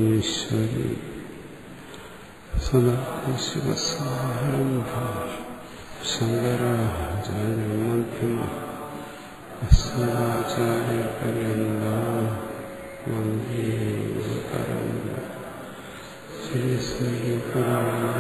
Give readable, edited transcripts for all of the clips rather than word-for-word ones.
ഈശ്വരി സദാശിവസാരംഭ ശങ്കരാചാര്യമധ്യമ അസ്മദാചാര്യപര്യന്ത വന്ദേ പരമ്പര ശ്രീ ശ്രീ പരമ്പര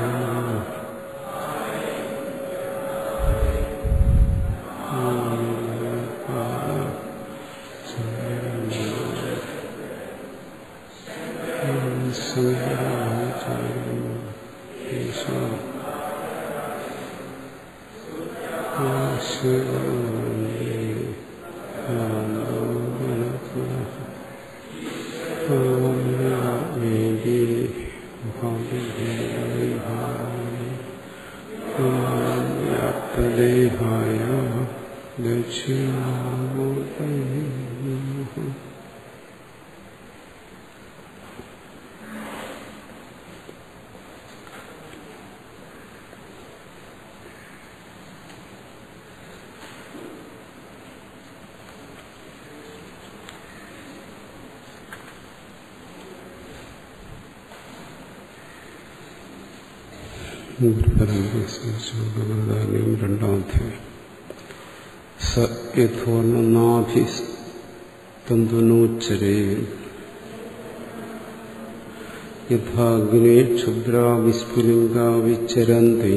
ദേഹായ ദക്ഷിണാമൂർത്തേ രണ്ടാമത്തെ യഥോർണനാഭിസ്തന്തുനോച്ചരേ യഥാഗ്നേ ക്ഷുദ്രാ വിസ്ഫുലിംഗാ വിചരന്തി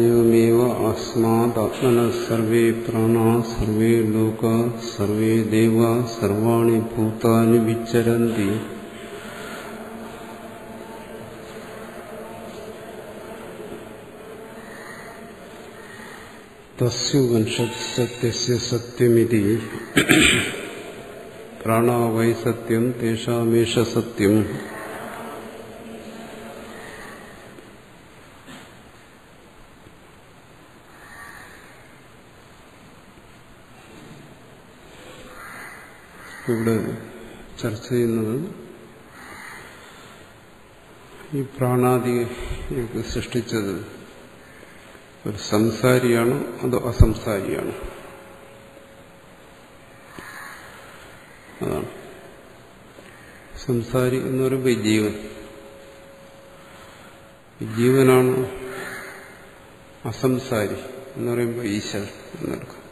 ഏവമേവ അസ്മാദാത്മനഃ സർവേ പ്രാണാഃ സർവേ ലോകാഃ സർവേ ദേവാഃ സർവാണി ഭൂതാനി വിചരന്തി തസ്യുവംശസ്യ സത്യമിതി പ്രാണാ വൈ സത്യം തേഷാമേഷ സത്യം. ഇവിടെ ചർച്ച ചെയ്യുന്നത് ഈ പ്രാണാദിയെ സൃഷ്ടിച്ചത് ഒരു സംസാരിയാണോ അതോ അസംസാരിയാണോ? അതാണ് സംസാരി എന്ന് പറയുമ്പോൾ ജീവൻ. ജീവനാണ് അസംസാരി എന്ന് പറയുമ്പോൾ ഈശ്വരൻ എന്നെടുക്കാം.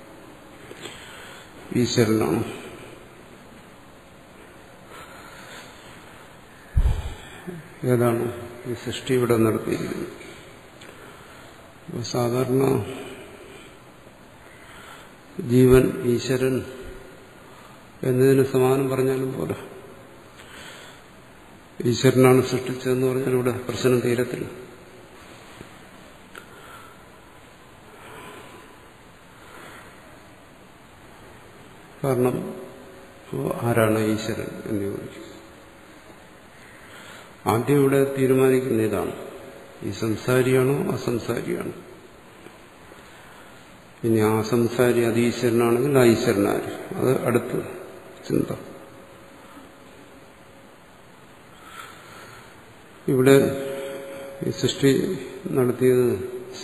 ഈശ്വരനാണ്. ഏതാണ് ഈ സൃഷ്ടി ഇവിടെ നടത്തിയിരിക്കുന്നത്? സാധാരണ ജീവൻ ഈശ്വരൻ എന്നതിന് സമാനം പറഞ്ഞാലും പോലെ ഈശ്വരനാണ് സൃഷ്ടിച്ചതെന്ന് പറഞ്ഞാൽ ഇവിടെ പ്രശ്നം തീരത്തില്ല. കാരണം ആരാണ് ഈശ്വരൻ എന്ന് ചോദിക്കും. ആദ്യം ഇവിടെ തീരുമാനിക്കുന്ന ഇതാണ്: ഈ സംസാരിയാണോ അസംസാരിയാണോ? ഇനി ആ സംസാരി അത് ഈശ്വരനാണെങ്കിൽ ആ ഈശ്വരനാര്? അത് അടുത്ത ചിന്ത. ഇവിടെ ഈ സൃഷ്ടി നടത്തിയത്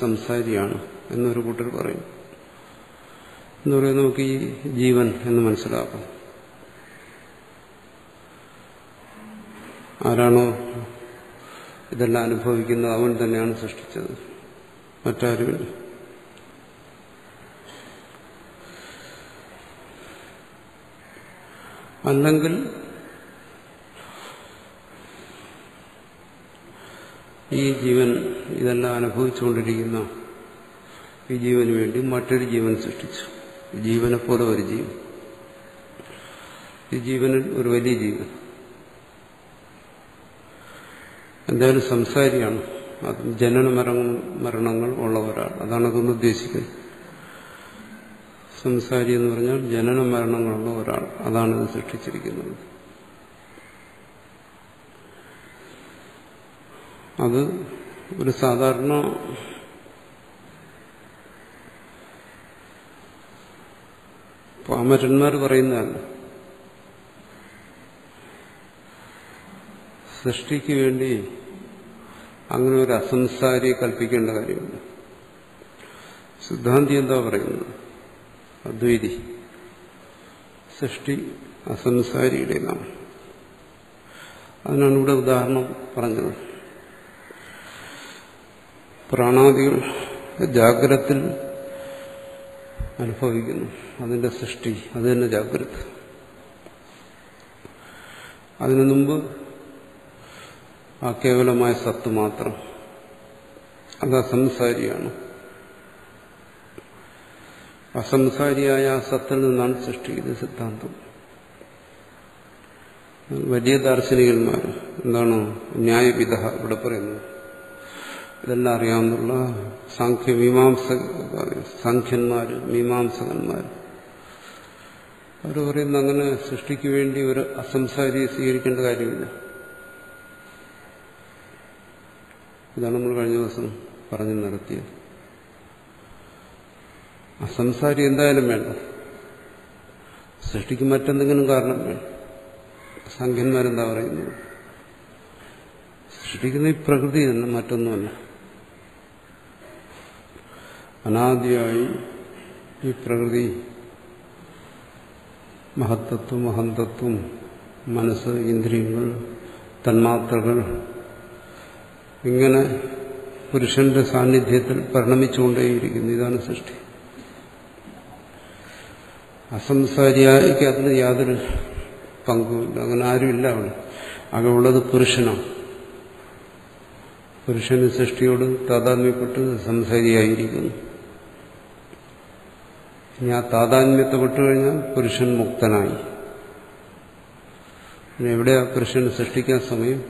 സംസാരിയാണ് എന്നൊരു കൂട്ടർ പറയും. എന്ന് പറയുന്നത് നമുക്ക് ഈ ജീവൻ എന്ന് മനസ്സിലാക്കാം. ആരാണോ ഇതെല്ലാം അനുഭവിക്കുന്നത് അവൻ തന്നെയാണ് സൃഷ്ടിച്ചത്, മറ്റാരുമില്ല. അല്ലെങ്കിൽ ഈ ജീവൻ ഇതെല്ലാം അനുഭവിച്ചുകൊണ്ടിരിക്കുന്ന ഈ ജീവന് വേണ്ടി മറ്റൊരു ജീവൻ സൃഷ്ടിച്ചു. ഈ ജീവനെ പോലെ ഒരു ജീവൻ, ഈ ജീവനിൽ ഒരു വലിയ ജീവൻ എന്തായാലും സംസാരിയാണ്. അത് ജനന മരണങ്ങൾ ഉള്ള ഒരാൾ. അതാണ് അതൊന്ന് ഉദ്ദേശിക്കുന്നത്. സംസാരി എന്ന് പറഞ്ഞാൽ ജനന മരണങ്ങളുള്ള ഒരാൾ. അതാണ് ഇത് സൃഷ്ടിച്ചിരിക്കുന്നത്. അത് ഒരു സാധാരണ പാമരന്മാർ പറയുന്നതല്ല. സൃഷ്ടിക്ക് വേണ്ടി അങ്ങനെ ഒരു അസംസാരിയെ കൽപ്പിക്കേണ്ട കാര്യമില്ല. സിദ്ധാന്തി എന്താ പറയുന്നത്? അദ്വൈതി സൃഷ്ടി അസംസാരിയുടേതാണ്. അതിനാണ് ഇവിടെ ഉദാഹരണം പറഞ്ഞത്. പ്രാണാദികൾ ജാഗ്രത്തിൽ അനുഭവിക്കുന്നു, അതിന്റെ സൃഷ്ടി അത് തന്നെ ജാഗ്രത. അതിനു മുമ്പ് ആ കേവലമായ സത്ത് മാത്രം, അത് അസംസാരിയാണ്. അസംസാരിയായ ആ സത്തിൽ നിന്നാണ് സൃഷ്ടി. ഇത് സിദ്ധാന്തം. വലിയ ദാർശനികന്മാർ എന്താണ് ന്യായവിധ ഇവിടെ പറയുന്നത്, ഇതെല്ലാം അറിയാവുന്നുള്ള സാഖ്യന്മാര്, മീമാംസകന്മാർ, അവർ പറയുന്നത് അങ്ങനെ സൃഷ്ടിക്ക് വേണ്ടി ഒരു അസംസാരിയെ സ്വീകരിക്കേണ്ട കാര്യമില്ല. ഇതാണ് നമ്മൾ കഴിഞ്ഞ ദിവസം പറഞ്ഞു നിർത്തിയത്. അസംസാരി എന്തായാലും വേണ്ട, സൃഷ്ടിക്ക് മറ്റെന്തെങ്കിലും കാരണം വേണം. സാഖ്യന്മാരെന്താ പറയുന്നത്, സൃഷ്ടിക്കുന്ന ഈ പ്രകൃതി തന്നെ, മറ്റൊന്നുമല്ല. അനാദിയായി ഈ പ്രകൃതി മഹത്തത്വം, അഹന്തത്വം, മനസ്സ്, ഇന്ദ്രിയങ്ങൾ, തന്മാത്രകൾ ഇങ്ങനെ പുരുഷന്റെ സാന്നിധ്യത്തിൽ പരിണമിച്ചുകൊണ്ടേയിരിക്കുന്നു. ഇതാണ് സൃഷ്ടി. അസംസാരിയായിക്ക് അതിന് യാതൊരു പങ്കുമില്ല. അങ്ങനെ ആരുമില്ല അവിടെ. ആകെ ഉള്ളത് പുരുഷനാണ്. പുരുഷന് സൃഷ്ടിയോട് താതാത്മ്യപ്പെട്ട് സംസാരിയായിരിക്കുന്നു. ഇനി ആ താതാത്മ്യത്തെ വിട്ടുകഴിഞ്ഞാൽ പുരുഷൻ മുക്തനായി. പിന്നെ എവിടെയാ പുരുഷന് സൃഷ്ടിക്കാൻ സമയം?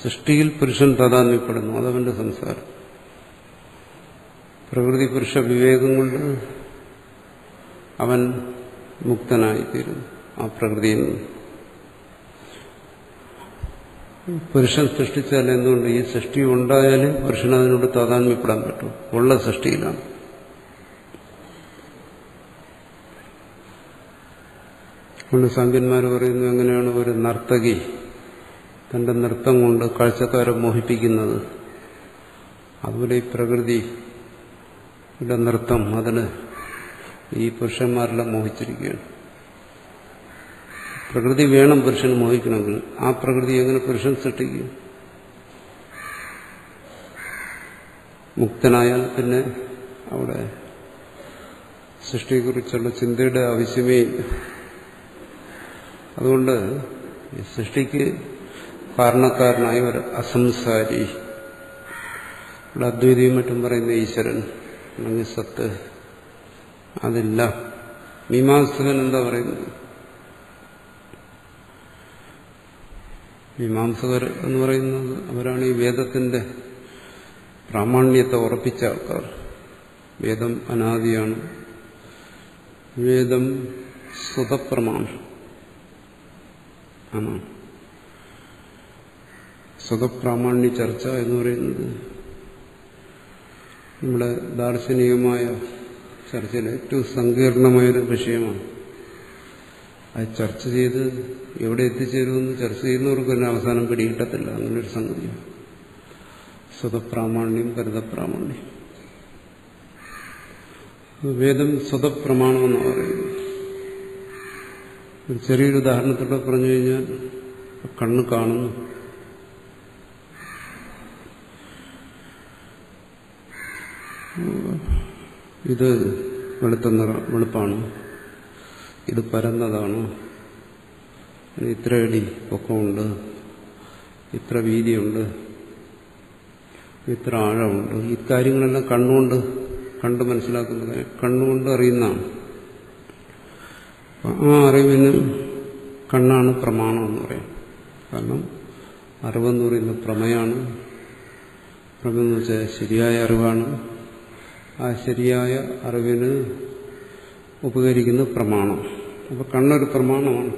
സൃഷ്ടിയിൽ പുരുഷൻ താതാത്മ്യപ്പെടുന്നു, അതവന്റെ സംസാരം. പ്രകൃതി പുരുഷ വിവേകം കൊണ്ട് അവൻ മുക്തനായിത്തീരുന്നു ആ പ്രകൃതിയിൽ നിന്ന്. പുരുഷൻ സൃഷ്ടിച്ചാൽ എന്തുകൊണ്ട് ഈ സൃഷ്ടി ഉണ്ടായാലും പുരുഷൻ അതിനോട് താതാത്മ്യപ്പെടാൻ പറ്റും. ഉള്ള സൃഷ്ടിയിലാണ്. അതുകൊണ്ട് സാഖ്യന്മാർ പറയുന്നു, എങ്ങനെയാണ് ഒരു നർത്തകി തന്റെ നൃത്തം കൊണ്ട് കാഴ്ചക്കാരെ മോഹിപ്പിക്കുന്നത്, അതുപോലെ ഈ പ്രകൃതിയുടെ നൃത്തം അതിന് ഈ പുരുഷന്മാരെല്ലാം മോഹിച്ചിരിക്കുകയാണ്. പ്രകൃതി വേണം പുരുഷന് മോഹിക്കണമെങ്കിൽ. ആ പ്രകൃതി എങ്ങനെ പുരുഷൻ സൃഷ്ടിക്കും? മുക്തനായാൽ പിന്നെ അവിടെ സൃഷ്ടിയെക്കുറിച്ചുള്ള ചിന്തയുടെ ആവശ്യമേ ഇല്ല. അതുകൊണ്ട് ഈ സൃഷ്ടിക്ക് കാരണക്കാരനായ ഒരു അസംസാരി, ഇവിടെ അദ്വൈതിയും മറ്റും പറയുന്ന ഈശ്വരൻ അല്ലെങ്കിൽ സത്ത്, അതില്ല. മീമാംസകൻ എന്താ പറയുന്നത്? മീമാംസകർ എന്ന് പറയുന്നത് അവരാണ് ഈ വേദത്തിന്റെ പ്രാമാണ്യത്തെ ഉറപ്പിച്ച ആൾക്കാർ. വേദം അനാദിയാണ്, വേദം സ്വതപ്രമാണം ആണ്. സ്വതപ്രാമാണ്യ ചർച്ച എന്ന് പറയുന്നത് നമ്മുടെ ദാർശനികമായ ചർച്ചയിലെ ഏറ്റവും സങ്കീർണമായൊരു വിഷയമാണ്. അത് ചർച്ച ചെയ്ത് എവിടെ എത്തിച്ചേരുമെന്ന് ചർച്ച ചെയ്യുന്നവർക്ക് തന്നെ അവസാനം പിടികിട്ടത്തില്ല. അങ്ങനൊരു സംഗതിയാണ് സ്വതപ്രാമാണ്യം, പരിതപ്രാമാണ്യം. വേദം സ്വതപ്രമാണമെന്ന് പറയുന്നത് ഒരു ചെറിയൊരു ഉദാഹരണത്തോടെ പറഞ്ഞു കഴിഞ്ഞാൽ, കണ്ണ് കാണുന്നു, ഇത് വെളുപ്പാണ്, ഇത് പരന്നതാണ്, ഇത്ര അടി പൊക്കമുണ്ട്, ഇത്ര വീതിയുണ്ട്, ഇത്ര ആഴമുണ്ട്. ഈ കാര്യങ്ങളെല്ലാം കണ്ടു മനസ്സിലാക്കുന്നത്, കണ്ണുകൊണ്ട് അറിയുന്നതാണ്. ആ അറിവിന് കണ്ണാണ് പ്രമാണം എന്ന് പറയാം. കാരണം അറിവെന്ന് പറയുന്നത് പ്രമേയാണ്. പ്രമെന്ന് വെച്ചാൽ ശരിയായ അറിവാണ്. ആ ശരിയായ അറിവിന് ഉപകരിക്കുന്ന പ്രമാണം. അപ്പോൾ കണ്ണൊരു പ്രമാണമാണ്.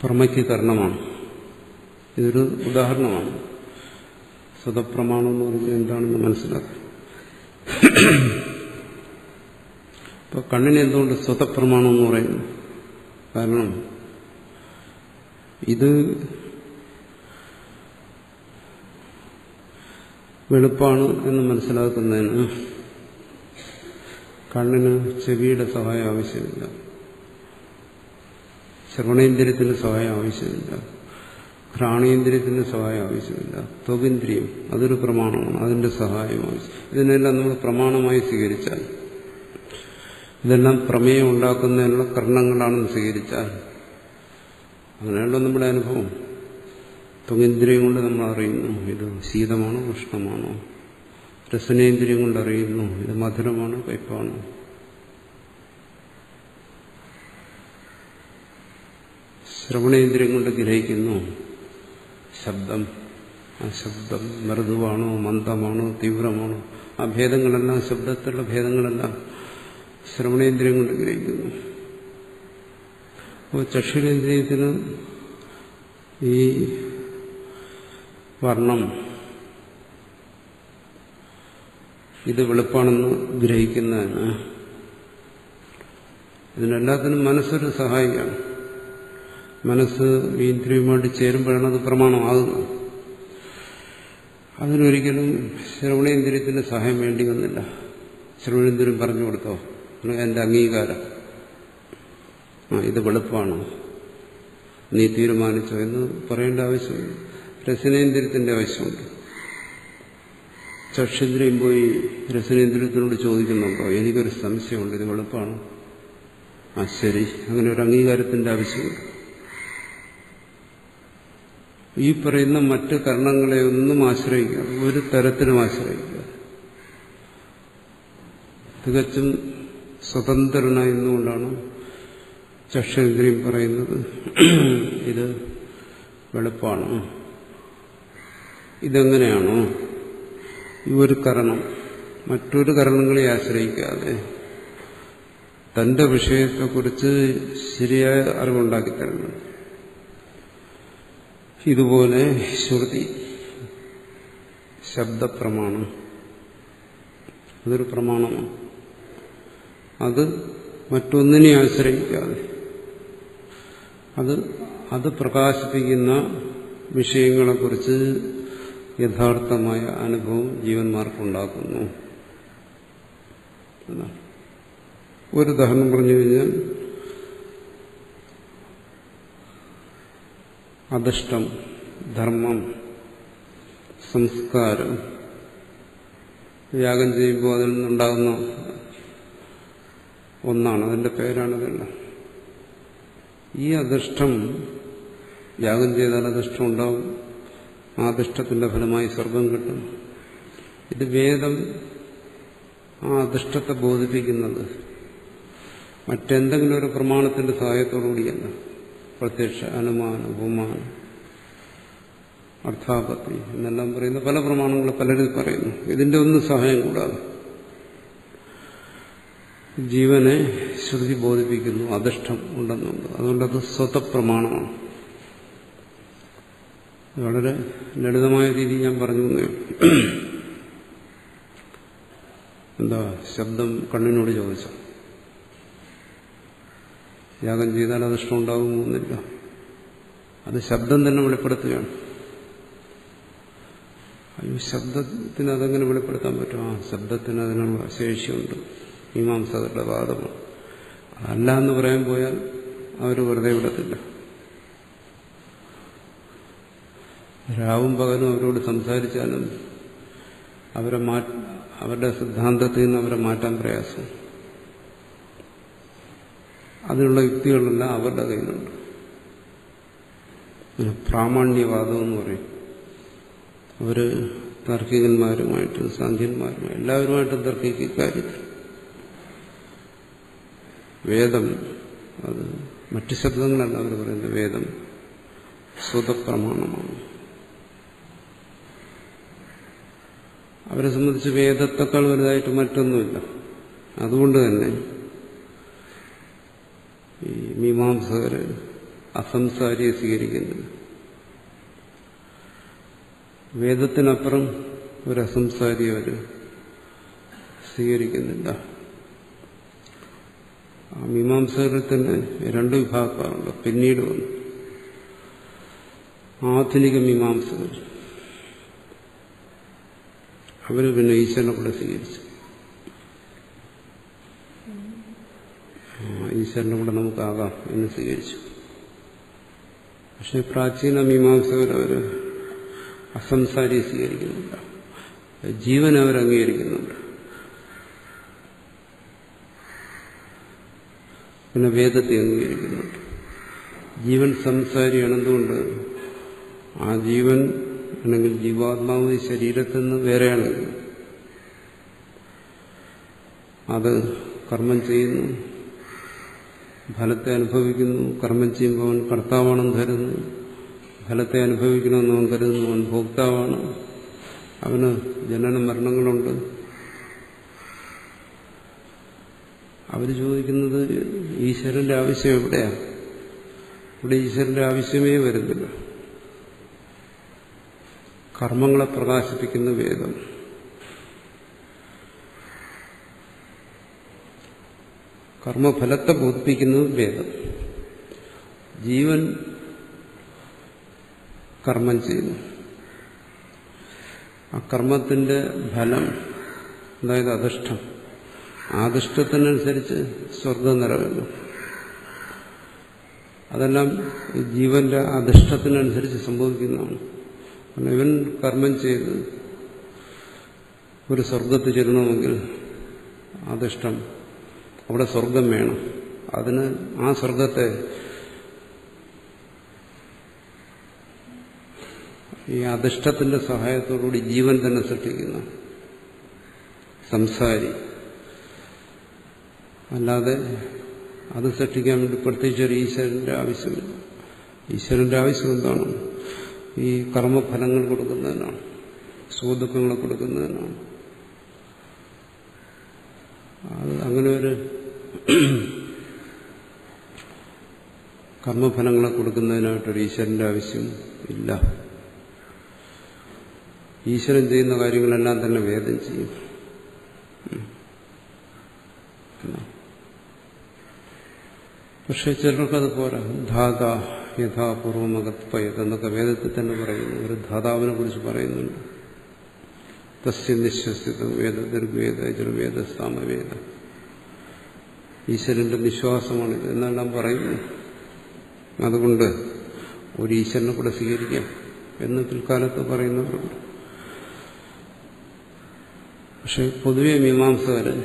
പ്രമയ്ക്ക് കാരണമാണ്. ഇതൊരു ഉദാഹരണമാണ്. സ്വതപ്രമാണം എന്ന് പറഞ്ഞാൽ എന്താണെന്ന് മനസ്സിലാക്കുക. ഇപ്പോൾ കണ്ണിന് എന്തുകൊണ്ട് സ്വതപ്രമാണം എന്ന് പറയുന്നു? കാരണം ഇത് വെളുപ്പാണ് എന്ന് മനസ്സിലാക്കുന്നതിന് കണ്ണിന് ചെവിയുടെ സഹായം ആവശ്യമില്ല, ശ്രവണേന്ദ്രിയത്തിന് സഹായം ആവശ്യമില്ല, ഘ്രാണേന്ദ്രിയത്തിന് സഹായം ആവശ്യമില്ല. ത്വകേന്ദ്രിയം അതൊരു പ്രമാണമാണ്, അതിന്റെ സഹായം ആവശ്യം. ഇതിനെല്ലാം നമ്മൾ പ്രമാണമായി സ്വീകരിച്ചാൽ, ഇതെല്ലാം പ്രമേയം ഉണ്ടാക്കുന്നതിനുള്ള കർണങ്ങളാണെന്ന് സ്വീകരിച്ചാൽ, അങ്ങനെയുള്ള നമ്മുടെ അനുഭവം. ത്വകേന്ദ്രിയം കൊണ്ട് നമ്മൾ അറിയുന്നു ഇത് ശീതമാണോ ഉഷ്ണമാണോ, രസനേന്ദ്രിയം കൊണ്ട് അറിയുന്നു ഇത് മധുരമാണോ കയ്പാണോ, ശ്രവണേന്ദ്രിയം കൊണ്ട് ഗ്രഹിക്കുന്നു ശബ്ദം, ആ ശബ്ദം മൃദുവാണോ മന്ദമാണോ തീവ്രമാണോ, ആ ഭേദങ്ങളെല്ലാം, ശബ്ദത്തിലുള്ള ഭേദങ്ങളെല്ലാം ശ്രവണേന്ദ്രിയം കൊണ്ട് ഗ്രഹിക്കുന്നു. അപ്പോൾ ചക്ഷുരേന്ദ്രിയത്തിന് ഈ വർണ്ണം ഇത് വെളുപ്പാണെന്ന് ഗ്രഹിക്കുന്നതിന് ഇതിനെല്ലാത്തിനും മനസ്സൊരു സഹായിക്കാണ്. മനസ്സ് ഇന്ദ്രിയവുമായിട്ട് ചേരുമ്പോഴാണ് അത് പ്രമാണമാകുന്നത്. അതിനൊരിക്കലും ശ്രവണേന്ദ്രിയത്തിന്റെ സഹായം വേണ്ടി വന്നില്ല. ശ്രവണേന്ദ്രിയം പറഞ്ഞു കൊടുത്തോ എന്റെ അംഗീകാരം, ഇത് വെളുപ്പാണ്, നീ തീരുമാനിച്ചോ എന്ന് പറയേണ്ട ആവശ്യമില്ല. രസനേന്ദ്രിയത്തിന്റെ ആവശ്യമുണ്ട്. ചക്ഷേന്ദ്രിയം പോയി രസനേന്ദ്രിയത്തിനോട് ചോദിക്കുന്നുണ്ടോ, എനിക്കൊരു സംശയമുണ്ട്, ഇത് വെളുപ്പാണ്, ആ ശരി, അങ്ങനെ ഒരു അംഗീകാരത്തിന്റെ ആവശ്യമുണ്ട്. ഈ പറയുന്ന മറ്റ് കർണങ്ങളെ ഒന്നും ആശ്രയിക്കുക, ഒരു തരത്തിലും ആശ്രയിക്കുക, തികച്ചും സ്വതന്ത്രനായിരുന്നുകൊണ്ടാണ് ചക്ഷേന്ദ്രിയം പറയുന്നത് ഇത് വെളുപ്പാണ്. ഇതെങ്ങനെയാണോ ഈ ഒരു കരണം മറ്റൊരു കരണങ്ങളെ ആശ്രയിക്കാതെ തന്റെ വിഷയത്തെക്കുറിച്ച് ശരിയായ അറിവുണ്ടാക്കി തരുന്നത്, ഇതുപോലെ ശ്രുതി ശബ്ദപ്രമാണം അതൊരു പ്രമാണമാണ്. അത് മറ്റൊന്നിനെ ആശ്രയിക്കാതെ അത് പ്രകാശിപ്പിക്കുന്ന വിഷയങ്ങളെക്കുറിച്ച് യഥാർത്ഥമായ അനുഭവം ജീവന്മാർക്കുണ്ടാക്കുന്നു. ഒരു ഉദാഹരണം പറഞ്ഞു കഴിഞ്ഞാൽ, അദൃഷ്ടം, ധർമ്മം, സംസ്കാരം യാഗം ചെയ്യുമ്പോൾ അതിൽ നിന്നുണ്ടാകുന്ന ഒന്നാണ്, അതിന്റെ പേരാണിതെല്ലാം. ഈ അദൃഷ്ടം യാഗം ചെയ്താൽ അദൃഷ്ടം ഉണ്ടാവും, ആ അദൃഷ്ടത്തിന്റെ ഫലമായി സ്വർഗം കിട്ടും. ഇത് വേദം ആ അദൃഷ്ടത്തെ ബോധിപ്പിക്കുന്നത് മറ്റെന്തെങ്കിലും ഒരു പ്രമാണത്തിന്റെ സഹായത്തോടുകൂടിയല്ല. പ്രത്യക്ഷ, അനുമാനം, ഉപമാനം, അർത്ഥാപത്തി എന്നെല്ലാം പറയുന്ന പല പ്രമാണങ്ങൾ പലരും പറയുന്നു. ഇതിന്റെ ഒന്നും സഹായം കൂടാതെ ജീവനെ ശ്രുതി ബോധിപ്പിക്കുന്നു അദൃഷ്ടം ഉണ്ടെന്നുണ്ട്. അതുകൊണ്ടത് സ്വതപ്രമാണമാണ്. വളരെ ലളിതമായ രീതിയിൽ ഞാൻ പറഞ്ഞു തന്നേ. എന്താ, ശബ്ദം കണ്ണിനോട് ചോദിച്ചു, യാഗം ചെയ്താൽ അദൃഷ്ടം ഉണ്ടാകുമെന്നില്ല. അത് ശബ്ദം തന്നെ വെളിപ്പെടുത്തുകയാണ്. ശബ്ദത്തിന് അതെങ്ങനെ വെളിപ്പെടുത്താൻ പറ്റും? ആ ശബ്ദത്തിന് അതിനുള്ള ശേഷിയുണ്ട്. മീമാംസകരുടെ വാദമാണ്. അതല്ല എന്ന് പറയാൻ പോയാൽ അവർ വെറുതെ വിടത്തില്ല. രാവും പകലും അവരോട് സംസാരിച്ചാലും അവരുടെ സിദ്ധാന്തത്തിൽ നിന്ന് അവരെ മാറ്റാൻ പ്രയാസം. അതിനുള്ള യുക്തികളെല്ലാം അവരുടെ കയ്യിലുണ്ട്. പ്രാമാണ്യവാദം എന്ന് പറയും. അവര് താർക്കികന്മാരുമായിട്ട്, സാഖ്യന്മാരുമായി എല്ലാവരുമായിട്ടും തർക്കിക്കും കാര്യത്തിൽ. വേദം അത് മറ്റു ശബ്ദങ്ങളല്ല അവർ പറയുന്നത്. വേദം സ്വതപ്രമാണമാണ്. അവരെ സംബന്ധിച്ച് വേദത്തെക്കാൾ വലുതായിട്ട് മറ്റൊന്നുമില്ല. അതുകൊണ്ട് തന്നെ ഈ മീമാംസകര് അസംസാരിയെ സ്വീകരിക്കുന്നില്ല. വേദത്തിനപ്പുറം ഒരു അസംസാരിയെ അവർ സ്വീകരിക്കുന്നില്ല. ആ മീമാംസകരിൽ തന്നെ രണ്ട് വിഭാഗക്കാരുണ്ട്. പിന്നീട് വന്നു ആധുനിക മീമാംസകർ. അവര് പിന്നെ ഈശ്വരനെ കൂടെ സ്വീകരിച്ചു. ഈശ്വരനെ കൂടെ നമുക്കാകാം എന്ന് സ്വീകരിച്ചു. പക്ഷെ പ്രാചീന മീമാംസകരവര് അസംസാരിയെ സ്വീകരിക്കുന്നില്ല, ജീവൻ അവർ അംഗീകരിക്കുന്നുണ്ട്. പിന്നെ വേദത്തെ അംഗീകരിക്കുന്നുണ്ട്. ജീവൻ സംസാരിയാണ്. എന്തുകൊണ്ട്? ആ ജീവൻ അല്ലെങ്കിൽ ജീവാത്മാവ് ശരീരത്തിൽ നിന്ന് വേറെയാണ്. അത് കർമ്മം ചെയ്യുന്നു, ഫലത്തെ അനുഭവിക്കുന്നു. കർമ്മം ചെയ്യുമ്പോൾ അവൻ കർത്താവാണെന്ന് കരുതുന്നു, ഫലത്തെ അനുഭവിക്കണമെന്ന് അവൻ കരുതുന്നു. അവൻ ഭോക്താവാണ്, അവന് ജനന മരണങ്ങളുണ്ട്. അവർ ചോദിക്കുന്നത് ഈശ്വരന്റെ ആവശ്യം എവിടെയാണ്? ഇവിടെ ഈശ്വരന്റെ ആവശ്യമേ വരുന്നില്ല. കർമ്മങ്ങളെ പ്രകാശിപ്പിക്കുന്ന വേദം, കർമ്മഫലത്തെ ബോധിപ്പിക്കുന്നത് വേദം. ജീവൻ കർമ്മം ചെയ്യുന്നു. ആ കർമ്മത്തിന്റെ ഫലം, അതായത് അധിഷ്ഠം, ആദിഷ്ടത്തിനനുസരിച്ച് സ്വർഗം നിറവേറുന്നു. അതെല്ലാം ജീവന്റെ അധിഷ്ഠത്തിനനുസരിച്ച് സംഭവിക്കുന്നതാണ്. കാരണം ഇവൻ കർമ്മം ചെയ്ത് ഒരു സ്വർഗത്തിൽ ചെല്ലണമെങ്കിൽ അധിഷ്ഠം, അവിടെ സ്വർഗം വേണം. അതിന് ആ സ്വർഗത്തെ ഈ അധിഷ്ഠത്തിന്റെ സഹായത്തോടുകൂടി ജീവൻ തന്നെ സൃഷ്ടിക്കുന്ന സംസാരി. അല്ലാതെ അത് സൃഷ്ടിക്കാൻ വേണ്ടി പ്രത്യേകിച്ച് ഒരു ഈശ്വരന്റെ ആവശ്യമില്ല. ഈശ്വരന്റെ ആവശ്യം എന്താണ്? ഈ കർമ്മഫലങ്ങൾ കൊടുക്കുന്നതിനാണ്, സുഖദുഃഖങ്ങളെ കൊടുക്കുന്നതിനാണ്. അത് അങ്ങനെ ഒരു കർമ്മഫലങ്ങളെ കൊടുക്കുന്നതിനായിട്ടൊരു ഈശ്വരന്റെ ആവശ്യം ഇല്ല. ഈശ്വരൻ ചെയ്യുന്ന കാര്യങ്ങളെല്ലാം തന്നെ വേദം ചെയ്യും. പക്ഷെ ചിലർക്കത് പോരാ. ധാത യഥാപൂർവമകത്പയത് എന്നൊക്കെ വേദത്തിൽ തന്നെ പറയുന്നു. ഒരു ധാതാവിനെ കുറിച്ച് പറയുന്നുണ്ട്. തസ്യ നിശ്വസിത വേദ ദുർവേദ യജുർവേദ സാമവേദ. ഈശ്വരന്റെ നിശ്വാസമാണിത് എന്നെല്ലാം പറയുന്നു. അതുകൊണ്ട് ഒരു ഈശ്വരനെ കൂടെ സ്വീകരിക്കാം എന്ന് പിൽക്കാലത്ത് പറയുന്നവരുണ്ട്. പക്ഷെ പൊതുവെ മീമാംസകര്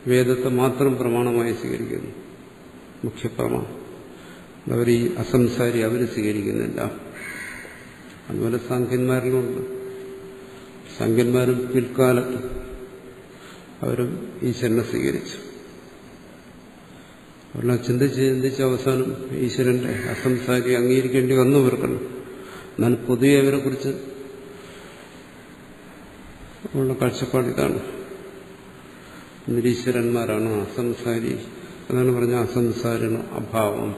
വേദത്തെ മാത്രം പ്രമാണമായി സ്വീകരിക്കുന്നു, മുഖ്യപ്രമാണം. അവർ ഈ അസംസാരി അവർ സ്വീകരിക്കുന്നില്ല. അതുപോലെ സാഖ്യന്മാരിലുണ്ട്. സാഖ്യന്മാരും പിൽക്കാലത്ത് അവരും ഈശ്വരനെ സ്വീകരിച്ചു. അവരെല്ലാം ചിന്തിച്ച് അവസാനം ഈശ്വരന്റെ അസംസാരി അംഗീകരിക്കേണ്ടി വന്നു ഇവർക്കുള്ളൂ. എന്നാൽ പൊതുവെ അവരെ കുറിച്ച് ഉള്ള കാഴ്ചപ്പാടിതാണ്. നിരീശ്വരന്മാരാണ് അസംസാരി. അതാണ് പറഞ്ഞ അസംസാരണ അഭാവം.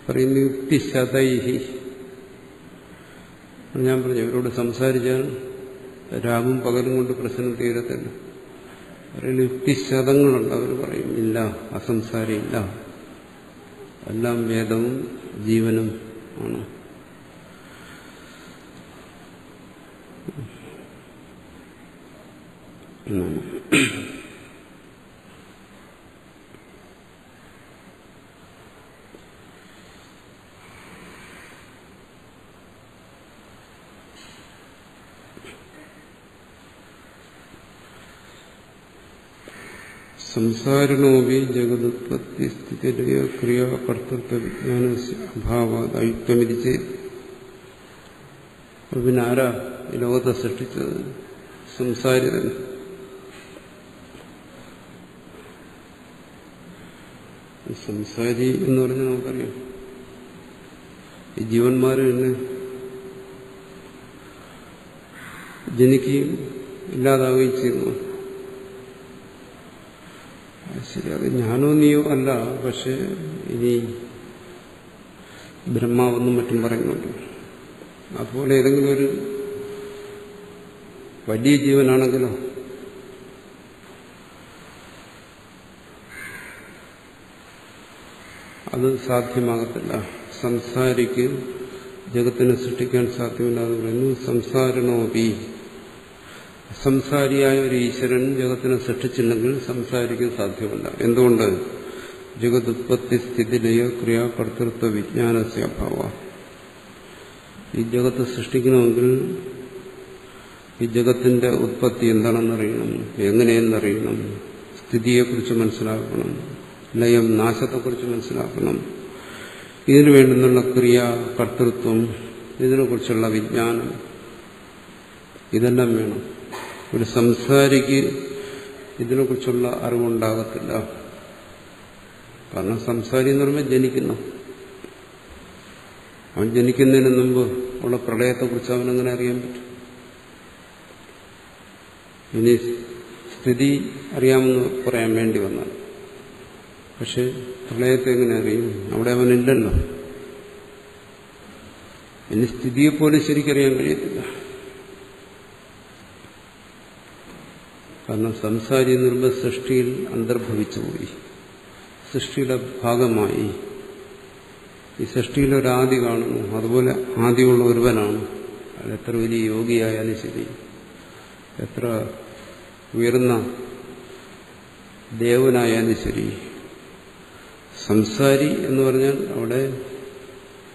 പറയുന്ന യുക്തിശതൈഹി. ഞാൻ പറഞ്ഞു ഇവരോട് സംസാരിച്ചാൽ രാവും പകലും കൊണ്ട് പ്രശ്നം തീരത്തില്ല. പറയുന്ന യുക്തിശതങ്ങളുണ്ട്. അവർ പറയും ഇല്ല, അസംസാരി ഇല്ല, എല്ലാം വേദവും ജീവനും ആണ്. സംസാരിണോപി ജഗതുത്പത്തി സ്ഥിതിലയ ക്രിയാകർത്തൃത്വ വിജ്ഞാനസ്യ അഭാവാത് അയുക്തമിരിച്ച്. പിന്നെ ആരാ ഈ ലോകത്തെ സൃഷ്ടിച്ചത്? സംസാരി തന്നെ. സംസാരി എന്ന് പറഞ്ഞാൽ നമുക്കറിയാം, ഈ ജീവന്മാർ തന്നെ ജനിക്കുകയും ഇല്ലാതാവുകയും ചെയ്യുന്നു. ശരി, അത് ഞാനോ നീയോ അല്ല. പക്ഷെ ഇനി ബ്രഹ്മാവെന്നും മറ്റും പറയുന്നുണ്ട്. അതുപോലെ ഏതെങ്കിലും ഒരു വലിയ ജീവനാണെങ്കിലോ അത് സാധ്യമാകത്തില്ല. സംസാരിക്ക് ജഗത്തിനെ സൃഷ്ടിക്കാൻ സാധ്യമല്ല എന്ന് പറയുന്നു. സംസാരണോപി സംസാരിയായ ഒരു ഈശ്വരൻ ജഗത്തിനെ സൃഷ്ടിച്ചില്ലെങ്കിൽ സംസാരിക്കാൻ സാധ്യമല്ല. എന്തുകൊണ്ട്? ജഗതുത്പത്തി സ്ഥിതിലയ ക്രിയാകർത്തൃത്വ വിജ്ഞാനസ്യ അഭാവ. ഈ ജഗത്ത് സൃഷ്ടിക്കണമെങ്കിൽ ഈ ജഗത്തിന്റെ ഉത്പത്തി എന്താണെന്നറിയണം, എങ്ങനെയെന്നറിയണം, സ്ഥിതിയെക്കുറിച്ച് മനസ്സിലാക്കണം, ലയം നാശത്തെക്കുറിച്ച് മനസ്സിലാക്കണം. ഇതിനു വേണ്ടുന്നുള്ള ക്രിയ, കർത്തൃത്വം, ഇതിനെക്കുറിച്ചുള്ള വിജ്ഞാനം, ഇതെല്ലാം വേണം. ഒരു സംസാരിക്ക് ഇതിനെക്കുറിച്ചുള്ള അറിവുണ്ടാകത്തില്ല. കാരണം സംസാരി എന്ന് പറയുമ്പോൾ ജനിക്കുന്നു. അവൻ ജനിക്കുന്നതിന് മുമ്പ് ഉള്ള പ്രളയത്തെക്കുറിച്ച് അവനെങ്ങനെ അറിയാൻ പറ്റും? ഇനി സ്ഥിതി അറിയാമെന്ന് പറയാൻ വേണ്ടി വന്നാൽ, പക്ഷെ പ്രളയത്തെ എങ്ങനെ അറിയും? അവിടെ അവനില്ലല്ലോ. ഇനി സ്ഥിതിയെപ്പോലും ശരിക്കറിയാൻ കഴിയത്തില്ല. കാരണം സംസാരി എന്ന് പറയുമ്പോൾ സൃഷ്ടിയിൽ അന്തർഭവിച്ചുപോയി, സൃഷ്ടിയുടെ ഭാഗമായി. ഈ സൃഷ്ടിയിലൊരാദി കാണുന്നു, അതുപോലെ ആദിയുള്ള ഒരുവനാണ്. അത് എത്ര വലിയ യോഗിയായാലും ശരി, എത്ര ഉയർന്ന ദേവനായാലും ശരി, സംസാരി എന്ന് പറഞ്ഞാൽ അവിടെ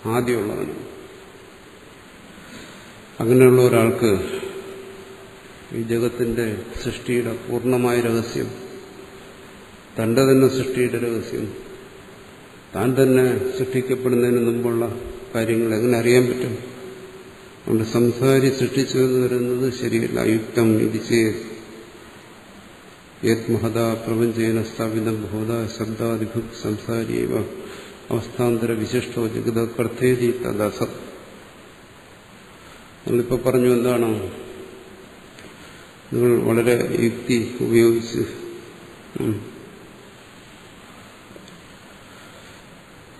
ആദിയുള്ളവനാണ്. അങ്ങനെയുള്ള ഒരാൾക്ക് ഈ ജഗത്തിന്റെ സൃഷ്ടിയുടെ പൂർണ്ണമായ രഹസ്യം, തന്റെ തന്നെ സൃഷ്ടിയുടെ രഹസ്യം, താൻ തന്നെ സൃഷ്ടിക്കപ്പെടുന്നതിന് മുമ്പുള്ള കാര്യങ്ങൾ എങ്ങനെ അറിയാൻ പറ്റും? അതുകൊണ്ട് സംസാരി സൃഷ്ടിച്ചു എന്ന് വരുന്നത് ശരിയല്ല. അയുക്തം ഇതിച്ചേ യത് മഹത പ്രപഞ്ചേന സ്ഥാപിതം ഭൂത ശബ്ദാദിഭുക് സംസാരിയവ അവസ്ഥാന്തര വിശിഷ്ടോ ജഗത കർത്തേതി തദസത്. നിങ്ങളിപ്പോൾ പറഞ്ഞു എന്താണ്? നിങ്ങൾ വളരെ യുക്തി ഉപയോഗിച്ച്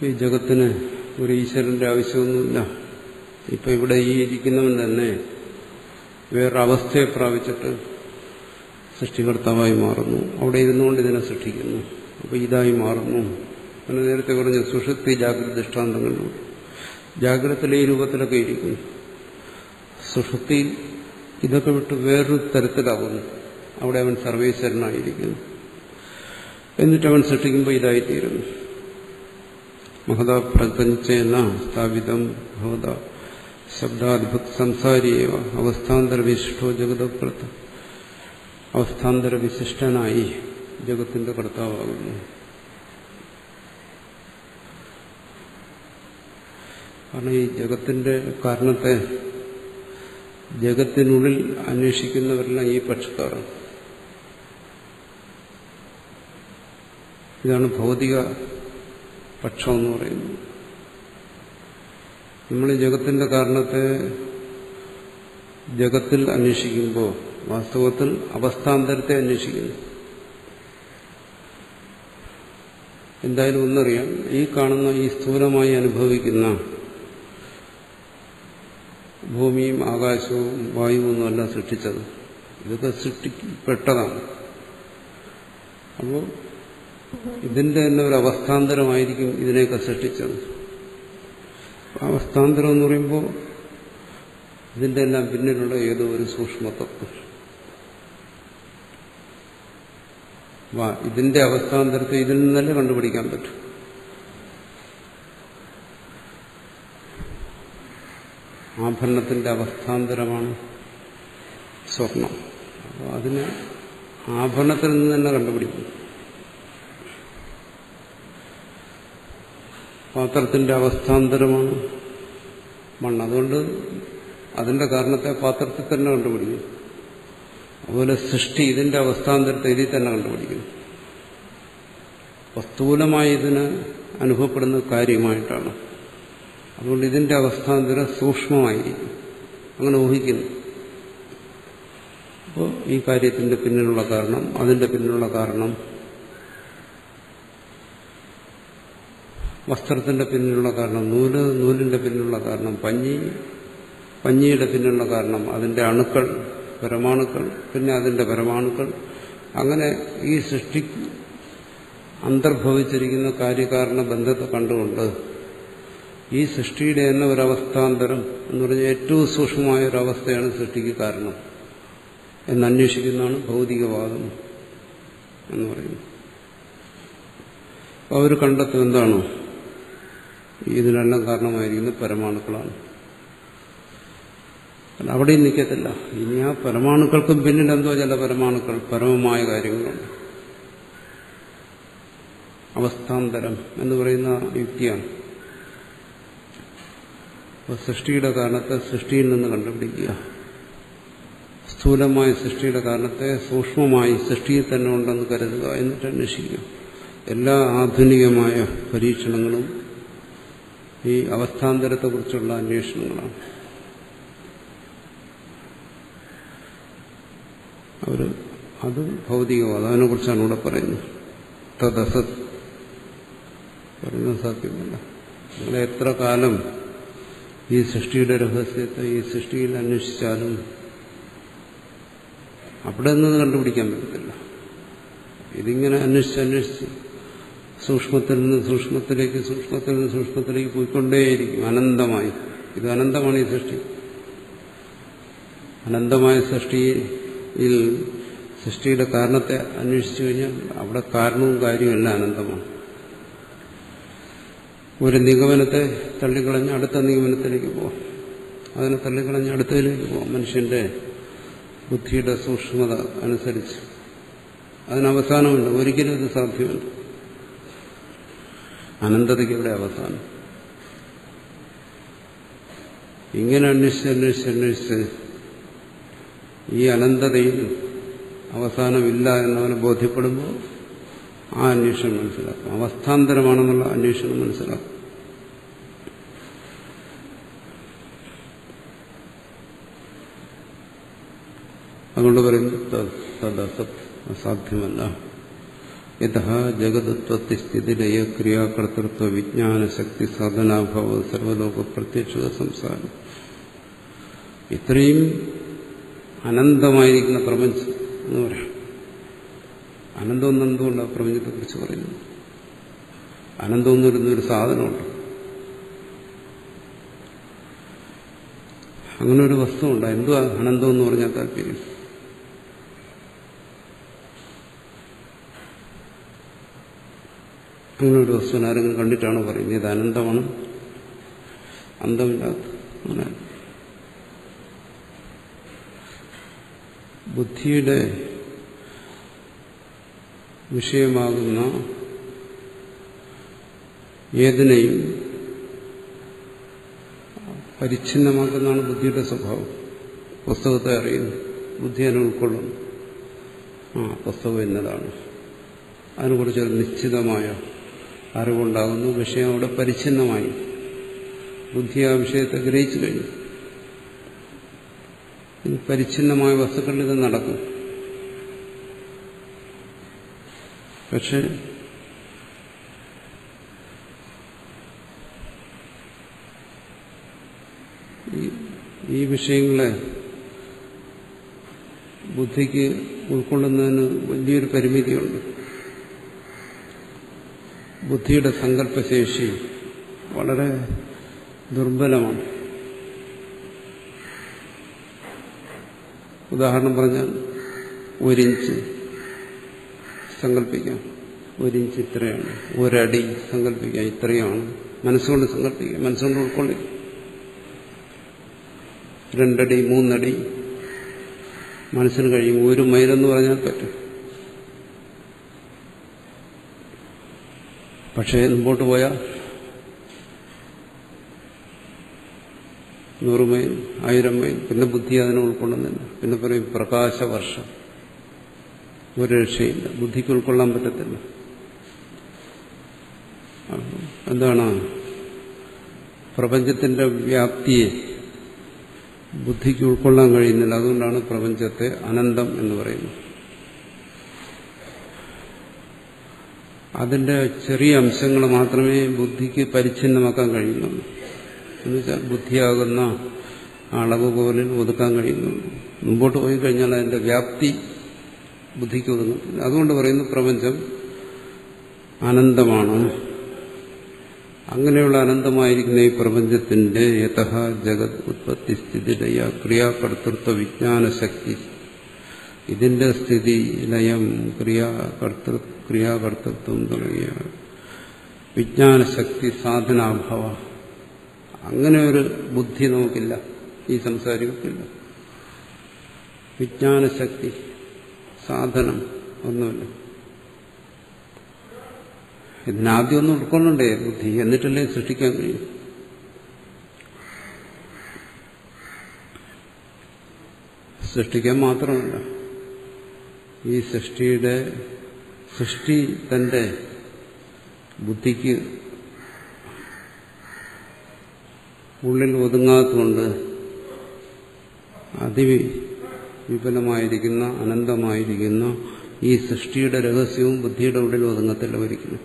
ഈ ജഗത്തിന് ഒരു ഈശ്വരന്റെ ആവശ്യമൊന്നുമില്ല. ഇപ്പൊ ഇവിടെ ഈ ഇരിക്കുന്നവൻ തന്നെ വേറൊരവസ്ഥയെ പ്രാപിച്ചിട്ട് സൃഷ്ടികർത്താവായി മാറുന്നു. അവിടെ ഇരുന്നുകൊണ്ട് ഇതിനെ സൃഷ്ടിക്കുന്നു. അപ്പൊ ഇതായി മാറുന്നു. അങ്ങനെ നേരത്തെ പറഞ്ഞ സുഷുപ്തി ജാഗ്രത ദൃഷ്ടാന്തങ്ങളിലൂടെ ജാഗ്രതത്തിലെ ഈ രൂപത്തിലൊക്കെ ഇരിക്കുന്നു. സുഷുപ്തിയിൽ ഇതൊക്കെ വിട്ട് വേറൊരു തരത്തിലാവുന്നു. അവിടെ അവൻ സർവേശ്വരനായിരിക്കുന്നു. എന്നിട്ട് അവൻ സൃഷ്ടിക്കുമ്പോൾ ഇതായിത്തീരുന്നു. മഹത പ്രപഞ്ചേന സ്ഥാപിതം ഭവത ശബ്ദാദ്ഭുത് സംസാരിയേവ അവസ്ഥാന്തര വിശിഷ്ടോ ജഗതകർത്ത. അവസ്ഥാന്തര വിശിഷ്ടനായി ജഗത്തിന്റെ കർത്താവാകുന്നു. കാരണം ഈ ജഗത്തിന്റെ കാരണത്തെ ജഗത്തിനുള്ളിൽ അന്വേഷിക്കുന്നവരെല്ലാം ഈ പക്ഷക്കാരാണ്. ഇതാണ് ഭൗതിക പക്ഷം എന്ന് പറയുന്നത്. നമ്മൾ ഈ ജഗത്തിന്റെ കാരണത്തെ ജഗത്തിൽ അന്വേഷിക്കുമ്പോൾ വാസ്തവത്തിൽ അവസ്ഥാന്തരത്തെ അന്വേഷിക്കുന്നു. എന്തായാലും ഒന്നറിയാം, ഈ കാണുന്ന ഈ സ്ഥൂലമായി അനുഭവിക്കുന്ന ഭൂമിയും ആകാശവും വായുവൊന്നുമല്ല സൃഷ്ടിച്ചത്. ഇതൊക്കെ സൃഷ്ടിക്കപ്പെട്ടതാണ്. അപ്പോൾ ഇതിന്റെ തന്നെ ഒരു അവസ്ഥാന്തരമായിരിക്കും ഇതിനെയൊക്കെ സൃഷ്ടിച്ചത്. അവസ്ഥാന്തരം എന്ന് പറയുമ്പോൾ ഇതിന്റെ എല്ലാം പിന്നിലുള്ള ഏതോ ഒരു സൂക്ഷ്മതത്വം. ഇതിന്റെ അവസ്ഥാന്തരത്തെ ഇതിൽ നിന്നല്ലേ കണ്ടുപിടിക്കാൻ പറ്റും. ആഭരണത്തിന്റെ അവസ്ഥാന്തരമാണ് സ്വർണം. അപ്പോൾ അതിന് ആഭരണത്തിൽ നിന്ന് തന്നെ കണ്ടുപിടിക്കും. പാത്രത്തിന്റെ അവസ്ഥാന്തരമാണ് മണ്ണ്. അതുകൊണ്ട് അതിന്റെ കാരണത്തെ പാത്രത്തിൽ തന്നെ കണ്ടുപിടിക്കും. അതുപോലെ സൃഷ്ടി ഇതിന്റെ അവസ്ഥാന്തരത്തെ ഇതിൽ തന്നെ കണ്ടുപിടിക്കുന്നു. സ്ഥൂലമായി ഇതിന് അനുഭവപ്പെടുന്ന കാര്യമായിട്ടാണ്. അതുകൊണ്ട് ഇതിന്റെ അവസ്ഥാന്തരം സൂക്ഷ്മമായിരിക്കും. അങ്ങനെ ഊഹിക്കുന്നു. അപ്പോൾ ഈ കാര്യത്തിന്റെ പിന്നിലുള്ള കാരണം, അതിന്റെ പിന്നിലുള്ള കാരണം, വസ്ത്രത്തിന്റെ പിന്നിലുള്ള കാരണം നൂല്, നൂലിന്റെ പിന്നിലുള്ള കാരണം പഞ്ഞി, പഞ്ഞിയുടെ പിന്നിലുള്ള കാരണം അതിന്റെ അണുക്കൾ, പരമാണുക്കൾ, പിന്നെ അതിന്റെ പരമാണുക്കൾ. അങ്ങനെ ഈ സൃഷ്ടി അന്തർഭവിച്ചിരിക്കുന്ന കാര്യകാരണ ബന്ധത്തെ കണ്ടുകൊണ്ട് ഈ സൃഷ്ടിയുടെ തന്നെ ഒരവസ്ഥാന്തരം എന്ന് പറഞ്ഞാൽ ഏറ്റവും സൂക്ഷ്മമായ ഒരവസ്ഥയാണ് സൃഷ്ടിക്ക് കാരണം എന്നന്വേഷിക്കുന്നതാണ് ഭൗതികവാദം എന്ന് പറയുന്നത്. അപ്പോൾ അവർ കണ്ടെത്തും എന്താണ് ഇതിനെല്ലാം കാരണമായിരിക്കുന്നത് പരമാണുക്കളാണ്. അവിടെയും നിൽക്കത്തില്ല. ഇനി ആ പരമാണുക്കൾക്കും പിന്നിലെന്തോ ചില പരമാണുക്കൾ പരമമായ കാര്യങ്ങളുണ്ട്. അവസ്ഥാന്തരം എന്ന് പറയുന്ന യുക്തിയാണ്. അപ്പോൾ സൃഷ്ടിയുടെ കാരണത്തെ സൃഷ്ടിയിൽ നിന്ന് കണ്ടുപിടിക്കുക, സ്ഥൂലമായ സൃഷ്ടിയുടെ കാരണത്തെ സൂക്ഷ്മമായി സൃഷ്ടിയിൽ തന്നെ ഉണ്ടെന്ന് കരുതുക, എന്നിട്ട് അന്വേഷിക്കുക. എല്ലാ ആധുനികമായ പരീക്ഷണങ്ങളും ഈ അവസ്ഥാന്തരത്തെക്കുറിച്ചുള്ള അന്വേഷണങ്ങളാണ്. അത് ഭൗതികവാദം, അതിനെക്കുറിച്ചാണ് ഇവിടെ പറയുന്നത്. തദസത് പറയുന്നത് സാധ്യമല്ല. നിങ്ങൾ എത്ര കാലം ഈ സൃഷ്ടിയുടെ രഹസ്യത്തെ ഈ സൃഷ്ടിയിൽ അന്വേഷിച്ചാലും അവിടെ നിന്ന് കണ്ടുപിടിക്കാൻ പറ്റത്തില്ല. ഇതിങ്ങനെ അന്വേഷിച്ച് സൂക്ഷ്മത്തിൽ നിന്ന് സൂക്ഷ്മത്തിലേക്ക്, സൂക്ഷ്മത്തിൽ നിന്ന് സൂക്ഷ്മത്തിലേക്ക് പോയിക്കൊണ്ടേയിരിക്കും അനന്തമായി. ഇത് അനന്തമാണ് ഈ സൃഷ്ടി. അനന്തമായ സൃഷ്ടിയിൽ സൃഷ്ടിയുടെ കാരണത്തെ അന്വേഷിച്ചു കഴിഞ്ഞാൽ അവിടെ കാരണവും കാര്യവും എല്ലാം അനന്തമാണ്. ഒരു നിഗമനത്തെ തള്ളിക്കളഞ്ഞ് അടുത്ത നിഗമനത്തിലേക്ക് പോകാം, അതിനെ തള്ളിക്കളഞ്ഞ് അടുത്തതിലേക്ക് പോകാം. മനുഷ്യന്റെ ബുദ്ധിയുടെ സൂക്ഷ്മത അനുസരിച്ച് അതിനവസാനമുണ്ട്. ഒരിക്കലും ഇത് സാധ്യമല്ല. അനന്തതയ്ക്ക് ഇവിടെ അവസാനം. ഇങ്ങനെ അന്വേഷിച്ച് ഈ അനന്തതയിൽ അവസാനമില്ല എന്നവനെ ബോധ്യപ്പെടുമ്പോൾ ആ അന്വേഷണം മനസ്സിലാക്കും. അവസ്ഥാന്തരമാണെന്നുള്ള അന്വേഷണം മനസ്സിലാക്കും. അതുകൊണ്ട് പറയുന്നത് തദസത് അസാധ്യമല്ല. യഥ ജഗതുത്പത്തി സ്ഥിതിലയ ക്രിയാകർത്തൃത്വ വിജ്ഞാന ശക്തി സാധനാഭാവ സർവലോക പ്രത്യക്ഷ സംസാരം. ഇത്രയും അനന്തമായിരിക്കുന്ന പ്രപഞ്ചം എന്ന് പറയാം. അനന്തം എന്തുകൊണ്ടാണ് പ്രപഞ്ചത്തെക്കുറിച്ച് പറയുന്നത്? അനന്തം എന്ന് പറയുന്നൊരു സാധനമുണ്ട്, അങ്ങനെ ഒരു വസ്തുവുണ്ട്. എന്തുവാ അനന്തം എന്ന് പറഞ്ഞാൽ താല്പര്യം? അങ്ങനെ ഒരു വസ്തുവിനെ ആരെങ്കിലും കണ്ടിട്ടാണോ പറയുന്നത് ഇത് അനന്തമാണ്, അന്തമില്ലാത്ത? അങ്ങനെ ബുദ്ധിയുടെ വിഷയമാകുന്ന ഏതിനെയും പരിച്ഛിന്നമാക്കുന്നതാണ് ബുദ്ധിയുടെ സ്വഭാവം. പുസ്തകത്തെ അറിയുന്നു, ബുദ്ധി അതിനെ ഉൾക്കൊള്ളുന്നു. പുസ്തകം എന്നതാണ്, അതിനെക്കുറിച്ചൊരു നിശ്ചിതമായ അറിവുണ്ടാകുന്നു. വിഷയം അവിടെ പരിച്ഛിന്നമായി, ബുദ്ധി ആ വിഷയത്തെ ഗ്രഹിച്ചു കഴിഞ്ഞു. ഈ പരിച്ഛിന്നമായ വസ്തുക്കളിൽ ഇത് നടക്കും. പക്ഷെ ഈ വിഷയങ്ങളെ ബുദ്ധിക്ക് ഉൾക്കൊള്ളുന്നതിന് വലിയൊരു പരിമിതിയുണ്ട്. ബുദ്ധിയുടെ സങ്കല്പശേഷി വളരെ ദുർബലമാണ്. ഉദാഹരണം പറഞ്ഞാൽ 1 ഇഞ്ച് സങ്കല്പിക്കാം, 1 ഇഞ്ച് ഇത്രയാണ്. 1 അടി സങ്കല്പിക്കാം, ഇത്രയാണ്. മനസ്സുകൊണ്ട് സങ്കല്പിക്കാം, മനസ്സുകൊണ്ട് ഉൾക്കൊള്ളിക്കാം. 2 അടി 3 അടി മനസ്സിന് കഴിയും. 1 മൈലെന്ന് പറഞ്ഞാൽ പറ്റും. പക്ഷേ മുമ്പോട്ട് പോയാൽ 100 മൈൽ 1000 മൈൽ, പിന്നെ ബുദ്ധി അതിനെ ഉൾക്കൊള്ളുന്നില്ല. പിന്നെ പറയും പ്രകാശവർഷം. ഒരു രക്ഷയില്ല, ബുദ്ധിക്ക് ഉൾക്കൊള്ളാൻ പറ്റത്തില്ല. എന്താണ്? പ്രപഞ്ചത്തിന്റെ വ്യാപ്തിയെ ബുദ്ധിക്ക് ഉൾക്കൊള്ളാൻ കഴിയുന്നില്ല. അതുകൊണ്ടാണ് പ്രപഞ്ചത്തെ അനന്തം എന്ന് പറയുന്നത്. അതിന്റെ ചെറിയ അംശങ്ങൾ മാത്രമേ ബുദ്ധിക്ക് പരിച്ഛിന്നമാക്കാൻ കഴിയുന്നുള്ളൂ. എന്നുവെച്ചാൽ ബുദ്ധിയാകുന്ന അളവ് പോലെ ഒതുക്കാൻ കഴിയുന്നുള്ളൂ. മുമ്പോട്ട് പോയി കഴിഞ്ഞാൽ അതിന്റെ വ്യാപ്തി ബുദ്ധിക്ക് ഒതുങ്ങത്തില്ല. അതുകൊണ്ട് പറയുന്നു പ്രപഞ്ചം അനന്തമാണ്. അങ്ങനെയുള്ള അനന്തമായിരിക്കുന്ന ഈ പ്രപഞ്ചത്തിന്റെ യതഃ ജഗത് ഉത്പത്തി സ്ഥിതിലയ ക്രിയാകർത്തൃത്വ വിജ്ഞാന ശക്തി ഇതിന്റെ സ്ഥിതി, ലയം, ക്രിയാകർത്തൃത്വം തുടങ്ങിയ വിജ്ഞാനശക്തി, സാധനാഭാവ, അങ്ങനെ ഒരു ബുദ്ധി നമുക്കില്ല, ഈ സംസാരികൾക്കില്ല. വിജ്ഞാനശക്തി, സാധനം ഒന്നുമില്ല. ഇതിനാദ്യം ഒന്നും ഉൾക്കൊള്ളണ്ടേ ബുദ്ധി, എന്നിട്ടല്ലേ സൃഷ്ടിക്കാൻ കഴിയും. സൃഷ്ടിക്കാൻ മാത്രമല്ല, ഈ സൃഷ്ടി തന്റെ ബുദ്ധിക്ക് ഉള്ളിൽ ഒതുങ്ങാത്തതുകൊണ്ട് അതിവിപുലമായിരിക്കുന്ന, അനന്തമായിരിക്കുന്ന ഈ സൃഷ്ടിയുടെ രഹസ്യവും ബുദ്ധിയുടെ ഉള്ളിൽ ഒതുങ്ങത്തില്ല ഒരിക്കലും.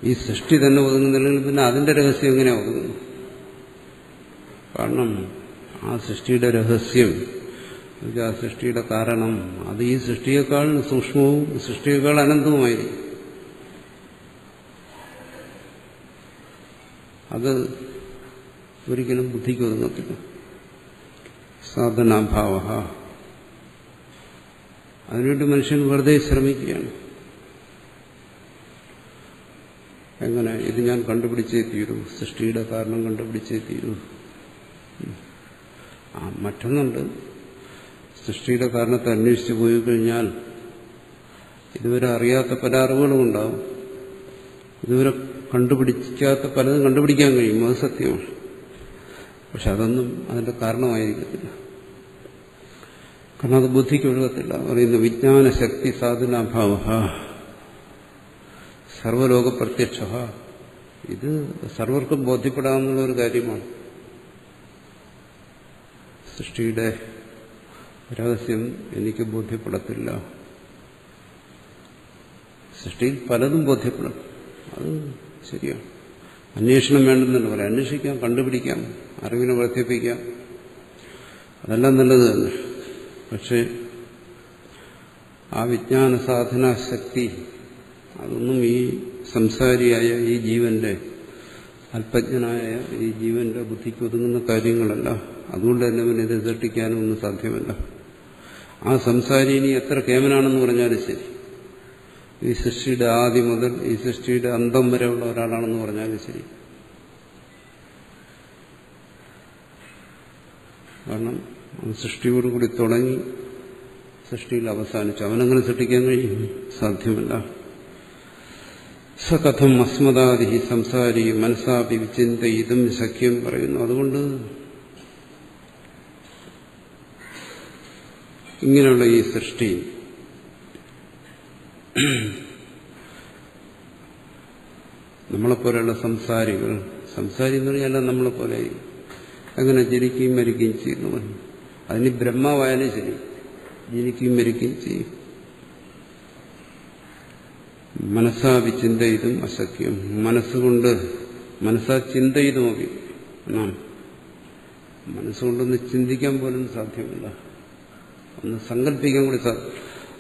ഈ സൃഷ്ടി തന്നെ ഒതുങ്ങുന്നില്ലെങ്കിൽ പിന്നെ അതിന്റെ രഹസ്യം എങ്ങനെ ഒതുങ്ങുന്നു? കാരണം ആ സൃഷ്ടിയുടെ രഹസ്യം, ആ സൃഷ്ടിയുടെ കാരണം, അത് ഈ സൃഷ്ടിയേക്കാൾ സൂക്ഷ്മവും സൃഷ്ടിയേക്കാൾ അനന്തവുമായിരിക്കും. അത് ഒരിക്കലും ബുദ്ധിക്ക് ഒതുങ്ങത്തില്ല. സാധനാഭാവ. അതിനുവേണ്ടി മനുഷ്യൻ വെറുതെ ശ്രമിക്കുകയാണ്. എങ്ങനെ? ഇത് ഞാൻ കണ്ടുപിടിച്ചേ തീരൂ, സൃഷ്ടിയുടെ കാരണം കണ്ടുപിടിച്ചേ തീരൂ. മറ്റൊന്നുണ്ട്, സൃഷ്ടിയുടെ കാരണത്തെ അന്വേഷിച്ചു പോയി കഴിഞ്ഞാൽ ഇതുവരെ അറിയാത്ത പല അറിവുകളും ഉണ്ടാവും. ഇതുവരെ കണ്ടുപിടിക്കാത്ത പലതും കണ്ടുപിടിക്കാൻ കഴിയും, അത് സത്യമാണ്. പക്ഷെ അതൊന്നും അതിന്റെ കാരണമായിരിക്കത്തില്ല. കാരണം അത് ബുദ്ധിക്ക് ഒഴുകത്തില്ല. പറയുന്നു വിജ്ഞാനശക്തി സാധനാഭാവ സർവലോക പ്രത്യക്ഷ. ഇത് സർവർക്കും ബോധ്യപ്പെടാവുന്ന ഒരു കാര്യമാണ്. സൃഷ്ടിയുടെ രഹസ്യം എനിക്ക് ബോധ്യപ്പെടത്തില്ല. സൃഷ്ടിയിൽ പലതും ബോധ്യപ്പെടും, അത് ശരിയാണ്. അന്വേഷണം വേണ്ടെന്നല്ല പറയാം. അന്വേഷിക്കാം, കണ്ടുപിടിക്കാം, അറിവിനെ വർദ്ധിപ്പിക്കാം, അതെല്ലാം നല്ലത് തന്നെ. പക്ഷെ ആ വിജ്ഞാന സാധനാശക്തി അതൊന്നും ഈ സംസാരിയായ ഈ ജീവന്റെ, അല്പജ്ഞനായ ഈ ജീവന്റെ ബുദ്ധിക്ക് ഒതുങ്ങുന്ന കാര്യങ്ങളല്ല. അതുകൊണ്ട് തന്നെ അവന് ഇത് സൃഷ്ടിക്കാനും ഒന്നും സാധ്യമല്ല. ആ സംസാരി ഇനി എത്ര കേമനാണെന്ന് പറഞ്ഞാലും ശരി, ഈ സൃഷ്ടിയുടെ ആദ്യം മുതൽ ഈ സൃഷ്ടിയുടെ അന്തം വരെയുള്ള ഒരാളാണെന്ന് പറഞ്ഞാലും ശരി, കാരണം അവൻ സൃഷ്ടിയോടുകൂടി തുടങ്ങി സൃഷ്ടിയിൽ അവസാനിച്ചു. അവനങ്ങനെ സൃഷ്ടിക്കാൻ കഴിയും? സാധ്യമല്ല. സകഥം അസ്മദാദി സംസാരി മനസ്സാപി വിചിന്ത ഇതും സഖ്യം പറയുന്നു. അതുകൊണ്ട് ഇങ്ങനെയുള്ള ഈ സൃഷ്ടി നമ്മളെപ്പോലെയുള്ള സംസാരികൾ, സംസാരി എന്ന് പറഞ്ഞാൽ നമ്മളെപ്പോലെ അങ്ങനെ ജനിക്കുകയും മരിക്കുകയും ചെയ്യുന്നവൻ, അതിന് ബ്രഹ്മാവായാലും ശരി ജനിക്കുകയും മരിക്കുകയും ചെയ്യും. മനസ്സാപി ചിന്തയിതും അസഖ്യം. മനസ്സുകൊണ്ട്, മനസ്സാ ചിന്തയിതുമൊക്കെ, മനസ്സുകൊണ്ടൊന്ന് ചിന്തിക്കാൻ പോലും സാധ്യമല്ല. ഒന്ന് സങ്കല്പിക്കാൻ കൂടി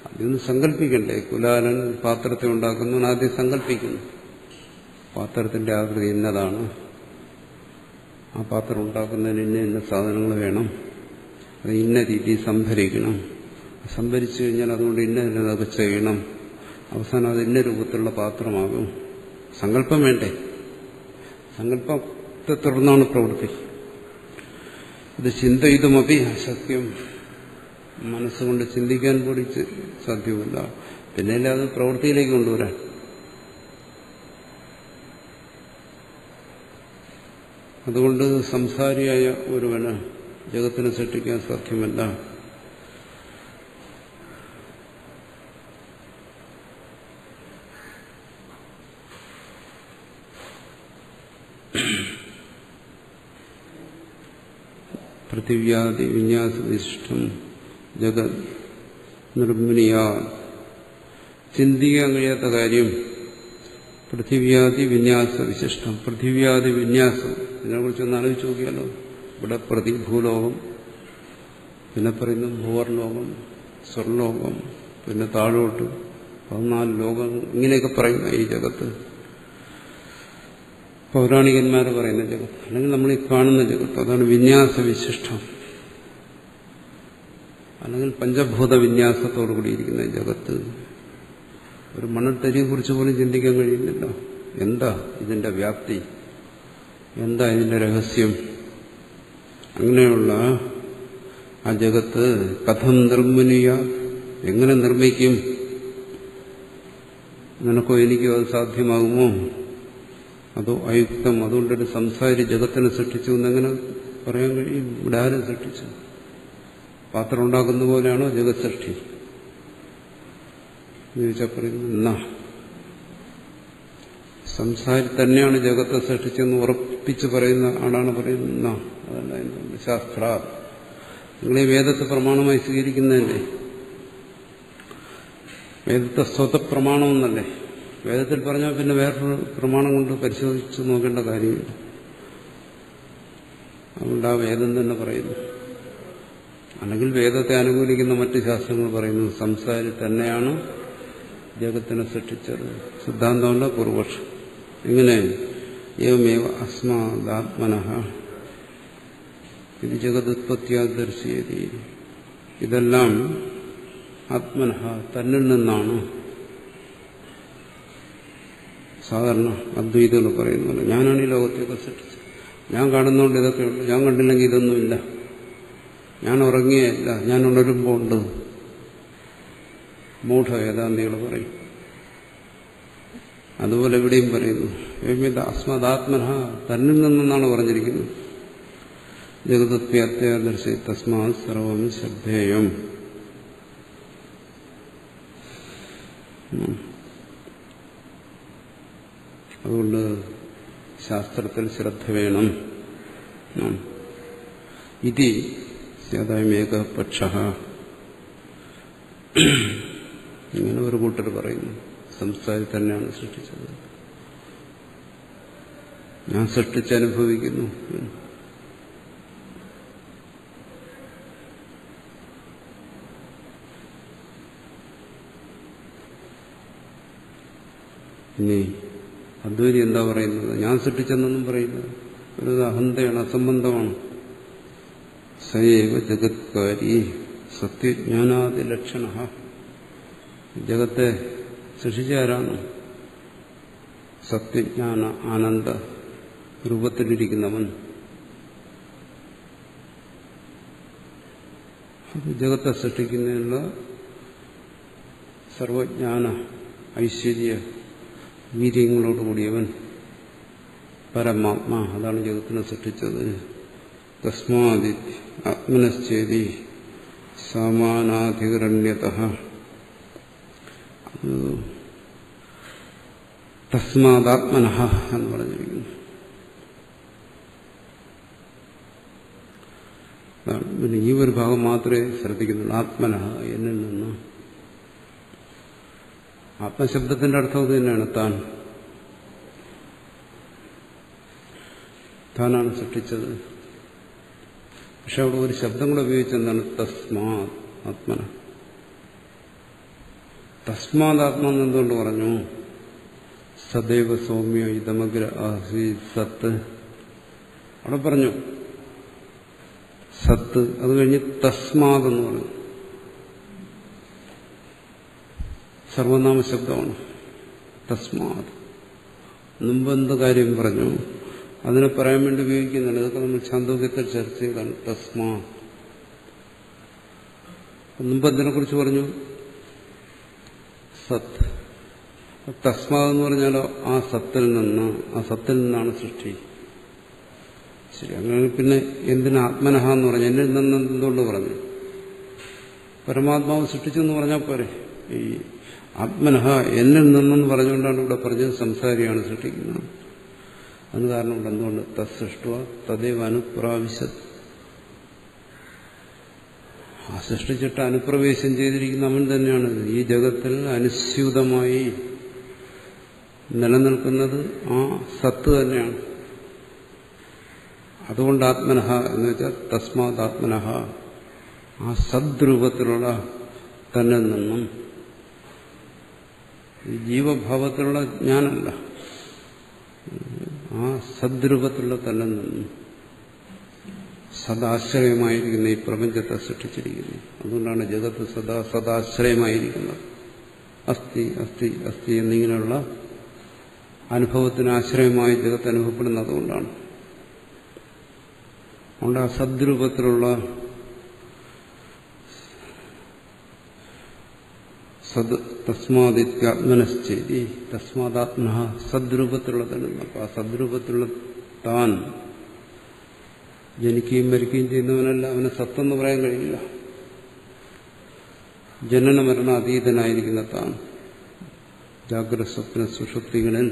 അതൊന്ന് സങ്കല്പിക്കണ്ടേ? കുലാലൻ പാത്രത്തെ ഉണ്ടാക്കുന്നവൻ ആദ്യം സങ്കല്പിക്കുന്നു, പാത്രത്തിന്റെ ആകൃതി ഇന്നതാണ്, ആ പാത്രം ഉണ്ടാക്കുന്നതിന് ഇന്ന ഇന്ന സാധനങ്ങൾ വേണം, അത് ഇന്ന രീതിയിൽ സംഭരിക്കണം, സംഭരിച്ചു കഴിഞ്ഞാൽ അതുകൊണ്ട് ഇന്നതൊക്കെ ചെയ്യണം, അവസാനം അത് ഇന്ന രൂപത്തിലുള്ള പാത്രമാകും. സങ്കല്പം വേണ്ടേ? സങ്കല്പത്തെ തുടർന്നാണ് പ്രവൃത്തി. ഇത് ചിന്തയിതുമപി അസത്യം. മനസ്സുകൊണ്ട് ചിന്തിക്കാൻ കൂടി സാധ്യമല്ല, പിന്നല്ലേ അത് പ്രവൃത്തിയിലേക്ക് കൊണ്ടുവരാൻ. അതുകൊണ്ട് സംസാരിയായ ഒരുവന് ജഗത്തിനെ സൃഷ്ടിക്കാൻ സാധ്യമല്ല. പൃഥിവ്യാദി വിന്യാസ വിശിഷ്ടം ജഗത് നിർമ്മിനിയാ. ചിന്തിക്കാൻ കഴിയാത്ത കാര്യം പൃഥിവ്യാദി വിന്യാസ വിശിഷ്ടം. പൃഥിവ്യാദി വിന്യാസം, ഇതിനെക്കുറിച്ചൊന്ന് ആലോചിച്ച് നോക്കിയാലോ. ഇവിടെ ഭൂലോകം, പിന്നെ പറയുന്നു ഭൂവർലോകം, സ്വർലോകം, പിന്നെ താഴോട്ട് 14 ലോകം, ഇങ്ങനെയൊക്കെ പറയുന്ന ഈ ജഗത്ത് പൗരാണികന്മാർ പറയുന്ന ജഗത്ത്, അല്ലെങ്കിൽ നമ്മൾ ഈ കാണുന്ന ജഗത്ത്, അതാണ് വിന്യാസ വിശിഷ്ടം. അല്ലെങ്കിൽ പഞ്ചഭൂത വിന്യാസത്തോടു കൂടിയിരിക്കുന്ന ജഗത്ത്. ഒരു മണൽത്തരിയെക്കുറിച്ച് പോലും ചിന്തിക്കാൻ കഴിയുന്നില്ല. എന്താ ഇതിന്റെ വ്യാപ്തി, എന്താ ഇതിന്റെ രഹസ്യം? അങ്ങനെയുള്ള ആ ജഗത്ത് കഥം നിർമ്മിനിയ, എങ്ങനെ നിർമ്മിക്കും? നിനക്കോ എനിക്കോ അത് സാധ്യമാകുമോ? അതോ അയുക്തം, അതുകൊണ്ടൊരു സംസാരി ജഗത്തിനെ സൃഷ്ടിച്ചു എന്നെങ്ങനെ പറയാൻ കഴിയും? ഇവിടെ ആരും സൃഷ്ടിച്ചു? പാത്രം ഉണ്ടാക്കുന്ന പോലെയാണോ ജഗത് സൃഷ്ടി? ചോദിച്ചാൽ പറയുന്നു, എന്നാ സംസാരി തന്നെയാണ് ജഗത്തെ സൃഷ്ടിച്ചെന്ന് ഉറപ്പിച്ച് പറയുന്ന ആളാണ് പറയുന്നത്. എന്നാ അതല്ല, എന്തുകൊണ്ട്? ശാസ്ത്ര, നിങ്ങൾ ഈ വേദത്തെ പ്രമാണമായി സ്വീകരിക്കുന്നതല്ലേ? വേദത്തെ സ്വതപ്രമാണമെന്നല്ലേ? വേദത്തിൽ പറഞ്ഞാൽ പിന്നെ വേറൊരു പ്രമാണം കൊണ്ട് പരിശോധിച്ച് നോക്കേണ്ട കാര്യമില്ല. അതുകൊണ്ട് ആ വേദം തന്നെ പറയുന്നു. അല്ലെങ്കിൽ വേദത്തെ അനുകൂലിക്കുന്ന മറ്റ് ശാസ്ത്രങ്ങൾ പറയുന്നു സംസാരി തന്നെയാണ് ജഗത്തിനെ സൃഷ്ടിച്ചത്. സിദ്ധാന്തമല്ല, പൂർവപക്ഷം. ഇങ്ങനെ ഏവമേവ അസ്മാദാത്മനഃ ഇത് ജഗതുത്പത്തിയാ ദർശയതി, ഇതെല്ലാം ആത്മനഃ തന്നിൽ നിന്നാണ്. സാധാരണ അദ്വൈതകൾ പറയുന്നല്ലോ, ഞാനാണ് ഈ ലോകത്തെയൊക്കെ സൃഷ്ടിച്ചത്, ഞാൻ കാണുന്നതുകൊണ്ട് ഇതൊക്കെയുണ്ട്, ഞാൻ കണ്ടില്ലെങ്കിൽ ഇതൊന്നുമില്ല, ഞാൻ ഉറങ്ങിയല്ല, ഞാൻ ഉണരുമ്പോൾ ഉണ്ട്. മൂഢ വേദാന്തികൾ പറയും. അതുപോലെ ഇവിടെയും പറയുന്നു, അസ്മദാത്മനഃ തന്നിൽ നിന്നാണ് പറഞ്ഞിരിക്കുന്നത്. ജഗതുത്പത്തിയാദർശി തസ്മാത് സർവം ശ്രദ്ധേയം. അതുകൊണ്ട് ശാസ്ത്രത്തിൽ ശ്രദ്ധ വേണം. ഇതി സ്യാദായമേകപക്ഷ, ഇങ്ങനെ ഒരു കൂട്ടർ പറയുന്നു സംസാരി തന്നെയാണ് സൃഷ്ടിച്ചത്, ഞാൻ സൃഷ്ടിച്ചനുഭവിക്കുന്നു. ഇനി അദ്വൈതി എന്താ പറയുന്നത്? ഞാൻ സൃഷ്ടിച്ചെന്നൊന്നും പറയുന്നത് ഒരു അഹന്തയാണ്, അസംബന്ധമാണ്. സയേവ ജഗത്കാരി സത്യജ്ഞാനാദിലക്ഷണ, ജഗത്തെ സൃഷ്ടിച്ചാരാണ്? സത്യജ്ഞാന ആനന്ദ രൂപത്തിലിരിക്കുന്നവൻ. ജഗത്തെ സൃഷ്ടിക്കുന്നതിനുള്ള സർവജ്ഞാന ഐശ്വര്യ വീര്യങ്ങളോടുകൂടിയവൻ പരമാത്മാ, അതാണ് ജഗത്തിനെ സൃഷ്ടിച്ചത്. തസ്മാദി ആത്മനശ്ചേതി സമാനാധികരണ്യതഃ, തസ്മാദാത്മനഃ എന്ന് പറഞ്ഞിരിക്കുന്നു. പിന്നെ ഈ ഒരു ഭാഗം മാത്രമേ ശ്രദ്ധിക്കുന്നുള്ളൂ. ആത്മനഃ, എന്നിൽ നിന്ന്. ആത്മശബ്ദത്തിന്റെ അർത്ഥം അത് തന്നെയാണ്, താൻ, താനാണ് സൃഷ്ടിച്ചത്. പക്ഷെ അവിടെ ഒരു ശബ്ദം കൂടെ ഉപയോഗിച്ചെന്താണ്? തസ്മാത് ആത്മന. തസ്മാതാത്മാന്ന് എന്തുകൊണ്ട് പറഞ്ഞു? സദൈവ സൗമ്യ ഇതമഗ്ര ആസി സത്ത്, അവിടെ പറഞ്ഞു സത്ത്. അത് കഴിഞ്ഞ് തസ്മാത് എന്ന് പറഞ്ഞു. സർവനാമ ശബ്ദമാണ് തസ്മാത്. മുമ്പെന്ത് കാര്യം പറഞ്ഞു അതിനെ പറയാൻ വേണ്ടി ഉപയോഗിക്കുന്നുണ്ട്. ഇതൊക്കെ നമ്മൾ ഛാന്തോക്യത്തിൽ ചർച്ച ചെയ്താണ്. തസ്മാ, മുമ്പെന്തിനെ കുറിച്ച് പറഞ്ഞു? സത്ത്. തസ്മാത് എന്ന് പറഞ്ഞാലോ ആ സത്തിൽ നിന്നാണ് സൃഷ്ടി. ശരി, അങ്ങനെ പിന്നെ എന്തിനാ ആത്മനഹ എന്ന് പറഞ്ഞു? എന്നിൽ നിന്ന് എന്തുകൊണ്ട് പറഞ്ഞു? പരമാത്മാവ് സൃഷ്ടിച്ചെന്ന് പറഞ്ഞാൽ പോരെ. ഈ ആത്മനഹ എന്നിൽ നിന്നെന്ന് പറഞ്ഞുകൊണ്ടാണ് ഇവിടെ പറഞ്ഞത് സംസാരിയാണ് സൃഷ്ടിക്കുന്നത്. അതിന് കാരണം എന്തുകൊണ്ട്? തസ്സൃഷ്ട തദൈവ അനുപ്രാവിശത്, ആ സൃഷ്ടിച്ചിട്ട് അനുപ്രവേശം ചെയ്തിരിക്കുന്ന അവൻ തന്നെയാണ്. ഈ ജഗത്തിൽ അനുസ്യൂതമായി നിലനിൽക്കുന്നത് ആ സത്ത് തന്നെയാണ്. അതുകൊണ്ട് ആത്മനഹ എന്ന് വെച്ചാൽ തസ്മാത് ആത്മനഹ, ആ സദ്രൂപത്തിലുള്ള തന്നെ നിന്നും. ഈ ജീവഭാവത്തിലുള്ള ജ്ഞാനമല്ല, ആ സദ്രൂപത്തിലുള്ള തന്നെ നിന്നും സദാശ്രയമായിരിക്കുന്ന ഈ പ്രപഞ്ചത്തെ സൃഷ്ടിച്ചിരിക്കുന്നു. അതുകൊണ്ടാണ് ജഗത്ത് സദാശ്രയമായിരിക്കുന്നത്. അസ്ഥി അസ്ഥി അസ്ഥി എന്നിങ്ങനെയുള്ള അനുഭവത്തിന് ആശ്രയമായി ജഗത്ത് അനുഭവപ്പെടുന്നത് അതുകൊണ്ടാണ്. അതുകൊണ്ട് ആ സദ്രൂപത്തിലുള്ള തസ്മാദിത്യാത്മനശ്ചേതി തസ്മാദാത്മന സദ്രൂപത്തിലുള്ളതാണ്. അപ്പൊ ആ സദ്രൂപത്തിലുള്ള താൻ ജനിക്കുകയും മരിക്കുകയും ചെയ്യുന്നവനല്ല. അവന് സത്തെന്ന് പറയാൻ കഴിയില്ല. ജനന മരണ അതീതനായിരിക്കുന്ന താൻ ജാഗ്രത സ്വപ്ന സുഷുപ്തികളിൽ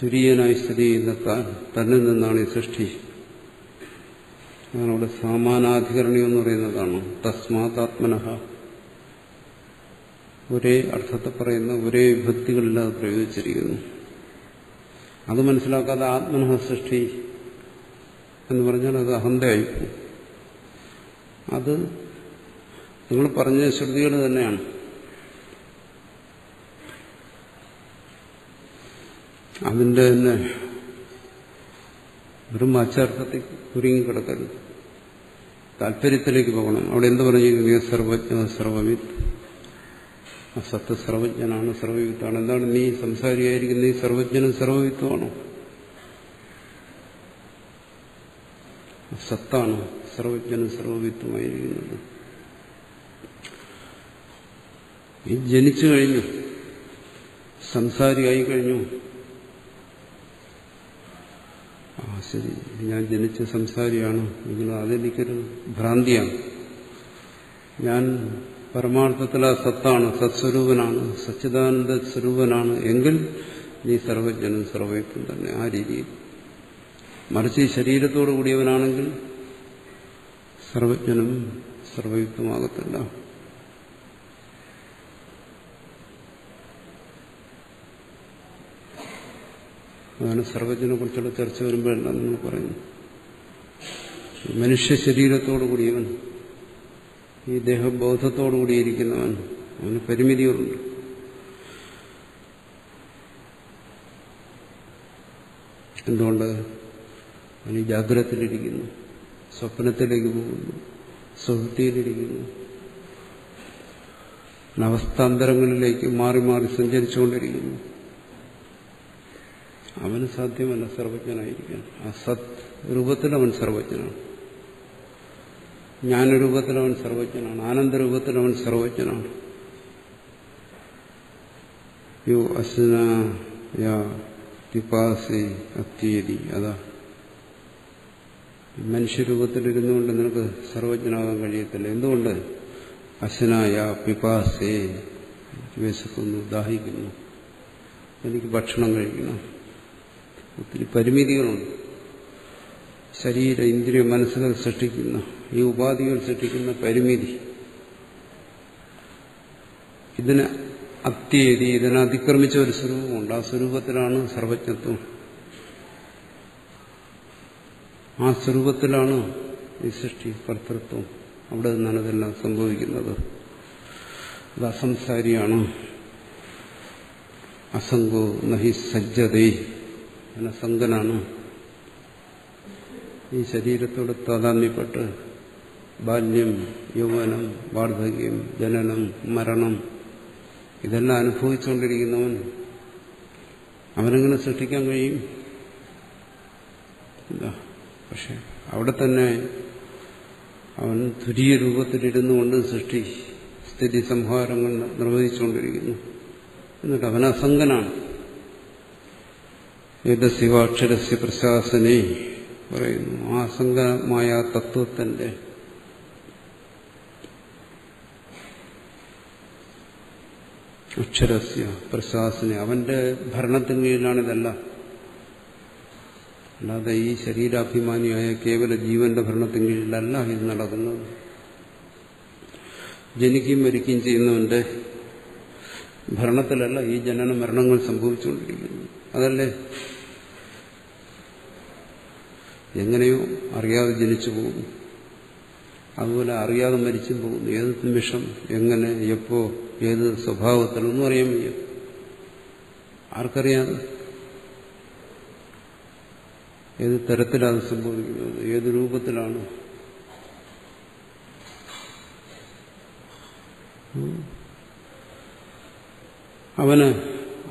തുര്യനായി സ്ഥിതി ചെയ്യുന്ന താൻ തന്നിൽ നിന്നാണ് ഈ സൃഷ്ടി. അങ്ങനെ അവിടെ സമാനാധികരണം എന്ന് പറയുന്നതാണ്. തസ്മാതാത്മനഃ ഒരേ അർത്ഥത്തെ പറയുന്ന ഒരേ വിഭക്തികളിലത് പ്രയോഗിച്ചിരിക്കുന്നു. അത് മനസ്സിലാക്കാതെ ആത്മനഃ സൃഷ്ടി എന്ന് പറഞ്ഞാൽ അത് അഹന്തയായിരിക്കും. അത് നിങ്ങൾ പറഞ്ഞ ശ്രുതികൾ തന്നെയാണ്. അതിൻ്റെ തന്നെ വെറും വാച്യാർത്ഥത്തിൽ കുരുങ്ങിക്കിടക്കരുത്. താല്പര്യത്തിലേക്ക് പോകണം. അവിടെ എന്ത് പറഞ്ഞിരിക്കുന്നു? സർവജ്ഞ സർവവിത്ത്. സത്ത് സർവജ്ഞനാണ്, സർവവിത്താണ്. എന്താണ് നീ സംസാരിയായിരിക്കുന്ന നീ സർവജ്ഞനും സർവവിത്തുമാണോ? സത്താണ് സർവജ്ഞനും സർവവിത്തുമായിരിക്കുന്നത്. ഈ ജനിച്ചു കഴിഞ്ഞു, സംസാരിയായി കഴിഞ്ഞു. ശരി, ഞാൻ ജനിച്ച സംസാരിയാണ് എങ്കിലും അതെനിക്കൊരു ഭ്രാന്തിയാണ്. ഞാൻ പരമാർത്ഥത്തിൽ ആ സത്താണ്, സത്സ്വരൂപനാണ്, സച്ചിദാനന്ദ സ്വരൂപനാണ് എങ്കിൽ നീ സർവജ്ഞനും സർവവിത്തും തന്നെ. ആ രീതിയിൽ. മറിച്ച് ഈ ശരീരത്തോടു കൂടിയവനാണെങ്കിൽ സർവജ്ഞനും സർവവിത്തുമാകത്തില്ല. അതാണ് സർവജ്ഞനെ കുറിച്ചുള്ള ചർച്ച വരുമ്പോഴെല്ലാം നമ്മൾ പറയുന്നു. മനുഷ്യ ശരീരത്തോടു കൂടിയവൻ, ഈ ദേഹബോധത്തോടു കൂടിയിരിക്കുന്നവൻ, അവന് പരിമിതികളുണ്ട്. എന്തുകൊണ്ട്? അവൻ ഈ ജാഗ്രതത്തിലിരിക്കുന്നു, സ്വപ്നത്തിലേക്ക് പോകുന്നു, സുഹൃത്തിയിലിരിക്കുന്നു, അവസ്ഥാന്തരങ്ങളിലേക്ക് മാറി മാറി സഞ്ചരിച്ചുകൊണ്ടിരിക്കുന്നു. അവന് സാധ്യമല്ല സർവജ്ഞനായിരിക്കാൻ. ആ സത് രൂപത്തിൽ അവൻ സർവജ്ഞനാണ്, ജ്ഞാനരൂപത്തിൽ അവൻ സർവജ്ഞനാണ്, ആനന്ദരൂപത്തിൽ അവൻ സർവജ്ഞനാണ്. യോ അസ്നായ പിപാസി അത്യേതി. അതാ മനുഷ്യരൂപത്തിലിരുന്നുകൊണ്ട് നിനക്ക് സർവജ്ഞനാകാൻ കഴിയത്തില്ല. എന്തുകൊണ്ട്? അസ്നായ പിപാസേ, വിശക്കുന്നു, ദാഹിക്കുന്നു, എനിക്ക് ഭക്ഷണം കഴിക്കണം. ഒത്തിരി പരിമിതികളുണ്ട്. ശരീര ഇന്ദ്രിയ മനസ്സുകൾ സൃഷ്ടിക്കുന്ന, ഈ ഉപാധികൾ സൃഷ്ടിക്കുന്ന പരിമിതി, ഇതിന് അത്യേതി, ഇതിനെ അതിക്രമിച്ച ഒരു സ്വരൂപമുണ്ട്. ആ സ്വരൂപത്തിലാണ് സർവജ്ഞത്വം. ആ സ്വരൂപത്തിലാണ് ഈ സൃഷ്ടി, കർത്തൃത്വം. അവിടെ നിന്നാണ് ഇതെല്ലാം സംഭവിക്കുന്നത്. അത് അസംസാരിയാണ്. അസംഗോ നഹി സജ്ജതേ, അസംഗനാണ്. ഈ ശരീരത്തോട് താതാത്മ്യപ്പെട്ട് ബാല്യം, യൗവനം, വാർദ്ധക്യം, ജനനം, മരണം ഇതെല്ലാം അനുഭവിച്ചുകൊണ്ടിരിക്കുന്നവൻ അവനെങ്ങനെ സൃഷ്ടിക്കാൻ കഴിയും? പക്ഷെ അവിടെ തന്നെ അവൻ തുരീയ രൂപത്തിലിരുന്നു കൊണ്ട് സൃഷ്ടി സ്ഥിതി സംഹാരങ്ങൾ നിർവഹിച്ചുകൊണ്ടിരിക്കുന്നു. എന്നിട്ട് അവൻ അസംഗനാണ്. ഏതശിവാക്ഷരസ്യ പ്രശാസനെ പറയുന്നു. ആ അസംഗമായ തത്വത്തിന്റെ അക്ഷരസ്യ പ്രശാസന, അവന്റെ ഭരണത്തിന് കീഴിലാണ് ഇതെല്ലാം. അല്ലാതെ ഈ ശരീരാഭിമാനിയായ കേവല ജീവന്റെ ഭരണത്തിന് കീഴിലല്ല ഇത് നടക്കുന്നത്. ജനിക്കുകയും മരിക്കുകയും ചെയ്യുന്നവന്റെ ഭരണത്തിലല്ല ഈ ജനന മരണങ്ങൾ സംഭവിച്ചുകൊണ്ടിരിക്കുന്നു. അതല്ലേ എങ്ങനെയോ അറിയാതെ ജനിച്ചു പോകുന്നു, അതുപോലെ അറിയാതെ മരിച്ചും പോകുന്നു. ഏത് നിമിഷം, എങ്ങനെ, എപ്പോ, ഏത് സ്വഭാവത്തിലൊന്നും അറിയാൻ വയ്യ. ആർക്കറിയാതെ? ഏത് തരത്തിലാണ് സംഭവിക്കുന്നത്, ഏത് രൂപത്തിലാണ്. അവന്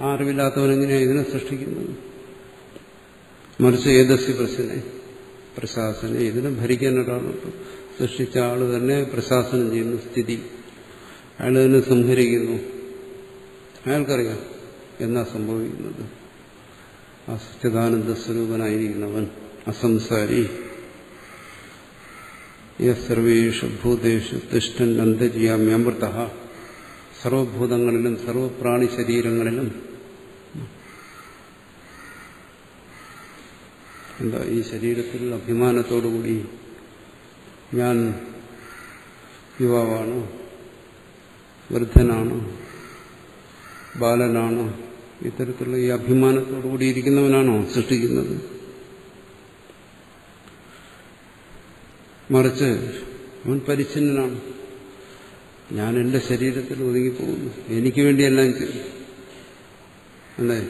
ആ അറിവില്ലാത്തവനെങ്ങനെയാണ് ഇതിനെ സൃഷ്ടിക്കുന്നത്? മറിച്ച് ഏതസ്യ പ്രശാസനെ ഇതിനെ ഭരിക്കാൻ ഒരാളുണ്ട്. സൃഷ്ടിച്ച ആള് തന്നെ പ്രശാസനം ചെയ്യുന്നു സ്ഥിതി. അയാൾ തന്നെ സംഹരിക്കുന്നു. അയാൾക്കറിയാം എന്നാ സംഭവിക്കുന്നത്. ആ സച്ചിദാനന്ദ സ്വരൂപനായിരിക്കുന്നവൻ അസംസാരി. സർവേഷു ഭൂതേഷു തിഷ്ഠൻ അന്തര്യാമി അമൃത. സർവഭൂതങ്ങളിലും സർവപ്രാണി ശരീരങ്ങളിലും എന്താ ഈ ശരീരത്തിൽ അഭിമാനത്തോടുകൂടി ഞാൻ യുവാവാണ്, വൃദ്ധനാണ്, ബാലനാണ്, ഇത്തരത്തിലുള്ള ഈ അഭിമാനത്തോടുകൂടി ഇരിക്കുന്നവനാണോ സൃഷ്ടിക്കുന്നത്? മറിച്ച് അവൻ പരിച്ഛിന്നനാണ്. ഞാൻ എന്റെ ശരീരത്തിൽ ഒതുങ്ങിപ്പോകുന്നു, എനിക്ക് വേണ്ടി എല്ലാം ചെയ്യും അല്ലേ?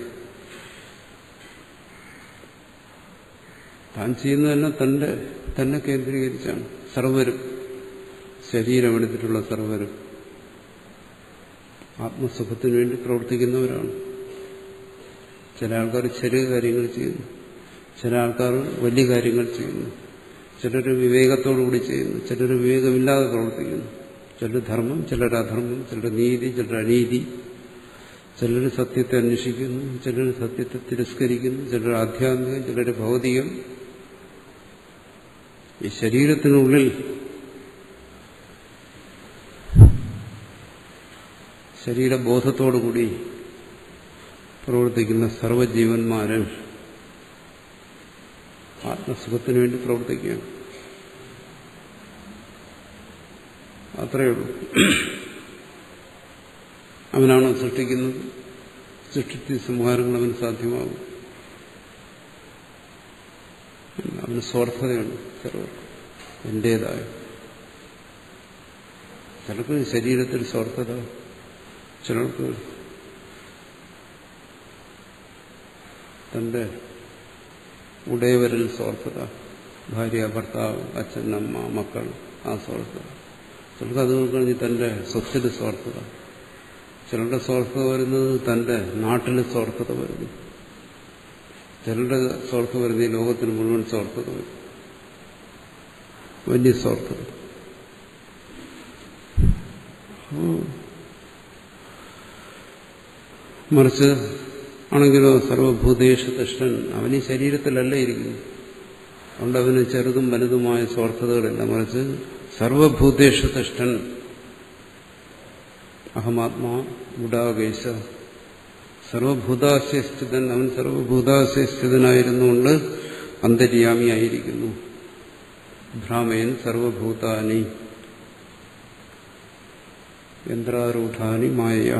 താൻ ചെയ്യുന്നതെല്ലാം തന്നെ കേന്ദ്രീകരിച്ചാണ്. സർവരും ശരീരമെടുത്തിട്ടുള്ള സർവരും ആത്മസുഖത്തിനു വേണ്ടി പ്രവർത്തിക്കുന്നവരാണ്. ചില ആൾക്കാർ ചെറിയ കാര്യങ്ങൾ ചെയ്യുന്നു, ചില ആൾക്കാർ വലിയ കാര്യങ്ങൾ ചെയ്യുന്നു, ചിലർ വിവേകത്തോടുകൂടി ചെയ്യുന്നു, ചിലർ വിവേകമില്ലാതെ പ്രവർത്തിക്കുന്നു. ചിലർ ധർമ്മം, ചിലർ അധർമ്മം, ചിലർ നീതി, ചിലർ അനീതി, ചിലർ സത്യത്തെ അന്വേഷിക്കുന്നു, ചിലർ സത്യത്തെ തിരസ്കരിക്കുന്നു, ചിലർ ആധ്യാത്മികം, ചിലർ ഭൗതികം. ഈ ശരീരത്തിനുള്ളിൽ ശരീരബോധത്തോടുകൂടി പ്രവർത്തിക്കുന്ന സർവ്വജീവന്മാരും ആത്മസുഖത്തിനു വേണ്ടി പ്രവർത്തിക്കുകയാണ്. അത്രയേ ഉള്ളൂ. അവനാണോ സൃഷ്ടിക്കുന്നത്? സൃഷ്ടി സംഹാരങ്ങൾ അവന് സാധ്യമാകും. അവന് സ്വാർത്ഥതയുണ്ട്. ചിലർക്ക് എന്റേതായ, ചിലർക്ക് ശരീരത്തിൽ സ്വാർത്ഥത, ചിലർക്ക് തന്റെ ഉടയവരിൽ സ്വാർത്ഥത, ഭാര്യ, ഭർത്താവ്, അച്ഛൻ, അമ്മ, മക്കൾ, ആ സ്വാർത്ഥത. ചിലർക്ക് അത് കഴിഞ്ഞ് തന്റെ സ്വത്തിൽ സ്വാർത്ഥത. ചിലരുടെ സ്വാർത്ഥത വരുന്നത് തന്റെ നാട്ടിൽ സ്വാർത്ഥത വരുന്നു. ചിലരുടെ സ്വാർത്ഥത വരുന്ന ഈ ലോകത്തിന് മുഴുവൻ സ്വാർത്ഥത വരും. വലിയ സ്വാർത്ഥത. മറിച്ച് ആണെങ്കിലോ സർവഭൂതേഷു തിഷ്ഠൻ, അവൻ ഈ ശരീരത്തിലല്ല ഇരിക്കുന്നു. അതുകൊണ്ട് അവന് ചെറുതും വലുതുമായ സ്വാർത്ഥതകളില്ല. മറിച്ച് സർവഭൂതേഷു തിഷ്ഠൻ അഹമാത്മാ ഗുഡാകേശ. സർവഭൂതാശയസ്ഥിതൻ, അവൻ സർവഭൂതാശയസ്ഥിതനായിരുന്നുകൊണ്ട് അന്തര്യാമിയായിരിക്കുന്നു. ഭ്രാമയൻ സർവഭൂതാനി യന്ത്രാരൂഢാനി മായ.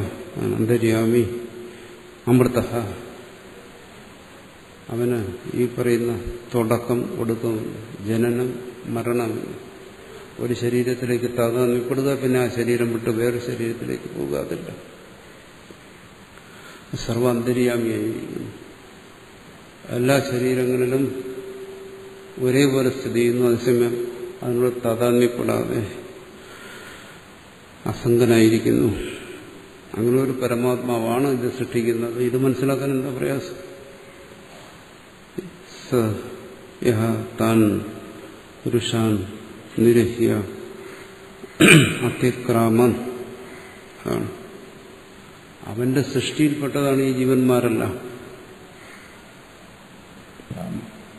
അന്തര്യാമി അമൃത. അവന് ഈ പറയുന്ന തുടക്കം ഒടുക്കമില്ല, ജനനം മരണമില്ല. ഒരു ശരീരത്തിലേക്ക് താതാത്മ്യപ്പെടുക, പിന്നെ ആ ശരീരം വിട്ട് വേറെ ശരീരത്തിലേക്ക് പോകാതില്ല. സർവ അന്തര്യാമിയായിരിക്കുന്നു. എല്ലാ ശരീരങ്ങളിലും ഒരേപോലെ സ്ഥിതി ചെയ്യുന്നു. അതേസമയം അതിനോട് താതാത്മ്യപ്പെടാതെ അസംഗനായിരിക്കുന്നു. അങ്ങനെ ഒരു പരമാത്മാവാണ് ഇത് സൃഷ്ടിക്കുന്നത്. ഇത് മനസ്സിലാക്കാൻ എന്താ പ്രയാസം? താൻ പുരുഷാൻ നിരഹ്യ അതിക്രാമൻ. അവന്റെ സൃഷ്ടിയിൽപ്പെട്ടതാണ് ഈ ജീവന്മാരെല്ലാം.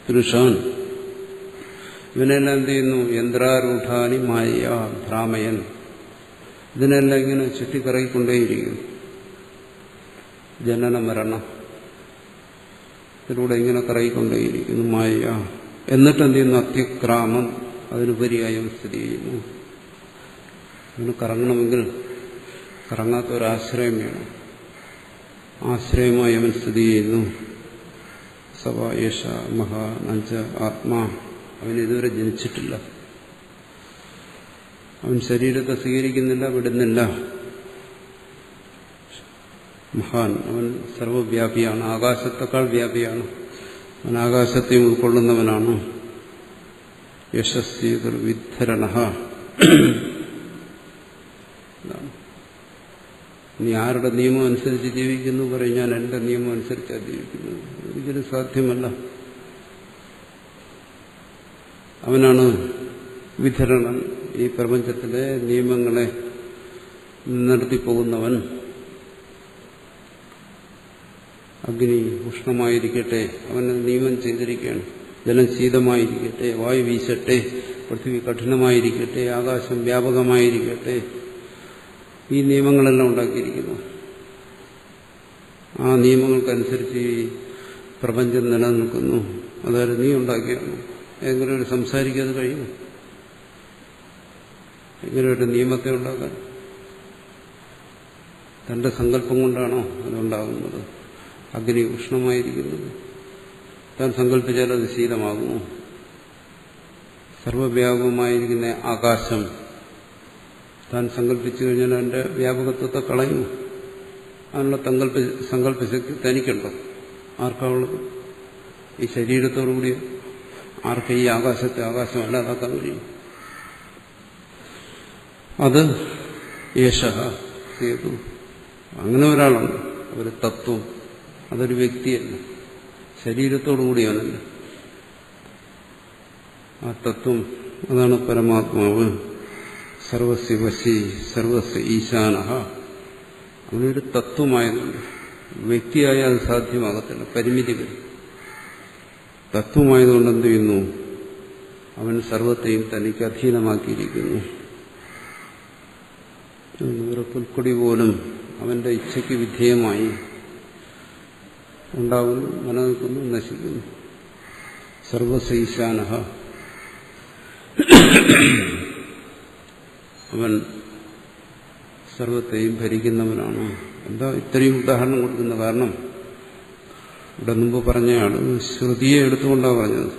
പുരുഷാൻ ഇവനെല്ലാം എന്ത് ചെയ്യുന്നു? യന്ത്രാരൂഢാനി മായ ഭ്രാമയൻ. ഇതിനെല്ലാം ഇങ്ങനെ ചുറ്റിക്കറങ്ങിക്കൊണ്ടേയിരിക്കുന്നു. ജനന മരണം ഇതിലൂടെ ഇങ്ങനെ കറങ്ങിക്കൊണ്ടേയിരിക്കുന്നു മായ. എന്നിട്ട് എന്ത് ചെയ്യുന്നു? അതിക്രാമം, അതിനുപരിയായും സ്ഥിതി ചെയ്യുന്നു. അങ്ങനെ കറങ്ങണമെങ്കിൽ കറങ്ങാത്ത ഒരാശ്രയം വേണം. ആശ്രയമായി അവൻ സ്ഥിതി ചെയ്യുന്നു. സവ യേശ മഹാ നഞ്ച ആത്മാ. അവൻ ഇതുവരെ ജനിച്ചിട്ടില്ല. അവൻ ശരീരത്തെ സ്വീകരിക്കുന്നില്ല, വിടുന്നില്ല. മഹാൻ, അവൻ സർവവ്യാപിയാണ്, ആകാശത്തെക്കാൾ വ്യാപിയാണ്. അവൻ ആകാശത്തെയും ഉൾക്കൊള്ളുന്നവനാണ്. യശസ്വീകർ വിദ്ധരണ. നീ ആരുടെ നിയമം അനുസരിച്ച് ജീവിക്കുന്നു പറയും, ഞാൻ എന്റെ നിയമം അനുസരിച്ചാണ് ജീവിക്കുന്നത്. ഒരിക്കലും സാധ്യമല്ല. അവനാണ് വിധരണൻ, ഈ പ്രപഞ്ചത്തിലെ നിയമങ്ങളെ നടത്തിപ്പോകുന്നവൻ. അഗ്നി ഉഷ്ണമായിരിക്കട്ടെ, അവനെ നിയമം ചെയ്തിരിക്കുകയാണ്. ജലം ശീതമായിരിക്കട്ടെ, വായു വീശട്ടെ, പൃഥ്വി കഠിനമായിരിക്കട്ടെ, ആകാശം വ്യാപകമായിരിക്കട്ടെ, ഈ നിയമങ്ങളെല്ലാം ഉണ്ടാക്കിയിരിക്കുന്നു. ആ നിയമങ്ങൾക്കനുസരിച്ച് ഈ പ്രപഞ്ചം നിലനിൽക്കുന്നു. അതായത് നീ ഉണ്ടാക്കിയാണ്. എങ്ങനെ ഒരു സംസാരിക്കാതെ കഴിയും? എങ്ങനെ ഒരു നിയമത്തെ ഉണ്ടാക്കാൻ? തന്റെ സങ്കല്പം കൊണ്ടാണോ അതുണ്ടാകുന്നത്? അഗ്നി ഉഷ്ണമായിരിക്കുന്നത് താൻ സങ്കല്പിച്ചാൽ അത് ശീതമാകുമോ? സർവവ്യാപകമായിരിക്കുന്ന ആകാശം താൻ സങ്കല്പിച്ചു കഴിഞ്ഞാൽ അതിന്റെ വ്യാപകത്വത്തെ കളയുമോ? അതിനുള്ള സങ്കല്പശക്തി തനിക്കുണ്ടോ? ആർക്കാവുള്ളത്? ഈ ശരീരത്തോടുകൂടി ആർക്ക് ഈ ആകാശത്തെ ആകാശം അല്ലാതാക്കാൻ കഴിയും? അത് യേശഃ സേതു. അങ്ങനെ ഒരാളുണ്ട്, ഒരു തത്വം. അതൊരു വ്യക്തിയല്ല, ശരീരത്തോടുകൂടിയവനല്ല. ആ തത്വം അതാണ് പരമാത്മാവ്. സർവസ്യ വശി സർവസ്യ ഈശാനഃ. അവനൊരു തത്വമായതുകൊണ്ട് വ്യക്തിയായ അത് സാധ്യമാകത്തില്ല, പരിമിതി വരും. തത്വമായതുകൊണ്ട് എന്ത് ചെയ്യുന്നു? അവൻ സർവത്തെയും തനിക്ക് അധീനമാക്കിയിരിക്കുന്നു. ഒരു പുൽക്കൊടി പോലും അവന്റെ ഇച്ഛയ്ക്ക് വിധേയമായി ഉണ്ടാകുന്നു, നിലനിൽക്കുന്നു, നശിക്കുന്നു. സർവസ്യ ഈശാനഃ. അവൻ സർവത്തെയും ഭരിക്കുന്നവനാണ്. എന്താ ഇത്രയും ഉദാഹരണം കൊടുക്കുന്ന കാരണം? ഇവിടെ മുമ്പ് പറഞ്ഞയാള് ശ്രുതിയെ എടുത്തുകൊണ്ടാണ് പറഞ്ഞത്.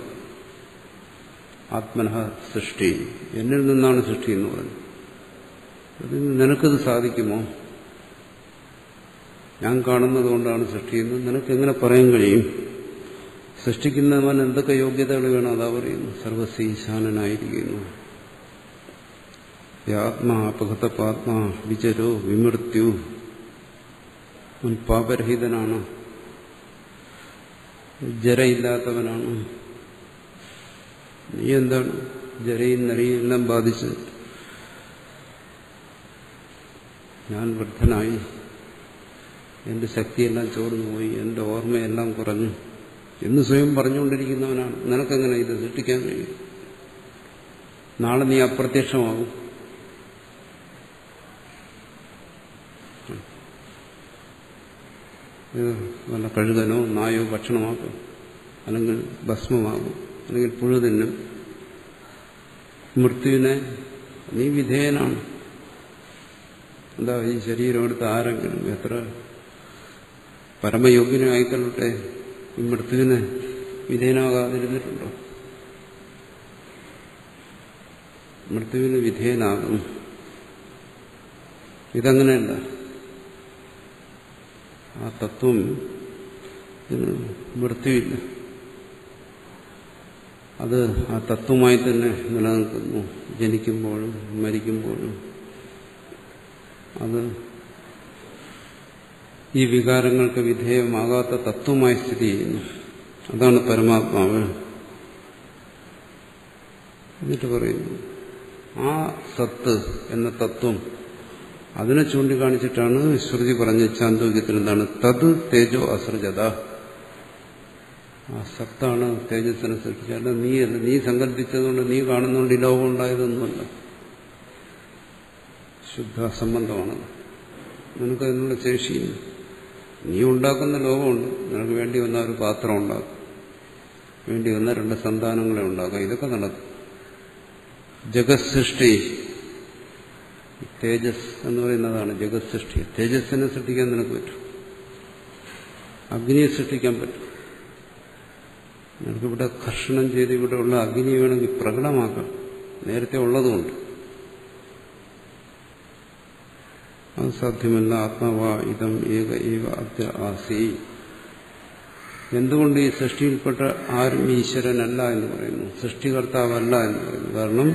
ആത്മനഃ സൃഷ്ടി, എന്നിൽ നിന്നാണ് സൃഷ്ടി എന്ന് പറഞ്ഞത്. നിനക്കത് സാധിക്കുമോ? ഞാൻ കാണുന്നത് കൊണ്ടാണ് സൃഷ്ടിയെന്ന് നിനക്കെങ്ങനെ പറയാൻ കഴിയും? സൃഷ്ടിക്കുന്നവൻ എന്തൊക്കെ യോഗ്യതകൾ വേണം അതാ പറയുന്നു. സർവസ്യ ഈശാനനായിരിക്കുന്നു. ആത്മാ അപഹതപാത്മാ വിചരോ വിമൃത്യു. അവൻ പാപരഹിതനാണ്, ജരയില്ലാത്തവനാണ്. നീ എന്താണ് ജരയും നരയും എല്ലാം ബാധിച്ച് ഞാൻ വൃദ്ധനായി, എന്റെ ശക്തിയെല്ലാം ചോർന്നുപോയി, എന്റെ ഓർമ്മയെല്ലാം കുറഞ്ഞു എന്ന് സ്വയം പറഞ്ഞുകൊണ്ടിരിക്കുന്നവനാണ്. നിനക്കെങ്ങനെ ഇത് സൃഷ്ടിക്കാൻ കഴിയും? നാളെ നീ അപ്രത്യക്ഷമാകും. വല്ല കഴുകനോ നായോ ഭക്ഷണമാക്കും, അല്ലെങ്കിൽ ഭസ്മമാകും, അല്ലെങ്കിൽ പുഴു തിന്നും. മൃത്യുവിനെ നീ വിധേയനാണ്. എന്താ ഈ ശരീരം എടുത്ത് ആരെങ്കിലും എത്ര പരമയോഗ്യനായിക്കൊള്ളട്ടെ, ഈ മൃത്യുവിന് വിധേയനാകാതിരുന്നിട്ടുണ്ടോ? മൃത്യുവിന് വിധേയനാകും. ഇതങ്ങനെയല്ല. ആ തത്വം മൃത്യുവില്ല, അത് ആ തത്വമായി തന്നെ നിലനിൽക്കുന്നു. ജനിക്കുമ്പോഴും മരിക്കുമ്പോഴും അത് ഈ വികാരങ്ങൾക്ക് വിധേയമാകാത്ത തത്വമായി സ്ഥിതി ചെയ്യുന്നു. അതാണ് പരമാത്മാവ്. എന്നിട്ട് പറയുന്നു ആ സത്ത് എന്ന തത്വം, അതിനെ ചൂണ്ടിക്കാണിച്ചിട്ടാണ് ശ്രുതി പറഞ്ഞ ചാന്തോക്യത്തിൽ എന്താണ്? തത് തേജോ അസൃജത. ആ സത്താണ് തേജസ്സിനെ സൃഷ്ടിച്ചത്. അല്ല നീയല്ല, നീ സങ്കല്പിച്ചതുകൊണ്ട് നീ കാണുന്നുകൊണ്ട് ഈ ലോകം ഉണ്ടായതൊന്നുമല്ല. ശുദ്ധ സംബന്ധമാണ്. നിനക്ക് അതിനുള്ള ശേഷിയില്ല. നീ ഉണ്ടാക്കുന്ന ലോകമുണ്ട്. നിനക്ക് വേണ്ടി വന്ന ഒരു പാത്രം ഉണ്ടാക്കും, വേണ്ടി വന്ന 2 സന്താനങ്ങളെ ഉണ്ടാക്കാം. ഇതൊക്കെ നടക്കും. ജഗത് സൃഷ്ടി, തേജസ് എന്ന് പറയുന്നതാണ് ജഗത് സൃഷ്ടി. തേജസ്സിനെ സൃഷ്ടിക്കാൻ നിനക്ക് പറ്റും, അഗ്നിയെ സൃഷ്ടിക്കാൻ പറ്റും. നിനക്കിവിടെ കർഷണം ചെയ്ത് ഇവിടെ ഉള്ള അഗ്നി വേണമെങ്കിൽ പ്രകടമാക്കാം, നേരത്തെ ഉള്ളതുകൊണ്ട്. അത് സാധ്യമല്ല. ആത്മാവാ ഇതം ഏക ഏവ അദ്യ ആസി. എന്തുകൊണ്ട് ഈ സൃഷ്ടിയിൽപ്പെട്ട ആരും ഈശ്വരനല്ല എന്ന് പറയുന്നു, സൃഷ്ടികർത്താവല്ല എന്ന് പറയുന്നു? കാരണം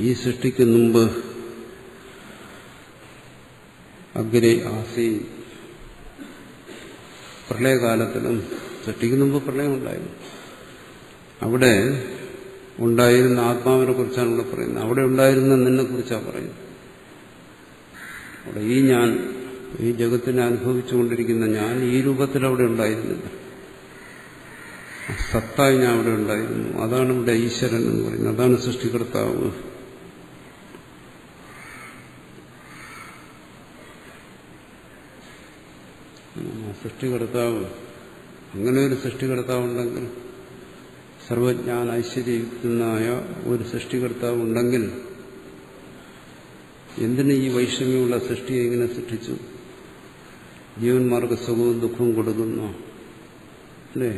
ഈ സൃഷ്ടിക്ക് മുമ്പ് അഗ്രേ ആസി, പ്രളയകാലത്തിലും സൃഷ്ടിക്ക് മുമ്പ് പ്രളയം ഉണ്ടായിരുന്നു. അവിടെ ഉണ്ടായിരുന്ന ആത്മാവിനെ കുറിച്ചാണ് ഇവിടെ പറയുന്നത്. അവിടെ ഉണ്ടായിരുന്ന നിന്നെ കുറിച്ചാണ് പറയുന്നത്. അവിടെ ഈ ഞാൻ, ഈ ജഗത്തിനെ അനുഭവിച്ചുകൊണ്ടിരിക്കുന്ന ഞാൻ ഈ രൂപത്തിൽ അവിടെ ഉണ്ടായിരുന്നില്ല. സത്തായി ഞാൻ അവിടെ ഉണ്ടായിരുന്നു. അതാണ് ഇവിടെ ഈശ്വരൻ എന്ന് പറയുന്നത്. അതാണ് സൃഷ്ടികർത്താവ്. സൃഷ്ടികർത്താവ്, അങ്ങനെ ഒരു സൃഷ്ടികർത്താവ് ഉണ്ടെങ്കിൽ, സർവജ്ഞാന ഐശ്വര്യയുക്തനായ ഒരു സൃഷ്ടികർത്താവ് ഉണ്ടെങ്കിൽ എന്തിന് ഈ വൈഷമ്യമുള്ള സൃഷ്ടിയെ ഇങ്ങനെ സൃഷ്ടിച്ചു? ജീവന്മാർക്ക് സുഖവും ദുഃഖവും കൊടുക്കുന്നു, അല്ലേ?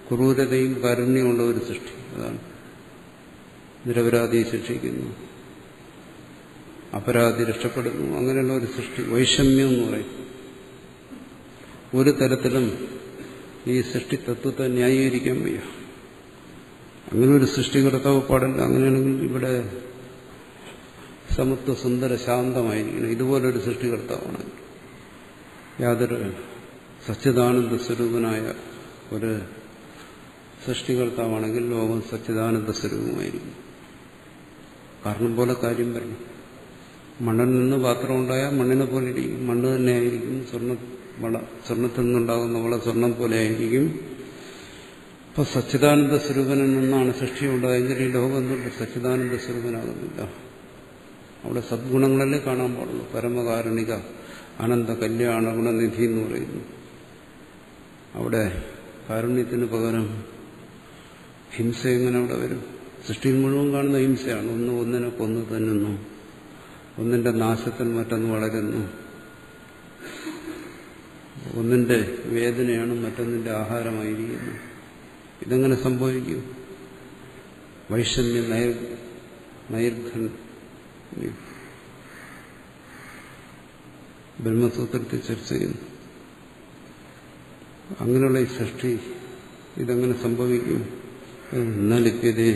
ക്രൂരതയും കാരുണ്യമുള്ള ഒരു സൃഷ്ടി. അതാണ് നിരപരാധിയെ ശിക്ഷിക്കുന്നു, അപരാധി രക്ഷപ്പെടുന്നു. അങ്ങനെയുള്ള ഒരു സൃഷ്ടി വൈഷമ്യം എന്ന് പറയും. ഒരു തരത്തിലും ഈ സൃഷ്ടി തത്വത്തെ ന്യായീകരിക്കാൻ വയ്യ. അങ്ങനെ ഒരു സൃഷ്ടികർത്താവ് പാടില്ല. അങ്ങനെയാണെങ്കിൽ ഇവിടെ സമത്വ സുന്ദര ശാന്തമായിരിക്കണം. ഇതുപോലൊരു സൃഷ്ടികർത്താവാണ്. യാതൊരു സച്ചിദാനന്ദ സ്വരൂപനായ ഒരു സൃഷ്ടികർത്താവാണെങ്കിൽ ലോകം സച്ചിദാനന്ദ സ്വരൂപമായിരിക്കും. കാരണം പോലെ കാര്യം വരണം. മണ്ണിൽ നിന്ന് പാത്രം ഉണ്ടായാൽ മണ്ണിനെ പോലെ ഇരിക്കും, മണ്ണ് തന്നെ ആയിരിക്കും. സ്വർണത്തിൽ നിന്നുണ്ടാകുന്ന വള സ്വർണം പോലെ ആയിരിക്കും. അപ്പൊ സച്ചിദാനന്ദ സ്വരൂപനിൽ നിന്നാണ് സൃഷ്ടി ഉണ്ടായെങ്കിൽ ഈ ലോകം എന്തുകൊണ്ട് സച്ചിദാനന്ദ സ്വരൂപനാകുന്നില്ല? അവിടെ സദ്ഗുണങ്ങളല്ലേ കാണാൻ പാടുള്ളൂ. പരമകാരുണിക അനന്ത കല്യാണ ഗുണനിധി എന്ന് പറയുന്നു. അവിടെ കാരുണ്യത്തിന് പകരം ഹിംസ എങ്ങനെ അവിടെ വരും? സൃഷ്ടിയിൽ മുഴുവൻ കാണുന്ന ഹിംസയാണ്. ഒന്നിനെ കൊന്നു തന്നുന്നു, ഒന്നിന്റെ നാശത്തിൽ മറ്റൊന്ന് വളരുന്നു, ഒന്നിന്റെ വേദനയാണ് മറ്റൊന്നിന്റെ ആഹാരമായിരിക്കുന്നു. ഇതെങ്ങനെ സംഭവിക്കും? വൈഷമ്യ നൈർഘൻ ബ്രഹ്മസൂത്രത്തിൽ ചർച്ച ചെയ്യുന്നു. അങ്ങനെയുള്ള ഈ സൃഷ്ടി ഇതെങ്ങനെ സംഭവിക്കും? ന ലിപ്യതേ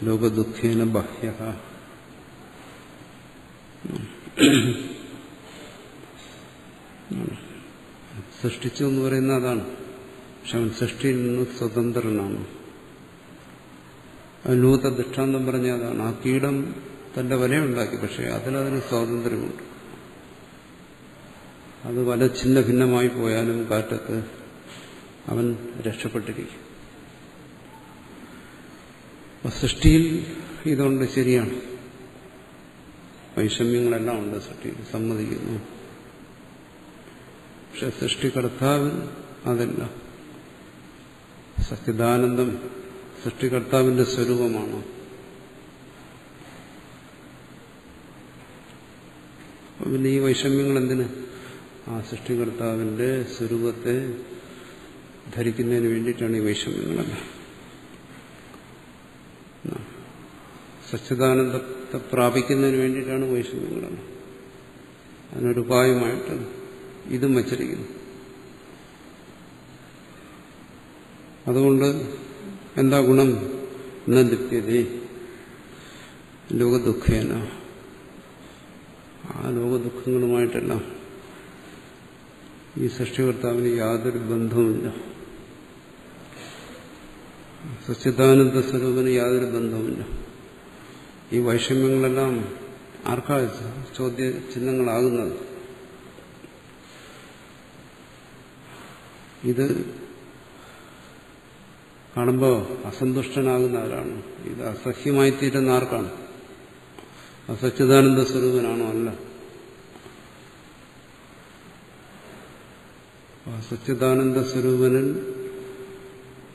ലോകദുഃഖേന ബാഹ്യഃ. സൃഷ്ടിച്ചു എന്ന് പറയുന്ന അതാണ്. പക്ഷെ അവൻ സൃഷ്ടിയിൽ നിന്ന് സ്വതന്ത്രനാണ്. ലൂത ദൃഷ്ടാന്തം പറഞ്ഞ അതാണ്. ആ കീടം തന്റെ വലയുണ്ടാക്കി, പക്ഷെ അതിന് സ്വാതന്ത്ര്യമുണ്ട്. അത് വല ഛിന്ന ഭിന്നമായി പോയാലും കാറ്റത്ത് അവൻ രക്ഷപ്പെട്ടിരിക്കും. സൃഷ്ടിയിൽ ഇതുണ്ട്, ശരിയാണ്. വൈഷമ്യങ്ങളെല്ലാം ഉണ്ട് സൃഷ്ടിയിൽ, സമ്മതിക്കുന്നു. പക്ഷെ സൃഷ്ടികർത്താവ് അതല്ല. സച്ചിദാനന്ദം സൃഷ്ടികർത്താവിന്റെ സ്വരൂപമാണ്. പിന്നെ ഈ വൈഷമ്യങ്ങൾ എന്തിന്? ആ സൃഷ്ടികർത്താവിന്റെ സ്വരൂപത്തെ ധരിക്കുന്നതിന് വേണ്ടിയിട്ടാണ് ഈ വൈഷമ്യങ്ങളെല്ലാം. സച്ചിദാനന്ദത്തെ പ്രാപിക്കുന്നതിന് വേണ്ടിയിട്ടാണ് വൈഷമ്യങ്ങളെല്ലാം. അതിനൊരു ഉപായമായിട്ട് ഇതും വച്ചിരിക്കുന്നു. അതുകൊണ്ട് എന്താ ഗുണം? ന ലിപ്യതേ ലോകദുഃഖേന. ആ ലോകദുഃഖങ്ങളുമായിട്ടെല്ലാം ഈ സൃഷ്ടികർത്താവിന് യാതൊരു ബന്ധവുമില്ല. സച്ചിദാനന്ദ സ്വരൂപന് യാതൊരു ബന്ധവുമില്ല. ഈ വൈഷമ്യങ്ങളെല്ലാം ആർക്കാ ചോദ്യ ചിഹ്നങ്ങളാകുന്നത്? ഇത് കാണുമ്പോൾ അസന്തുഷ്ടനാകുന്നവരാണ്. ഇത് അസഹ്യമായി തീരുന്ന ആർക്കാണ്? സച്ചിദാനന്ദ സ്വരൂപനാണോ? അല്ല. സച്ചിദാനന്ദ സ്വരൂപനിൽ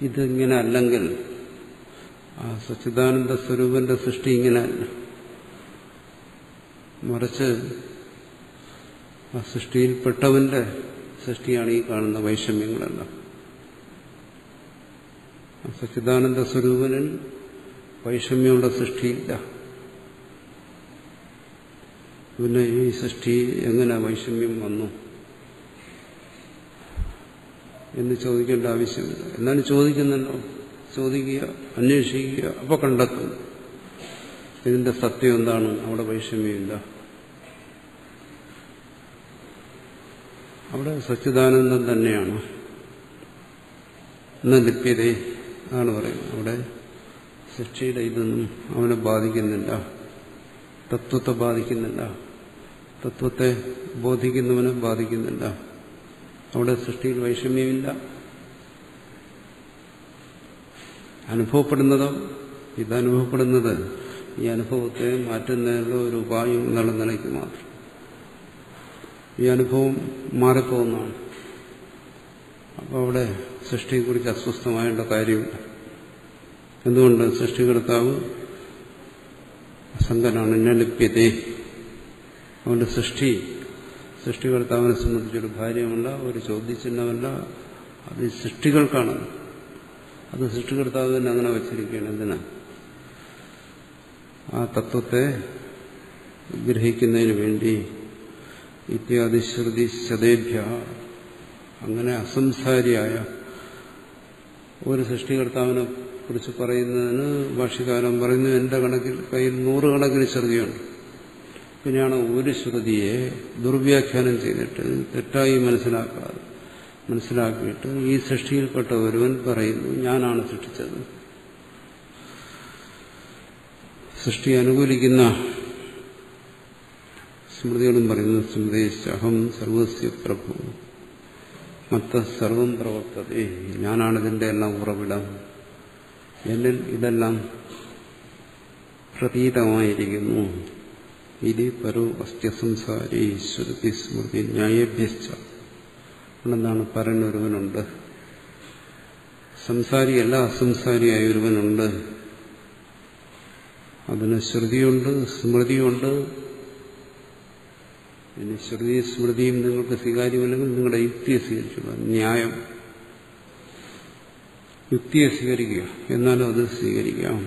ഇതിങ്ങനെ അല്ലെങ്കിൽ ആ സച്ചിദാനന്ദ സ്വരൂപന്റെ സൃഷ്ടി ഇങ്ങനെയല്ല. മറിച്ച് ആ സൃഷ്ടിയിൽപ്പെട്ടവന്റെ സൃഷ്ടിയാണ് ഈ കാണുന്ന വൈഷമ്യങ്ങളെല്ലാം. സച്ചിദാനന്ദ സ്വരൂപനിൽ വൈഷമ്യമുള്ള സൃഷ്ടിയില്ല. പിന്നെ ഈ സൃഷ്ടി എങ്ങനെ വൈഷമ്യം വന്നു എന്ന് ചോദിക്കേണ്ട ആവശ്യമില്ല. എന്നാലും ചോദിക്കുന്നല്ലോ, ചോദിക്കുക, അന്വേഷിക്കുക, അപ്പോൾ കണ്ടെത്തും ഇതിന്റെ സത്യം എന്താണ്. അവിടെ വൈഷമ്യമില്ല. അവിടെ സച്ചിദാനന്ദം തന്നെയാണ്. എന്ന ലിപ്യതേ ആണ് പറയുന്നത്. അവിടെ സൃഷ്ടിയുടെ ഇതൊന്നും അവനെ ബാധിക്കുന്നില്ല, തത്വത്തെ ബാധിക്കുന്നില്ല, തത്വത്തെ ബോധിക്കുന്നവനെ ബാധിക്കുന്നില്ല. അവിടെ സൃഷ്ടിയിൽ വൈഷമ്യമില്ല. അനുഭവപ്പെടുന്നതോ, ഇതനുഭവപ്പെടുന്നത് ഈ അനുഭവത്തെ മാറ്റുന്നതിനുള്ള ഒരു ഉപായം എന്നുള്ള നിലയ്ക്ക് മാത്രം. ഈ അനുഭവം മാറിപ്പോകുന്നതാണ്. അപ്പോൾ അവിടെ സൃഷ്ടിയെക്കുറിച്ച് അസ്വസ്ഥമായേണ്ട കാര്യമില്ല. എന്തുകൊണ്ട്? സൃഷ്ടികർത്താവ് അസംഗനാണ്. ലിപ്യതേ. അതുകൊണ്ട് സൃഷ്ടികർത്താവിനെ സംബന്ധിച്ചൊരു കാര്യമല്ല, ഒരു ചോദ്യചിഹ്നമല്ല. അത് സൃഷ്ടികൾക്കാണ്. അത് സൃഷ്ടികർത്താവ് തന്നെ അങ്ങനെ വച്ചിരിക്കുകയാണ്. എന്തിനാ? ആ തത്വത്തെ ഗ്രഹിക്കുന്നതിന് വേണ്ടി. ഇത്യാദി ശ്രുതി ശതേഭ്യ. അങ്ങനെ അസംസാരിയായ ഒരു സൃഷ്ടികർത്താവിനെ കുറിച്ച് പറയുന്നതിന് ഭാഷ്യകാരൻ പറയുന്നു, എന്റെ കയ്യിൽ 100 കണക്കിന് ശ്രുതിയുണ്ട്. പിന്നെയാണ് ഒരു ശ്രുതിയെ ദുർവ്യാഖ്യാനം ചെയ്തിട്ട് തെറ്റായി മനസ്സിലാക്കിയിട്ട് ഈ സൃഷ്ടിയിൽപ്പെട്ട ഒരുവൻ പറയുന്നു, ഞാനാണ് സൃഷ്ടിച്ചത്. സൃഷ്ടി അനുകൂലിക്കുന്ന സ്മൃതികളും പറയുന്നു, സ്മൃതിശ്ചഹം സർവസ്യ പ്രഭു മത്ത സർവം പ്രവർത്തതേ. ഞാനാണിതിന്റെ എല്ലാം ഉറവിടം. എന്നിൽ ഇതെല്ലാം പ്രതീതമായിരിക്കുന്നു. ഇത് പരോ അസ്ത്യസംസാരി ശ്രുതി സ്മൃതി ന്യായേഭ്യശ്ച. എന്താണ്? പരനൊരുവനുണ്ട്. സംസാരിയല്ല, അസംസാരിയായ ഒരുവനുണ്ട്. അതിന് ശ്രുതിയുണ്ട്, സ്മൃതിയുണ്ട്. ഇനി ശ്രുതി സ്മൃതിയും നിങ്ങൾക്ക് സ്വീകാര്യമല്ലെങ്കിൽ നിങ്ങളുടെ യുക്തിയെ സ്വീകരിക്കുക. ന്യായം, യുക്തിയെ സ്വീകരിക്കുക. എന്നാലും അത് സ്വീകരിക്കാം.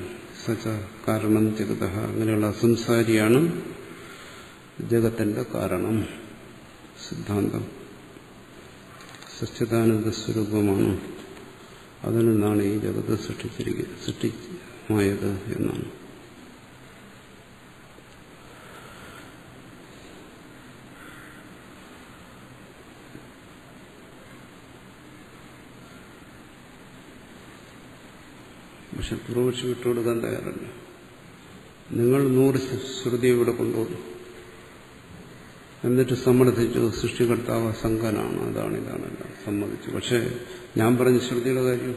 സച്ച കാരണം ജഗത. അങ്ങനെയുള്ള അസംസാരിയാണ് ജഗത്തിന്റെ കാരണം. സിദ്ധാന്തം സച്ചിദാനന്ദ സ്വരൂപമാണ്. അതിൽ നിന്നാണ് ഈ ജഗത്ത് സൃഷ്ടിമായത് എന്നാണ്. പക്ഷെ പൂർവപക്ഷി വിട്ടുകൊടുക്കാൻ തയ്യാറല്ല. നിങ്ങൾ 100 ശ്രുതി ഇവിടെ കൊണ്ടുവന്നു, എന്നിട്ട് സമ്മതിച്ചു സൃഷ്ടികർത്താവ് അസംഗനാണ്, അതാണ് ഇതാണല്ല, സമ്മതിച്ചു. പക്ഷെ ഞാൻ പറഞ്ഞ ശ്രുതിയുടെ കാര്യം,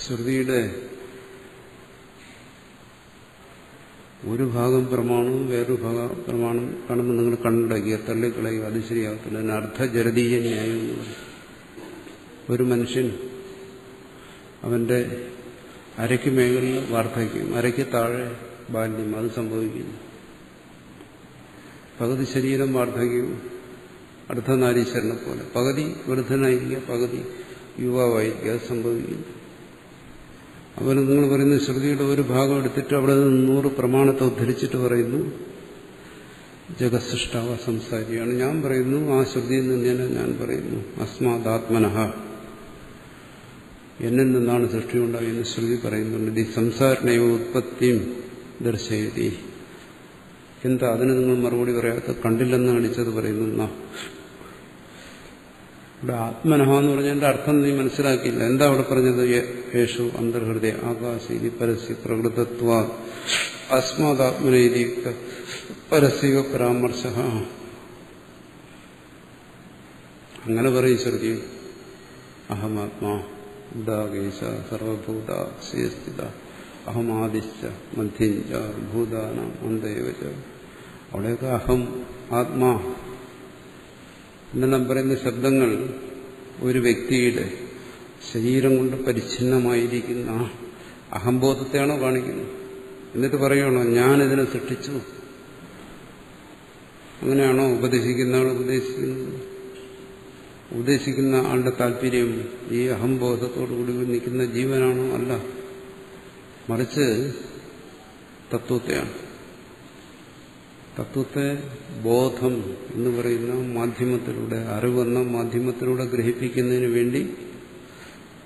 ശ്രുതിയുടെ ഒരു ഭാഗം പ്രമാണവും വേറൊരു ഭാഗം പ്രമാണം കാണുമ്പോൾ നിങ്ങൾ കണ്ടടക്കുക, തള്ളിക്കളയുക. അത് ശരിയാകത്തില്ല. അതിന് അർത്ഥജരതീയ ന്യായം എന്ന് പറയും. ഒരു മനുഷ്യൻ അവന്റെ അരയ്ക്ക് മേഖലയിൽ വാർദ്ധക്യം, അരയ്ക്ക് താഴെ ബാല്യം, അത് സംഭവിക്കുന്നു. പകുതി ശരീരം വാർദ്ധക്യവും അർദ്ധനാരീശ്വരനെ പോലെ, പകുതി വൃദ്ധനായിരിക്കുക, പകുതി യുവാവായിരിക്കുക, അത് സംഭവിക്കുന്നു. അതുപോലെ നിങ്ങൾ പറയുന്ന ശ്രുതിയുടെ ഒരു ഭാഗം എടുത്തിട്ട് അവിടെ നിന്ന് 100 പ്രമാണത്തെ ഉദ്ധരിച്ചിട്ട് പറയുന്നു ജഗത്സൃഷ്ടാവ സംസാരിയാണ്. ഞാൻ പറയുന്നു ആ ശ്രുതിയിൽ നിന്ന് ഞാൻ പറയുന്നു അസ്മാദാത്മനഃ, എന്നിൽ നിന്നാണ് സൃഷ്ടി ഉണ്ടായെന്ന് ശ്രുതി പറയുന്നുണ്ട്. ഈ സംസാരണയോ ഉത്പത്തിയും ദർശയതി. എന്താ അതിന് നിങ്ങൾ മറുപടി പറയാത്ത? കണ്ടില്ലെന്ന് കാണിച്ചത് പറയുന്നു. ഇവിടെ ആത്മനഃ എന്ന് പറഞ്ഞതിന്റെ അർത്ഥം നീ മനസ്സിലാക്കിയില്ല. എന്താ അവിടെ പറഞ്ഞത്? യേശു അന്തർഹൃദയ ആകാശീതി പരസ്യ പ്രകൃതത്വ അസ്മാദാത്മനീതി പരസ്യ പരാമർശ. അങ്ങനെ പറയും ശ്രുതി. അഹമാത്മാ ഉദാകേശ സർവഭൂത സ്ഥിത അഹമാദിശ്ച മധ്യഞ്ച ഭൂതാന അന്തയവച. അവിടെയൊക്കെ അഹം, ആത്മാ എന്നെല്ലാം പറയുന്ന ശബ്ദങ്ങൾ ഒരു വ്യക്തിയുടെ ശരീരം കൊണ്ട് പരിച്ഛിന്നമായിരിക്കുന്ന അഹംബോധത്തെയാണോ കാണിക്കുന്നത്? എന്നിട്ട് പറയണോ ഞാനിതിനെ സൃഷ്ടിച്ചു? അങ്ങനെയാണോ ഉപദേശിക്കുന്ന ആൾ ഉപദേശിക്കുന്നത്? ഉപദേശിക്കുന്ന ആളുടെ താല്പര്യം ഈ അഹംബോധത്തോടുകൂടി നിൽക്കുന്ന ജീവനാണോ? അല്ല, മറിച്ച് തത്വത്തെയാണ്. തത്വത്തെ ബോധം എന്ന് പറയുന്ന മാധ്യമത്തിലൂടെ, അറിവെന്ന മാധ്യമത്തിലൂടെ ഗ്രഹിപ്പിക്കുന്നതിന് വേണ്ടി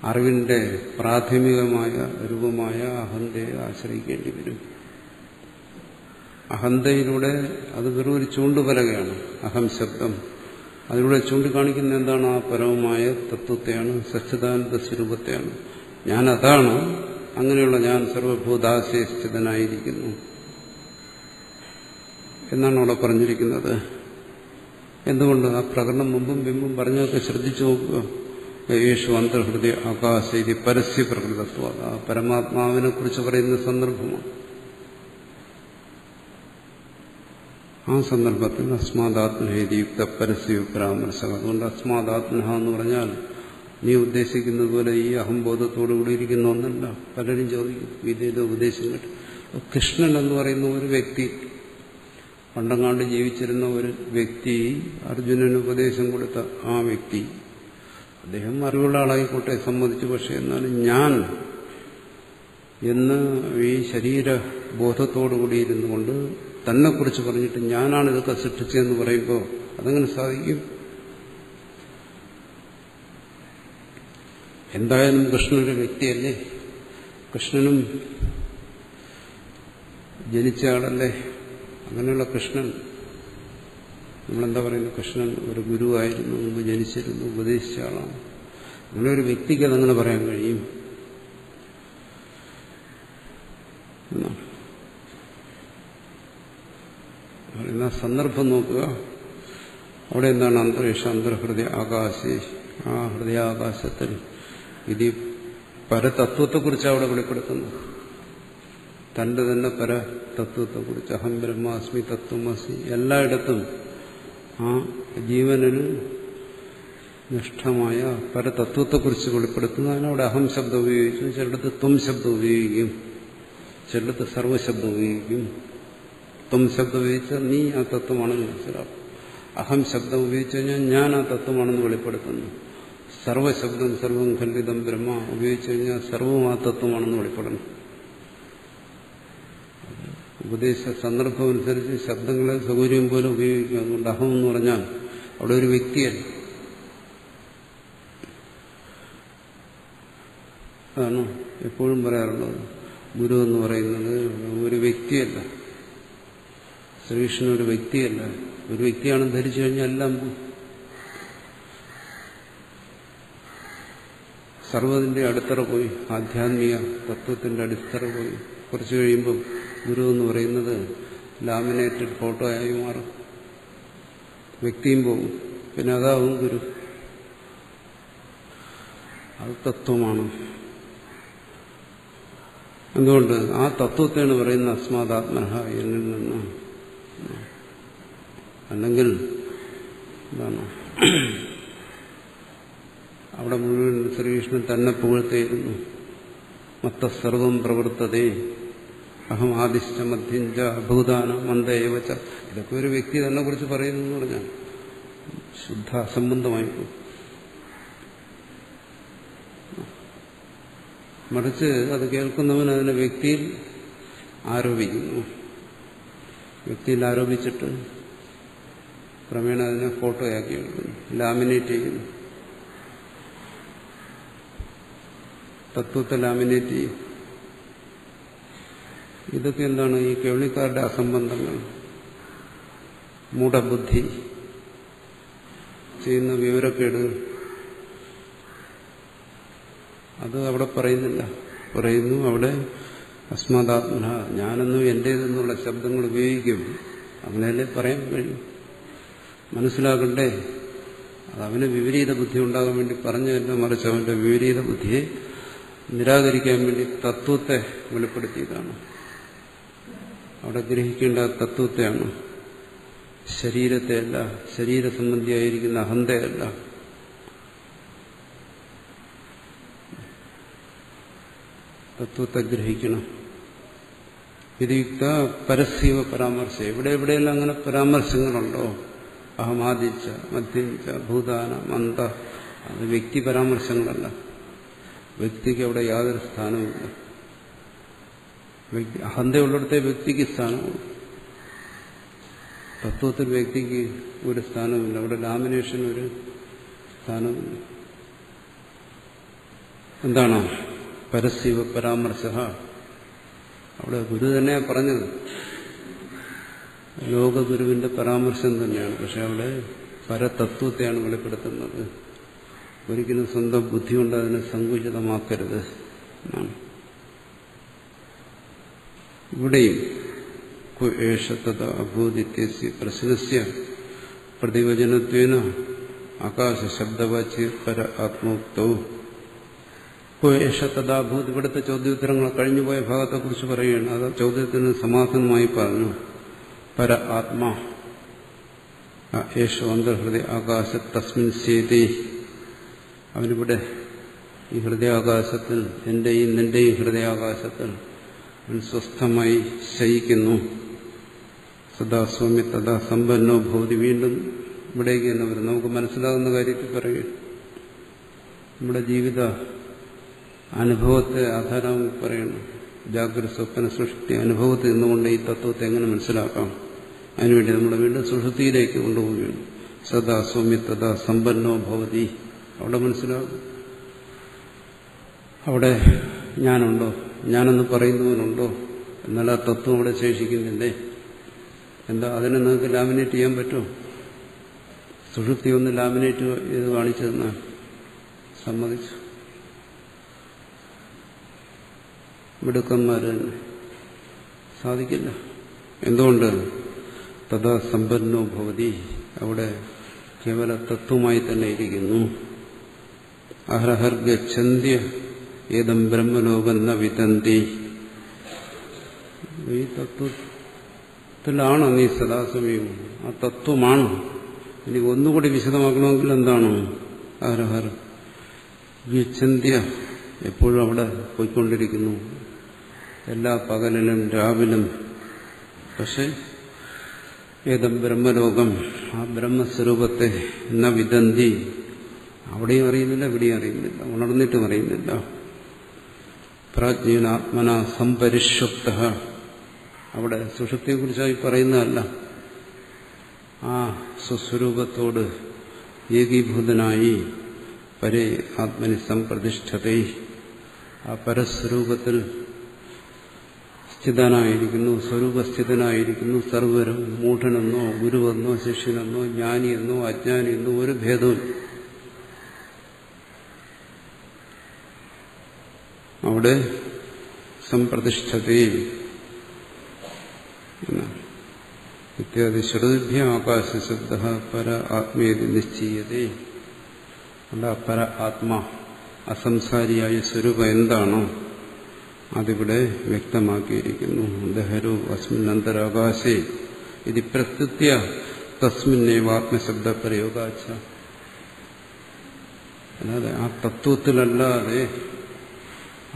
അറിവിന്റെ പ്രാഥമികമായ രൂപമായ അഹന്തയെ ആശ്രയിക്കേണ്ടി വരും. അഹന്തയിലൂടെ അത് വെറും ഒരു ചൂണ്ടുപലകയാണ്. അഹം ശബ്ദം അതിലൂടെ ചൂണ്ടിക്കാണിക്കുന്ന എന്താണ്? ആ പരമമായ തത്വത്തെയാണ്, സച്ചിദാനന്ദ സ്വരൂപത്തെയാണ്. ഞാൻ അതാണ്, അങ്ങനെയുള്ള ഞാൻ സർവഭൂതാശയസ്ഥിതനായിരിക്കുന്നു എന്നാണ് അവിടെ പറഞ്ഞിരിക്കുന്നത്. എന്തുകൊണ്ട്? ആ പ്രകടനം മുമ്പും ബിംബും പറഞ്ഞതൊക്കെ ശ്രദ്ധിച്ചു നോക്കുക. യേശു അന്തർഹൃദയ ആകാശ ഇത് പരസ്യ പ്രകൃതത്വം, ആ പരമാത്മാവിനെ കുറിച്ച് പറയുന്ന സന്ദർഭമാണ്. ആ സന്ദർഭത്തിൽ അസ്മാദാത്മഹേതിയുക്ത പരസ്യ പരാമർശം. അതുകൊണ്ട് അസ്മാദാത്മഹ എന്ന് പറഞ്ഞാൽ നീ ഉദ്ദേശിക്കുന്നത് പോലെ ഈ അഹംബോധത്തോടുകൂടി ഇരിക്കുന്ന ഒന്നല്ല. പലരും ചോദിക്കും, ഗീതയിലെ ഉപദേശം കേട്ട് കൃഷ്ണൻ എന്ന് പറയുന്ന ഒരു വ്യക്തി, പണ്ടങ്ങാണ്ട് ജീവിച്ചിരുന്ന ഒരു വ്യക്തി, അർജുനന് ഉപദേശം കൊടുത്ത ആ വ്യക്തി, അദ്ദേഹം അറിവുള്ള ആളായിക്കോട്ടെ, സമ്മതിച്ചു. പക്ഷെ എന്നാലും ഞാൻ എന്ന് ഈ ശരീരബോധത്തോടുകൂടി ഇരുന്നു കൊണ്ട് തന്നെക്കുറിച്ച് പറഞ്ഞിട്ട് ഞാനാണ് ഇതൊക്കെ സൃഷ്ടിച്ചതെന്ന് പറയുമ്പോൾ അതെങ്ങനെ സാധിക്കും? എന്തായാലും കൃഷ്ണനൊരു വ്യക്തിയല്ലേ, കൃഷ്ണനും ജനിച്ച ആളല്ലേ. അങ്ങനെയുള്ള കൃഷ്ണൻ, നമ്മളെന്താ പറയുന്നത്, കൃഷ്ണൻ ഒരു ഗുരുവായിരുന്നു, മുമ്പ് ജനിച്ചിരുന്നു, ഉപദേശിച്ച ആളാണ്. അങ്ങനെ ഒരു വ്യക്തിക്ക് അതങ്ങനെ പറയാൻ കഴിയും എന്നാണ് പറയുന്ന. സന്ദർഭം നോക്കുക. അവിടെ എന്താണ്? അന്തരീക്ഷ അന്തർഹൃദയ ആകാശേ, ആ ഹൃദയാകാശത്തിൽ ഇത് പരതത്വത്തെക്കുറിച്ച് അവിടെ വെളിപ്പെടുത്തുന്നത്. തന്റെ തന്നെ പരതത്വത്തെക്കുറിച്ച്, അഹം ബ്രഹ്മാസ്മി തത്വമസി, എല്ലായിടത്തും ആ ജീവനിൽ നിഷ്ഠമായ പരതത്വത്തെക്കുറിച്ച് വെളിപ്പെടുത്തുന്നു. അതിനവിടെ അഹം ശബ്ദം ഉപയോഗിക്കും, ചിലടത്ത് ത്വം ശബ്ദം ഉപയോഗിക്കും, ചിലടത്ത് സർവശബ്ദം ഉപയോഗിക്കും. ത്വം ശബ്ദം ഉപയോഗിച്ചാൽ നീ ആ തത്വമാണെന്ന് മനസ്സിലാക്കും. അഹം ശബ്ദം ഉപയോഗിച്ചു കഴിഞ്ഞാൽ ഞാൻ ആ തത്വമാണെന്ന് വെളിപ്പെടുത്തുന്നു. സർവശബ്ദം സർവം ഖണ്ഡിതം ബ്രഹ്മ ഉപയോഗിച്ചു കഴിഞ്ഞാൽ സർവവും ആ തത്വമാണെന്ന് വെളിപ്പെടുന്നു. ഉപദേശ സന്ദർഭമനുസരിച്ച് ശബ്ദങ്ങളെ സൗകര്യം പോലെ ഉപയോഗിക്കുക. അതുകൊണ്ട് അഹം എന്ന് പറഞ്ഞാൽ അവിടെ ഒരു വ്യക്തിയല്ല. അതാണ് എപ്പോഴും പറയാറുള്ളത്. ഗുരു എന്ന് പറയുന്നത് ഒരു വ്യക്തിയല്ല, ശ്രീകൃഷ്ണൻ ഒരു വ്യക്തിയല്ല. ഒരു വ്യക്തിയാണെന്ന് ധരിച്ചു കഴിഞ്ഞാൽ എല്ലാം സർവ്വതിന്റെ അടിത്തറ പോയി, ആധ്യാത്മിക തത്വത്തിന്റെ അടിത്തറ പോയി. കുറച്ചു കഴിയുമ്പം ഗുരു എന്ന് പറയുന്നത് ലാമിനേറ്റഡ് ഫോട്ടോ ആയി മാറും, വ്യക്തിയും പോകും, പിന്നെ അതാവും ഗുരു. അത് തത്വമാണ്. എന്തുകൊണ്ട്? ആ തത്വത്തെയാണ് പറയുന്ന അസ്മാദാത്മനഃ, എന്നിൽ നിന്ന്. അല്ലെങ്കിൽ എന്താണ് അവിടെ മുഴുവൻ ശ്രീകൃഷ്ണൻ തന്നെ പുകഴ്ത്തിയിരുന്നു. മത്തസർവം പ്രവർത്തതേ അഹം ആദിശ്ച മധ്യഞ്ച ഭൂതാന മന്ദേവച്ച. ഇതൊക്കെ ഒരു വ്യക്തി തന്നെ കുറിച്ച് പറയുന്നു എന്ന് പറഞ്ഞാൽ ശുദ്ധ അസംബന്ധമായി പോകും. മറിച്ച് അത് കേൾക്കുന്നവൻ അതിനെ വ്യക്തിയിൽ ആരോപിക്കുന്നു. വ്യക്തിയിൽ ആരോപിച്ചിട്ട് ക്രമേണ അതിനെ ഫോട്ടോയാക്കി എടുക്കുന്നു, ലാമിനേറ്റ് ചെയ്യുന്നു. തത്വത്തെ ലാമിനേറ്റ് ചെയ്യും. ഇതൊക്കെ എന്താണ്? ഈ കേൾവിക്കാരുടെ അസംബന്ധങ്ങൾ, മൂഢബുദ്ധി ചെയ്യുന്ന വിവരക്കേടുകൾ. അത് അവിടെ പറയുന്നില്ല. പറയുന്നു അവിടെ അസ്മാദാത്മന, ഞാനെന്നും എന്റേതെന്നുള്ള ശബ്ദങ്ങൾ ഉപയോഗിക്കും. അങ്ങനെയല്ലേ പറയാൻ കഴിയും? മനസ്സിലാകണ്ടേ? അതവന് വിപരീത ബുദ്ധി ഉണ്ടാകാൻ വേണ്ടി പറഞ്ഞതല്ല, മറിച്ച് അവന്റെ വിപരീത ബുദ്ധിയെ നിരാകരിക്കാൻ വേണ്ടി തത്വത്തെ വെളിപ്പെടുത്തിയതാണ്. അവിടെ ഗ്രഹിക്കേണ്ട തത്വത്തെയാണ്, ശരീരത്തെയല്ല, ശരീരസംബന്ധിയായിരിക്കുന്ന അഹന്തയല്ല. തത്വത്തെ ഗ്രഹിക്കണം. വിധിയുക്ത പരസ്യവ പരാമർശം. എവിടെയെല്ലാം അങ്ങനെ പരാമർശങ്ങളുണ്ടോ, അഹമാദിച്ച മധ്യഞ്ച ഭൂതാന മന്ദ, അത് വ്യക്തി പരാമർശങ്ങളല്ല. വ്യക്തിക്ക് അവിടെ യാതൊരു സ്ഥാനവുമില്ല. അഹന്തയുള്ളിടത്തെ വ്യക്തിക്ക് സ്ഥാനമുള്ളൂ. തത്വത്തിൽ വ്യക്തിക്ക് ഒരു സ്ഥാനമില്ല. അവിടെ ലാമിനേഷൻ ഒരു സ്ഥാനമില്ല. എന്താണ് പരസ്യവ പരാമർശ? അവിടെ ഗുരു തന്നെയാണ് പറഞ്ഞത്, ലോകഗുരുവിന്റെ പരാമർശം തന്നെയാണ്. പക്ഷെ അവിടെ പരതത്വത്തെയാണ് വെളിപ്പെടുത്തുന്നത്. ഒരിക്കലും സ്വന്തം ബുദ്ധി കൊണ്ട് അതിനെ സങ്കുചിതമാക്കരുത് എന്നാണ്. ഇവിടെയും ഏഷത്തത അഭൂതിത്യസ്യ പ്രശ്നസ്യ പ്രതിവചനത്വേന ആകാശ ശബ്ദവാച്യ പര ആത്മോക്തവും ഏഷത്തതാഭൂതി. ഇവിടുത്തെ ചോദ്യോത്തരങ്ങൾ കഴിഞ്ഞുപോയ ഭാഗത്തെക്കുറിച്ച് പറയുകയാണ്. അത് ചോദ്യത്തിന് സമാധാനമായി പറഞ്ഞു. പര ആത്മാ യേശു അന്തർഹൃദയ ആകാശ തസ്മിൻ സേതി. അവനിവിടെ ഈ ഹൃദയാകാശത്തിൽ, എന്റെയും നിന്റെയും ഹൃദയാകാശത്തിൽ അവൻ സ്വസ്ഥമായി ശയിക്കുന്നു. സദാ സ്വാമി തഥാ സമ്പന്നോ ഭൂതി. വീണ്ടും ഇവിടേക്ക് തന്നെ വരും. നമുക്ക് മനസ്സിലാകുന്ന കാര്യത്തിൽ പറയുക, നമ്മുടെ ജീവിത അനുഭവത്തെ ആധാരമായി പറയണം. ജാഗ്രത സ്വപ്ന സൃഷ്ടി അനുഭവത്തിൽ നിന്നുകൊണ്ട് ഈ തത്വത്തെ എങ്ങനെ മനസ്സിലാക്കാം? അതിനുവേണ്ടി നമ്മൾ വീണ്ടും സുഷുപ്തിയിലേക്ക് കൊണ്ടുപോവുകയാണ്. സദാ സ്വാമി തഥാ സമ്പന്നോ ഭവതി. അവിടെ മനസ്സിലാകും. അവിടെ ഞാനുണ്ടോ, ഞാനെന്ന് പറയുന്നവനുണ്ടോ? എന്നാൽ ആ തത്വം അവിടെ ശേഷിക്കുന്നില്ലേ? എന്താ അതിനെ നിങ്ങൾക്ക് ലാമിനേറ്റ് ചെയ്യാൻ പറ്റുമോ? സുഷുപ്തി ഒന്ന് ലാമിനേറ്റ് ചെയ്ത് കാണിച്ചതെന്നാൽ സമ്മതിച്ചു. മിടുക്കന്മാര് തന്നെ സാധിക്കില്ല. എന്തുകൊണ്ട്? തഥാ സമ്പന്നോ ഭവതി. അവിടെ കേവല തത്വമായി തന്നെ ഇരിക്കുന്നു. അഹർഹർഗച്ഛന്ത്യ ഏതം ബ്രഹ്മലോകന്ന വിതന്തി. ഈ തത്വത്തിലാണ് നീ സദാസമയവും. ആ തത്വമാണ്. ഇനി ഒന്നുകൂടി വിശദമാക്കണമെങ്കിൽ എന്താണ്? അഹർഹർ ഗച്ഛന്ത്യ, എപ്പോഴും അവിടെ പോയിക്കൊണ്ടിരിക്കുന്നു, എല്ലാ പകലിലും രാവിലും. പക്ഷെ ഏതം ബ്രഹ്മലോകം, ആ ബ്രഹ്മസ്വരൂപത്തെ എന്ന വിദന്തി, അവിടെയും അറിയുന്നില്ല, ഇവിടെയും അറിയുന്നില്ല, ഉണർന്നിട്ടും അറിയുന്നില്ല. പ്രാജ്ഞാത്മന സംപരിഷുപ്ത. അവിടെ സുഷുപ്തിയെക്കുറിച്ചായി പറയുന്നതല്ല, ആ സ്വസ്വരൂപത്തോട് ഏകീഭൂതനായി പരേ ആത്മനി സംപ്രതിഷ്ഠതേ, ആ പരസ്വരൂപത്തിൽ സ്ഥിതനായിരിക്കുന്നു, സ്വരൂപസ്ഥിതനായിരിക്കുന്നു. സർവരും മൂഢനെന്നോ ഗുരുവെന്നോ ശിഷ്യനെന്നോ ജ്ഞാനിയെന്നോ അജ്ഞാനിയെന്നോ ഒരു ഭേദവും അവിടെ സംപ്രതിഷ്ഠതേ. ഇത്യാദി ശ്രുതിഭ്യ ആകാശശബ്ദ പര ആത്മേതി നിശ്ചീയതേ. അവിടെ പര ആത്മാ, അസംസാരിയായ സ്വരൂപം എന്താണോ അതിവിടെ വ്യക്തമാക്കിയിരിക്കുന്നു. ദഹരു അസ്മിൻ അന്തരാകാശേ ഇത് പ്രത്യുത്യ തസ്മിന്നേവ ആത്മശബ്ദ പ്രയോഗാച്ച. അല്ലാതെ ആ തത്വത്തിലല്ലാതെ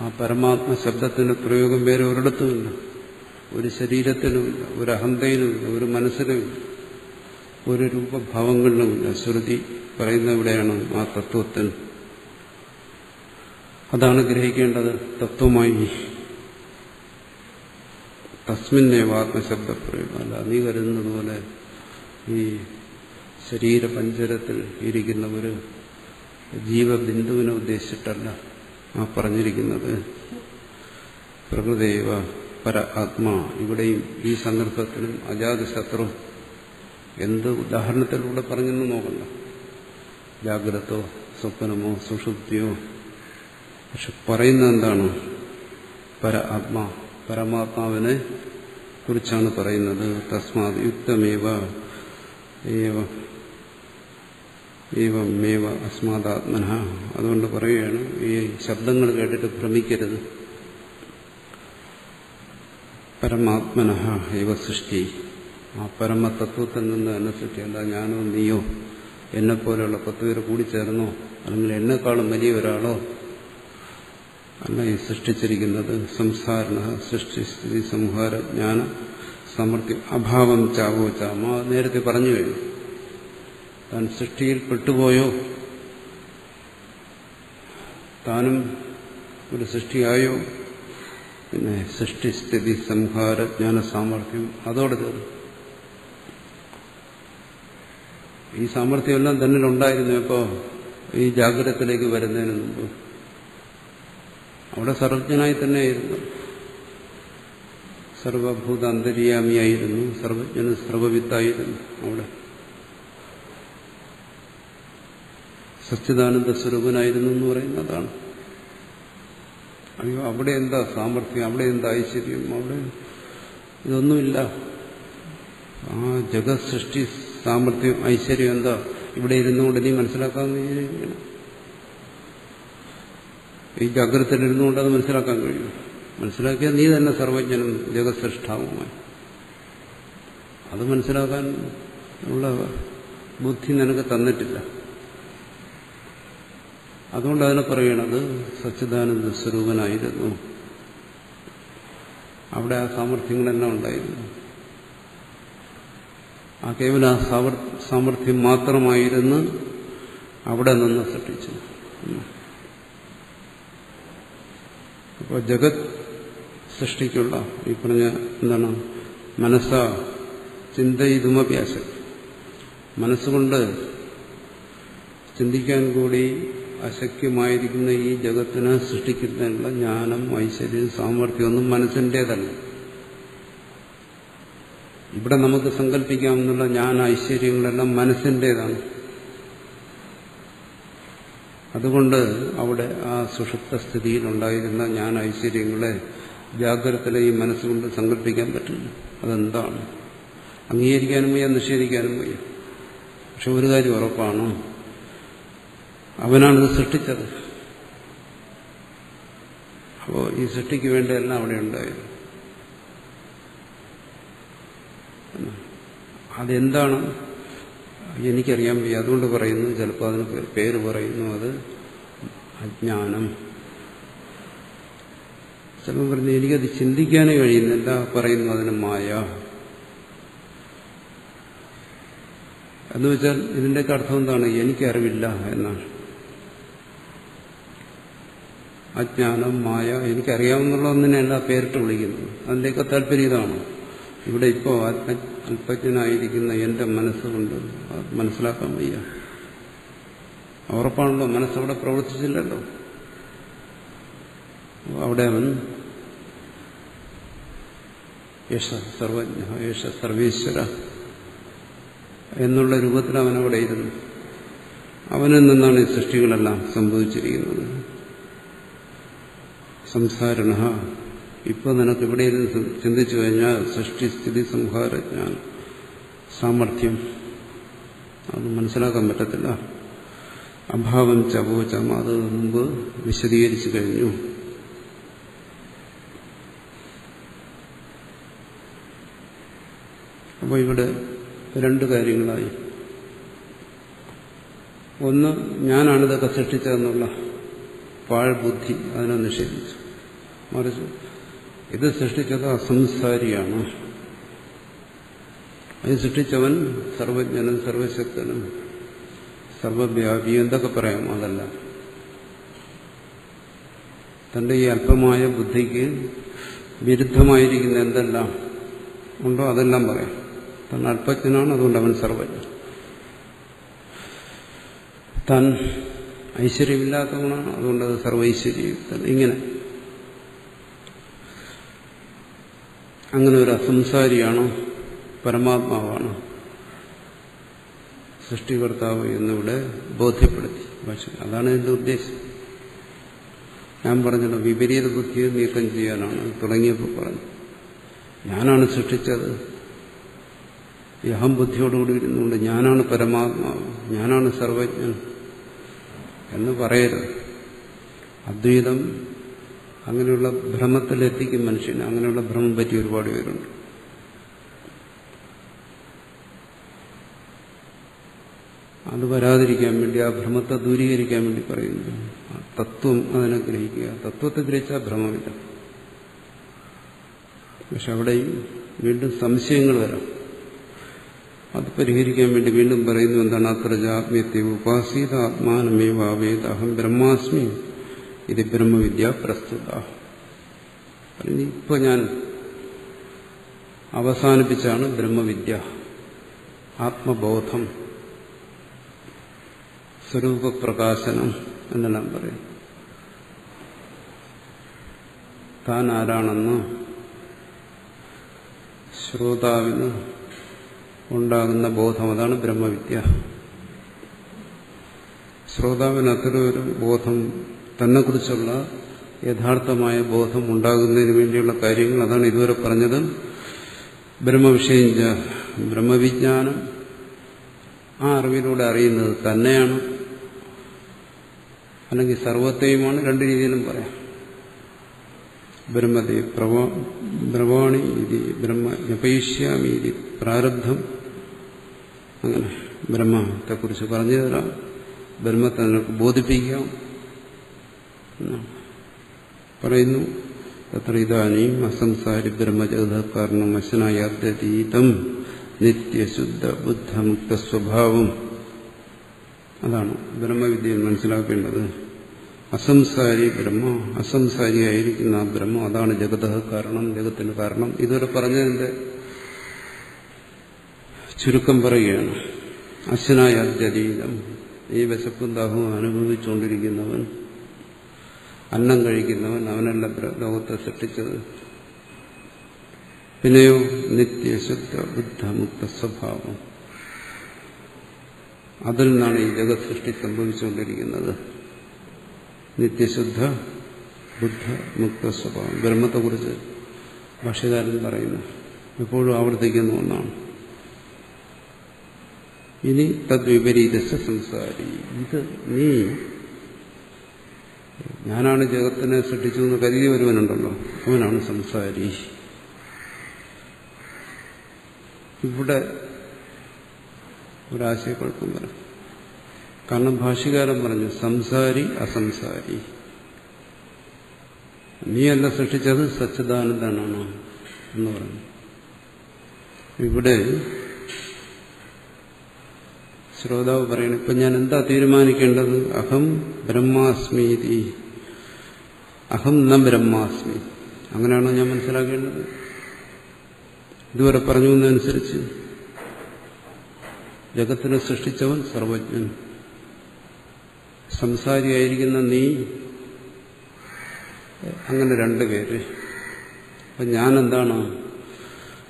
ആ പരമാത്മ ശബ്ദത്തിന്റെ പ്രയോഗം വേറെ ഒരിടത്തുമില്ല. ഒരു ശരീരത്തിനുമില്ല, ഒരു അഹന്തയിലുമില്ല, ഒരു മനസ്സിലുമില്ല, ഒരു രൂപഭാവങ്ങളിലുമില്ല. ശ്രുതി പറയുന്ന ഇവിടെയാണ് ആ തത്വത്തിൽ. അതാണ് ഗ്രഹിക്കേണ്ടത് തത്വമായി. തസ്മിന്നേവ ആത്മശബ്ദപ്രയോഗം. അല്ല നീ കരുതുന്നത് പോലെ ഈ ശരീരപഞ്ചരത്തിൽ ഇരിക്കുന്ന ഒരു ജീവബിന്ദുവിനെ ഉദ്ദേശിച്ചിട്ടല്ല ആ പറഞ്ഞിരിക്കുന്നത്. പ്രകൃതേവ പര ആത്മാ. ഇവിടെയും ഈ സന്ദർഭത്തിലും അജാതശത്രു എന്ത് ഉദാഹരണത്തിലൂടെ പറഞ്ഞെന്ന് നോക്കണ്ട. ജാഗ്രതോ സ്വപ്നമോ സുഷുപ്തിയോ. പക്ഷെ പറയുന്നത് എന്താണ്? പര ആത്മാ, പരമാത്മാവിനെ കുറിച്ചാണ് പറയുന്നത്. തസ്മാത് യുക്തമേവ ഏവമേവ അസ്മാദാത്മന. അതുകൊണ്ട് പറയുകയാണ്, ഈ ശബ്ദങ്ങൾ കേട്ടിട്ട് ഭ്രമിക്കരുത്. പരമാത്മന ഏവ സൃഷ്ടി. ആ പരമതത്വത്തിൽ നിന്ന് തന്നെ സൃഷ്ടി. അല്ല ഞാനോ നീയോ എന്നെപ്പോലെയുള്ള 10 പേര് കൂടിച്ചേർന്നോ അല്ലെങ്കിൽ എന്നെക്കാളും വലിയ ഒരാളോ അല്ല ഈ സൃഷ്ടിച്ചിരിക്കുന്നത്. സംസാരണ സൃഷ്ടിസ്ഥിതി സംഹാര ജ്ഞാന സമൃദ്ധി അഭാവം ചാവോ ചാമ. നേരത്തെ പറഞ്ഞു കഴിഞ്ഞു. താൻ സൃഷ്ടിയിൽ പെട്ടുപോയോ, താനും ഒരു സൃഷ്ടിയായോ, പിന്നെ സൃഷ്ടിസ്ഥിതി സംഹാര ജ്ഞാന സാമർഥ്യം അതോടെ തീർന്നു. ഈ സാമർഥ്യമെല്ലാം തന്നിലുണ്ടായിരുന്നു. ഇപ്പോൾ ഈ ജാഗ്രതത്തിലേക്ക് വരുന്നതിന് മുമ്പ് അവിടെ സർവജ്ഞനായി തന്നെയായിരുന്നു. സർവഭൂത അന്തര്യാമിയായിരുന്നു, സർവജ്ഞന് സർവവിത്തായിരുന്നു. അവിടെ സച്ചിദാനന്ദ സ്വരൂപനായിരുന്നു എന്ന് പറയുന്നതാണ്. അയ്യോ, അവിടെ എന്താ സാമർഥ്യം, അവിടെ എന്താ ഐശ്വര്യം, അവിടെ ഇതൊന്നുമില്ല. ആ ജഗത് സൃഷ്ടി സാമർഥ്യം ഐശ്വര്യം എന്താ ഇവിടെ ഇരുന്നുകൊണ്ട് നീ മനസ്സിലാക്കാമെന്ന് വിചാരിക്കണം. ഈ ജാഗ്രതയിലിരുന്നുകൊണ്ട് അത് മനസ്സിലാക്കാൻ കഴിയും. മനസ്സിലാക്കിയാൽ നീ തന്നെ സർവജ്ഞനും ജഗത് സൃഷ്ടാവുമായി. അത് മനസ്സിലാക്കാൻ ഉള്ള ബുദ്ധി നിനക്ക് തന്നിട്ടില്ല. അതുകൊണ്ട് അതിനെ പറയണത് സച്ചിദാനന്ദ സ്വരൂപനായിരുന്നു. അവിടെ ആ സാമർഥ്യങ്ങളെല്ലാം ഉണ്ടായിരുന്നു. ആ കേവല സാമർഥ്യം മാത്രമായിരുന്നു അവിടെ നിന്ന് സൃഷ്ടിച്ചു. അപ്പോൾ ജഗത് സൃഷ്ടിക്കുള്ള ഈ പറഞ്ഞ എന്താണ് മനസ്സ ചിന്തയിതുമഭ്യാസം, മനസ്സുകൊണ്ട് ചിന്തിക്കാൻ കൂടി അശക്യമായിരിക്കുന്ന ഈ ജഗത്തിനെ സൃഷ്ടിക്കുന്നതിനുള്ള ജ്ഞാനം, ഐശ്വര്യം, സാമർഥ്യമൊന്നും മനസ്സിൻ്റേതല്ല. ഇവിടെ നമുക്ക് സങ്കല്പിക്കാമെന്നുള്ള ജ്ഞാന ഐശ്വര്യങ്ങളെല്ലാം മനസ്സിൻ്റേതാണ്. അതുകൊണ്ട് അവിടെ ആ സുഷുപ്ത സ്ഥിതിയിലുണ്ടായിരുന്ന ജ്ഞാന ഐശ്വര്യങ്ങളെ ജാഗ്രതയിലെ ഈ മനസ്സുകൊണ്ട് സങ്കല്പിക്കാൻ പറ്റില്ല. അതെന്താണ്? അംഗീകരിക്കാനും വയ്യ, നിഷേധിക്കാനും വയ്യ. പക്ഷെ ഒരു കാര്യം ഉറപ്പാണ്, അവനാണിത് സൃഷ്ടിച്ചത്. അപ്പോൾ ഈ സൃഷ്ടിക്ക് വേണ്ടതെല്ലാം അവിടെ ഉണ്ടായിരുന്നു. അതെന്താണ് എനിക്കറിയാൻ വയ്യ, അതുകൊണ്ട് പറയുന്നു. ചിലപ്പോൾ അതിന് പേര് പറയുന്നു, അത് അജ്ഞാനം. ചിലപ്പോൾ പറഞ്ഞു എനിക്കത് ചിന്തിക്കാനേ കഴിയുന്നില്ല, പറയുന്നു അതിന് മായ. എന്നുവെച്ചാൽ ഇതിൻ്റെയൊക്കെ അർത്ഥം എന്താണ്? എനിക്കറിവില്ല എന്നാണ്. അജ്ഞാനം, മായ, എനിക്കറിയാവുന്നുള്ള ഒന്നിനെയല്ല പേരിട്ട് വിളിക്കുന്നത്. അതിൻ്റെയൊക്കെ താല്പര്യം ഇതാണ്. ഇവിടെ ഇപ്പോൾ അല്പജ്ഞനായിരിക്കുന്ന എന്റെ മനസ്സുകൊണ്ട് മനസ്സിലാക്കാൻ വയ്യ. ഉറപ്പാണല്ലോ, മനസ്സവിടെ പ്രവർത്തിച്ചില്ലല്ലോ. അവിടെ അവൻ യേശ സർവജ്ഞ, യേശ സർവേശ്വര എന്നുള്ള രൂപത്തിൽ അവനവിടെ ഇരുന്നു. അവനിൽ നിന്നാണ് ഈ സൃഷ്ടികളെല്ലാം സംഭവിച്ചിരിക്കുന്നത്. സംസാരണ, ഇപ്പൊ നിനക്ക് ഇവിടെ ഇരുന്ന് ചിന്തിച്ചു കഴിഞ്ഞാൽ സൃഷ്ടി, സ്ഥിതി, സംഹാരജ്ഞാനം, സാമർഥ്യം അത് മനസ്സിലാക്കാൻ പറ്റത്തില്ല. അഭാവം ചപോചം അത് മുമ്പ് വിശദീകരിച്ചു കഴിഞ്ഞു. അപ്പോൾ ഇവിടെ രണ്ട് കാര്യങ്ങളായി. ഒന്ന്, ഞാനാണിതൊക്കെ സൃഷ്ടിച്ചതെന്നുള്ള പാഴ്ബുദ്ധി, അതിനെ നിഷേധിച്ചു. മറിച്ച് ഇത് സൃഷ്ടിച്ചത് അസംസാരിയാണ്. അത് സൃഷ്ടിച്ചവൻ സർവജ്ഞനും സർവശക്തനും സർവവ്യാപി എന്തൊക്കെ പറയാം, അതല്ല. തന്റെ ഈ അല്പമായ ബുദ്ധിക്ക് വിരുദ്ധമായിരിക്കുന്ന എന്തെല്ലാം ഉണ്ടോ അതെല്ലാം പറയാം. താൻ അല്പജ്ഞനാണ്, അതുകൊണ്ട് അവൻ സർവജ്ഞൻ. താൻ ഐശ്വര്യമില്ലാത്തവനാണ്, അതുകൊണ്ട് അത് സർവൈശ്വര്യയുക്തൻ. ഇങ്ങനെ അങ്ങനെ ഒരു അസംസാരിയാണ്, പരമാത്മാവാണ്, സൃഷ്ടികർത്താവ് എന്നിവിടെ ബോധ്യപ്പെടുത്തി. പക്ഷെ അതാണ് ഇതിന്റെ ഉദ്ദേശം. ഞാൻ പറഞ്ഞല്ലോ, വിപരീത ബുദ്ധിയെ നീക്കം ചെയ്യാനാണ് തുടങ്ങിയപ്പോൾ പറഞ്ഞു. ഞാനാണ് സൃഷ്ടിച്ചത്, ഈ അഹംബുദ്ധിയോടുകൂടി ഇരുന്നുകൊണ്ട് ഞാനാണ് പരമാത്മാവ്, ഞാനാണ് സർവജ്ഞൻ എന്ന് പറയരുത്. അദ്വൈതം അങ്ങനെയുള്ള ഭ്രമത്തിലെത്തിക്കും മനുഷ്യന്. അങ്ങനെയുള്ള ഭ്രമം പറ്റി ഒരുപാട് പേരുണ്ട്. അത് വരാതിരിക്കാൻ വേണ്ടി, ആ ഭ്രമത്തെ ദൂരീകരിക്കാൻ വേണ്ടി പറയുന്നു. തത്വം അതിനെ ഗ്രഹിക്കുക. തത്വത്തെ ഗ്രഹിച്ചാൽ ഭ്രമമില്ല. പക്ഷെ അവിടെയും വീണ്ടും സംശയങ്ങൾ വരാം. അത് പരിഹരിക്കാൻ വേണ്ടി വീണ്ടും പറയുന്നു എന്താണ്? അത്ര ജാത്മ്യത്തെ ഉപാസീത ആത്മാനമേവാവേദ അഹം ബ്രഹ്മാസ്മി ഇത് ബ്രഹ്മവിദ്യ പ്രസ്തുത. ഇപ്പൊ ഞാൻ അവസാനിപ്പിച്ചാണ് ബ്രഹ്മവിദ്യ, ആത്മബോധം സ്വരൂപപ്രകാശനം എന്നെല്ലാം പറയും. താൻ ആരാണെന്ന് ശ്രോതാവിന് ഉണ്ടാകുന്ന ബോധം, അതാണ് ബ്രഹ്മവിദ്യ. ശ്രോതാവിന് അത്തരമൊരു ബോധം, തന്നെക്കുറിച്ചുള്ള യഥാർത്ഥമായ ബോധം ഉണ്ടാകുന്നതിന് വേണ്ടിയുള്ള കാര്യങ്ങൾ, അതാണ് ഇതുവരെ പറഞ്ഞത്. ബ്രഹ്മവിഷയം ബ്രഹ്മവിജ്ഞാനം, ആ അറിവിലൂടെ അറിയുന്നത് തന്നെയാണ്, അല്ലെങ്കിൽ സർവത്തെയുമാണ്. രണ്ട് രീതിയിലും പറയാം. ബ്രഹ്മത്തെ ബ്രവാണി ഇതി ബ്രഹ്മ ജപയിഷ്യാമി ഇതി പ്രാരബ്ധം. അങ്ങനെ ബ്രഹ്മത്തെക്കുറിച്ച് പറഞ്ഞു തരാം, ബ്രഹ്മത്തെ നിങ്ങൾക്ക് ബോധിപ്പിക്കാം പറയുന്നു. തത്ര ഇതാനും അസംസാരി ബ്രഹ്മജഗതകാരണം അശനായാദ്യതീതം നിത്യശുദ്ധ ബുദ്ധമുക്ത സ്വഭാവം. അതാണ് ബ്രഹ്മവിദ്യയിൽ മനസ്സിലാക്കേണ്ടത്. അസംസാരി ബ്രഹ്മ, അസംസാരിയായിരിക്കുന്ന ആ ബ്രഹ്മ, അതാണ് ജഗതഃ കാരണം, ജഗത്തിന് കാരണം. ഇതുവരെ പറഞ്ഞതിന്റെ ചുരുക്കം പറയുകയാണ്. അശനായാദ്യതീതം, ഈ വിശപ്പും ദാഹവും അനുഭവിച്ചുകൊണ്ടിരിക്കുന്നവൻ, അന്നം കഴിക്കുന്നവൻ, അവനല്ല ലോകത്തെ സൃഷ്ടിച്ചത്. പിന്നെയോ നിത്യശുദ്ധ ബുദ്ധമുക്ത സ്വഭാവം, അതിൽ നിന്നാണ് ഈ ജഗത് സൃഷ്ടി സംഭവിച്ചുകൊണ്ടിരിക്കുന്നത്. നിത്യശുദ്ധ ബുദ്ധ മുക്ത സ്വഭാവം, ബ്രഹ്മത്തെക്കുറിച്ച് ഭാഷ്യകാരൻ പറയുന്നു, എപ്പോഴും ആവർത്തിക്കുന്ന ഒന്നാണ്. ഇനി തദ്വിപരീത സംസാരി, ഇത് നീ ഞാനാണ് ജഗത്തിനെ സൃഷ്ടിച്ചു എന്ന് കരുതി ഒരുവനുണ്ടല്ലോ, അവനാണ് സംസാരി. ഇവിടെ ഒരാശയക്കുഴപ്പം വരും. കാരണം ഭാഷ്യകാരൻ പറഞ്ഞു സംസാരി അസംസാരി, നീയല്ല സൃഷ്ടിച്ചത്, സച്ചിദാനന്ദനാണ് എന്ന് പറഞ്ഞു. ഇവിടെ ശ്രോതാവ് പറയണം, ഇപ്പം ഞാൻ എന്താ തീരുമാനിക്കേണ്ടത്? അഹം ബ്രഹ്മാസ്മീതി, അഹം ന ബ്രഹ്മാസ്മി, അങ്ങനെയാണോ ഞാൻ മനസ്സിലാക്കേണ്ടത്? ഇതുവരെ പറഞ്ഞു എന്നതനുസരിച്ച് ജഗത്തിനെ സൃഷ്ടിച്ചവൻ സർവജ്ഞൻ, സംസാരിയായിരിക്കുന്ന നീ, അങ്ങനെ രണ്ടുപേര്. അപ്പം ഞാനെന്താണ്?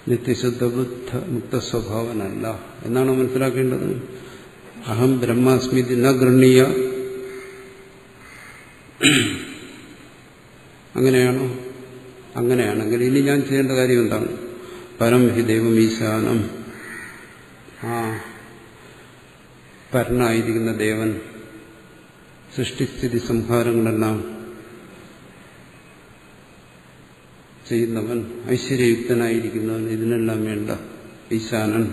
നിത്യശുദ്ധ ബുദ്ധ മുക്ത സ്വഭാവനല്ല എന്നാണ് മനസ്സിലാക്കേണ്ടത്. അഹം ബ്രഹ്മാസ്മിതി ന ഗൃഹീയ, അങ്ങനെയാണോ? അങ്ങനെയാണെങ്കിൽ ഇനി ഞാൻ ചെയ്യേണ്ട കാര്യം എന്താണ്? പരം ഹി ദൈവം ഈശാനം, ആ പരനായിരിക്കുന്ന ദേവൻ, സൃഷ്ടിസ്ഥിതി സംഹാരങ്ങളെല്ലാം ചെയ്യുന്നവൻ, ഐശ്വര്യയുക്തനായിരിക്കുന്നവൻ, ഇതിനെല്ലാം വേണ്ട ഈശാനൻ.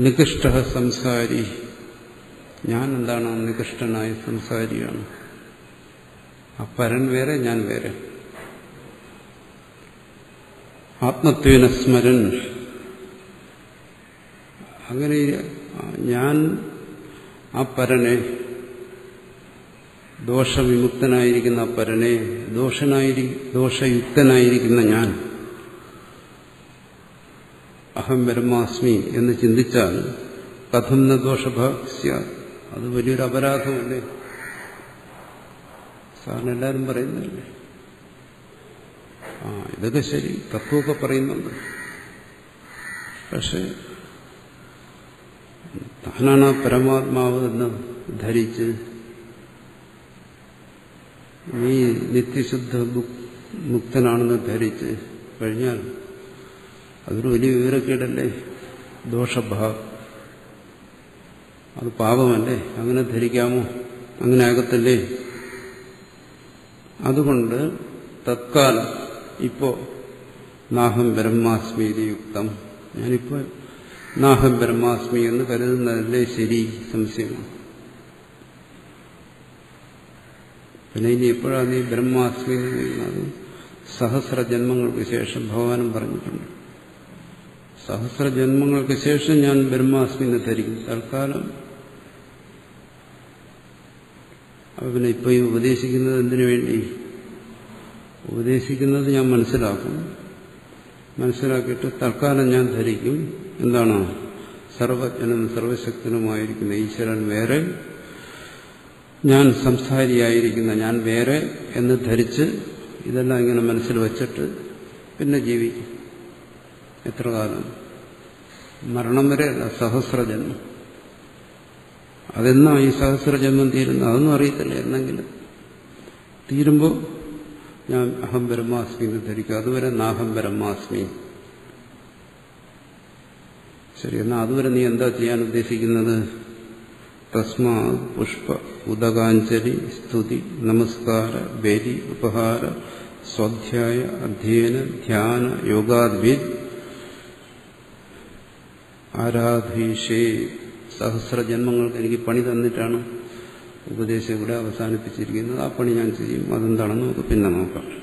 നികൃഷ്ട സംസാരി, ഞാൻ എന്താണ്? നികൃഷ്ടനായ സംസാരിയാണ്. ആ പരൻ വേറെ, ഞാൻ വേറെ. ആത്മത്വേന സ്മരൻ, അങ്ങനെ ഞാൻ ആ പരനെ, ദോഷവിമുക്തനായിരിക്കുന്ന പരനെ, ദോഷയുക്തനായിരിക്കുന്ന ഞാൻ അഹം ബ്രഹ്മാസ്മി എന്ന് ചിന്തിച്ചാൽ കഥം ന ദോഷഭാസ്യ, അത് വലിയൊരു അപരാധമല്ലേ? സാറിന് എല്ലാവരും പറയുന്നതല്ലേ? ഇതൊക്കെ ശരി, തത്വമൊക്കെ പറയുന്നുണ്ട്. പക്ഷെ താനാണ് പരമാത്മാവ് എന്ന് ധരിച്ച് നീ നിത്യശുദ്ധ മുക്തനാണെന്ന് ധരിച്ച് കഴിഞ്ഞാൽ അതൊരു വലിയ വിവരക്കേടല്ലേ? ദോഷഭാവം, അത് പാപമല്ലേ? അങ്ങനെ ധരിക്കാമോ? അങ്ങനെ ആകത്തല്ലേ? അതുകൊണ്ട് തത്കാലം ഇപ്പോ നാഹം ബ്രഹ്മാസ്മീതി യുക്തം, ഞാനിപ്പോ നാഹം ബ്രഹ്മാസ്മി എന്ന് കരുതുന്നതല്ലേ ശരി? സംശയമാണ്. പിന്നെ ഇനി എപ്പോഴാണ് നീ ബ്രഹ്മാസ്മി എന്ന് പറയുന്നത്? സഹസ്രജന്മങ്ങൾക്ക് ശേഷം ഭഗവാനും പറഞ്ഞിട്ടുണ്ട്. സഹസ്രജന്മങ്ങൾക്ക് ശേഷം ഞാൻ ബ്രഹ്മാസ്മി എന്ന് ധരിക്കും. തൽക്കാലം അപ്പൊ പിന്നെ ഇപ്പൊ ഈ ഉപദേശിക്കുന്നത് എന്തിനു വേണ്ടി? ഉപദേശിക്കുന്നത് ഞാൻ മനസ്സിലാക്കും, മനസ്സിലാക്കിയിട്ട് തൽക്കാലം ഞാൻ ധരിക്കും എന്താണ്? സർവജ്ഞനും സർവശക്തനുമായിരിക്കുന്ന ഈശ്വരൻ വേറെ, ഞാൻ സംസാരിയായിരിക്കുന്ന ഞാൻ വേറെ എന്ന് ധരിച്ച് ഇതെല്ലാം ഇങ്ങനെ മനസ്സിൽ വച്ചിട്ട് പിന്നെ ജീവിക്കും. എത്ര കാലം? മരണം വരെ അല്ല, സഹസ്രജന്മം. അതെന്നാ ഈ സഹസ്രജന്മം തീരുന്നത് അതൊന്നും അറിയത്തില്ല. എന്നെങ്കിലും തീരുമ്പോൾ ഞാൻ അഹം ബ്രഹ്മാസ്മി എന്ന് ധരിക്കും. അതുവരെ നാഹം ബ്രഹ്മാസ്മി. ശരി, എന്നാൽ അതുവരെ നീ എന്താ ചെയ്യാൻ ഉദ്ദേശിക്കുന്നത്? തസ്മാ പുഷ്പ ഉദകാഞ്ജലി സ്തുതി നമസ്കാര ബലി ഉപഹാര സ്വാധ്യായ അധ്യയന ധ്യാന യോഗാദ്വിത് ആരാധീഷേ. സഹസ്രജന്മങ്ങൾക്ക് എനിക്ക് പണി തന്നിട്ടാണ് ഉപദേശം ഇവിടെ അവസാനിപ്പിച്ചിരിക്കുന്നത്. ആ പണി ഞാൻ ചെയ്യും. അതെന്താണെന്ന് നമുക്ക് പിന്നെ നോക്കാം.